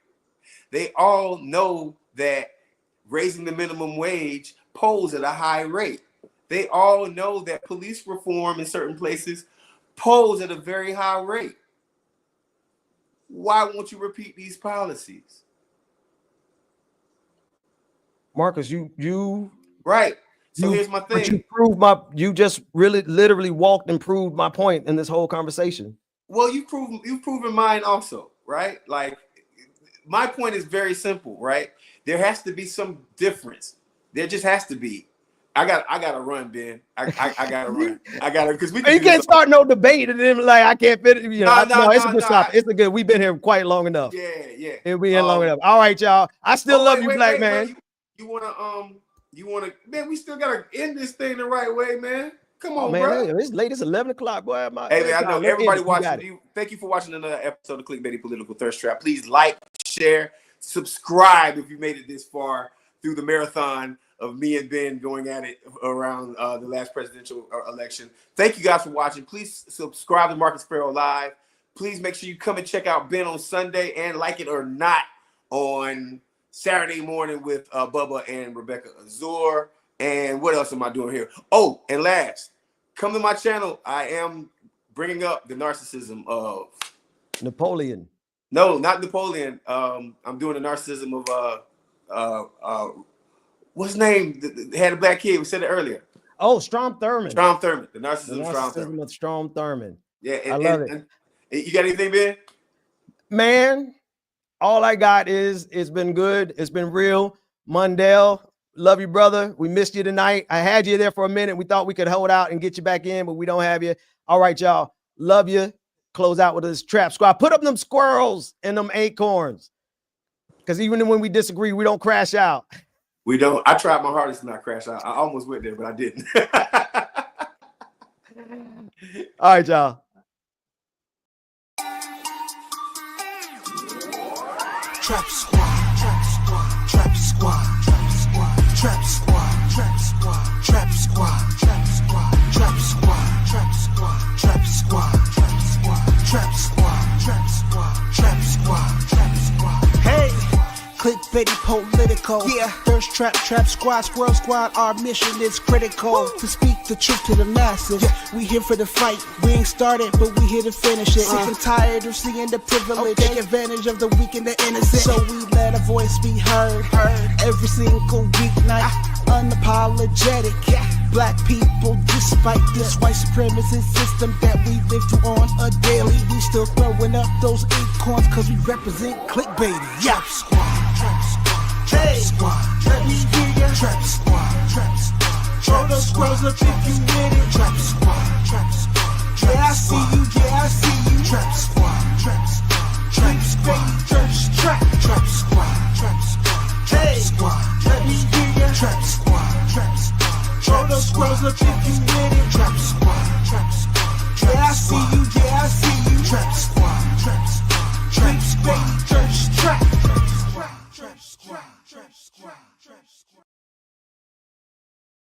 They all know that raising the minimum wage polls at a high rate. They all know that police reform in certain places polls at a very high rate. Why won't you repeat these policies?
Marcus, you
right. So here's my thing.
You just really literally walked and proved my point in this whole conversation.
Well, you've proven mine also, right? Like my point is very simple, right? There has to be some difference. There just has to be. I gotta run, Ben. I gotta run. I gotta because we
can't start no debate and then like I can't fit it. It's a good stop. It's a good. We've been here quite long enough.
Yeah.
We've been here long enough. All right, y'all. I still love you, black man.
You wanna man? We still gotta end this thing the right way, man. Come on,
man,
bro.
It's late. It's 11 o'clock, boy.
Hey, man, I know everybody watching. Thank you for watching another episode of Clickbaity Political Thirst Trap. Please like, share, subscribe if you made it this far through the marathon of me and Ben going at it around the last presidential election. Thank you guys for watching. Please subscribe to Marcus Farrell Live. Please make sure you come and check out Ben on Sunday and Like It or Not on Saturday morning with Bubba and Rebecca Azur. And what else am I doing here? Oh, and last, come to my channel. I am bringing up the narcissism of
Napoleon.
No, not Napoleon. I'm doing the narcissism of what's his name? They had a black kid. We said it earlier.
Oh, Strom Thurmond.
Strom Thurmond. The narcissism
of Strom Thurmond.
Yeah,
I love it.
And you got anything, Ben?
Man, all I got is it's been good. It's been real. Mundell, love you, brother. We missed you tonight. I had you there for a minute. We thought we could hold out and get you back in, but we don't have you. All right, y'all. Love you. Close out with this trap squad. Put up them squirrels and them acorns. Because even when we disagree, we don't crash out.
We don't. I tried my hardest to not crash. I almost went there, but I didn't.
All right, y'all.
Trap squad, trap squad, trap squad, trap squad, trap squad, trap squad, trap squad, trap squad, trap squad, trap squad, trap squad, trap squad, trap squad, trap squad, trap squad, trap squad. Hey, clickbaity political. Yeah, thirst trap, trap squad, squirrel squad. Our mission is critical to speak the truth to the masses. Yeah. We here for the fight. We ain't started, but we here to finish it. Sick and tired of seeing the privilege. Take advantage of the weak and the innocent. So we let a voice be heard. Every single weeknight, unapologetic. Black people, despite this white supremacist system that we live through on a daily, we still throwing up those acorns cause we represent clickbaity. Yeah. Trap squad, trap squad, trap squad. Let me hear ya. Trap squad, trap squad. Throw those squirrels up if you with it. Trap squad, trap squad. Yeah, I see you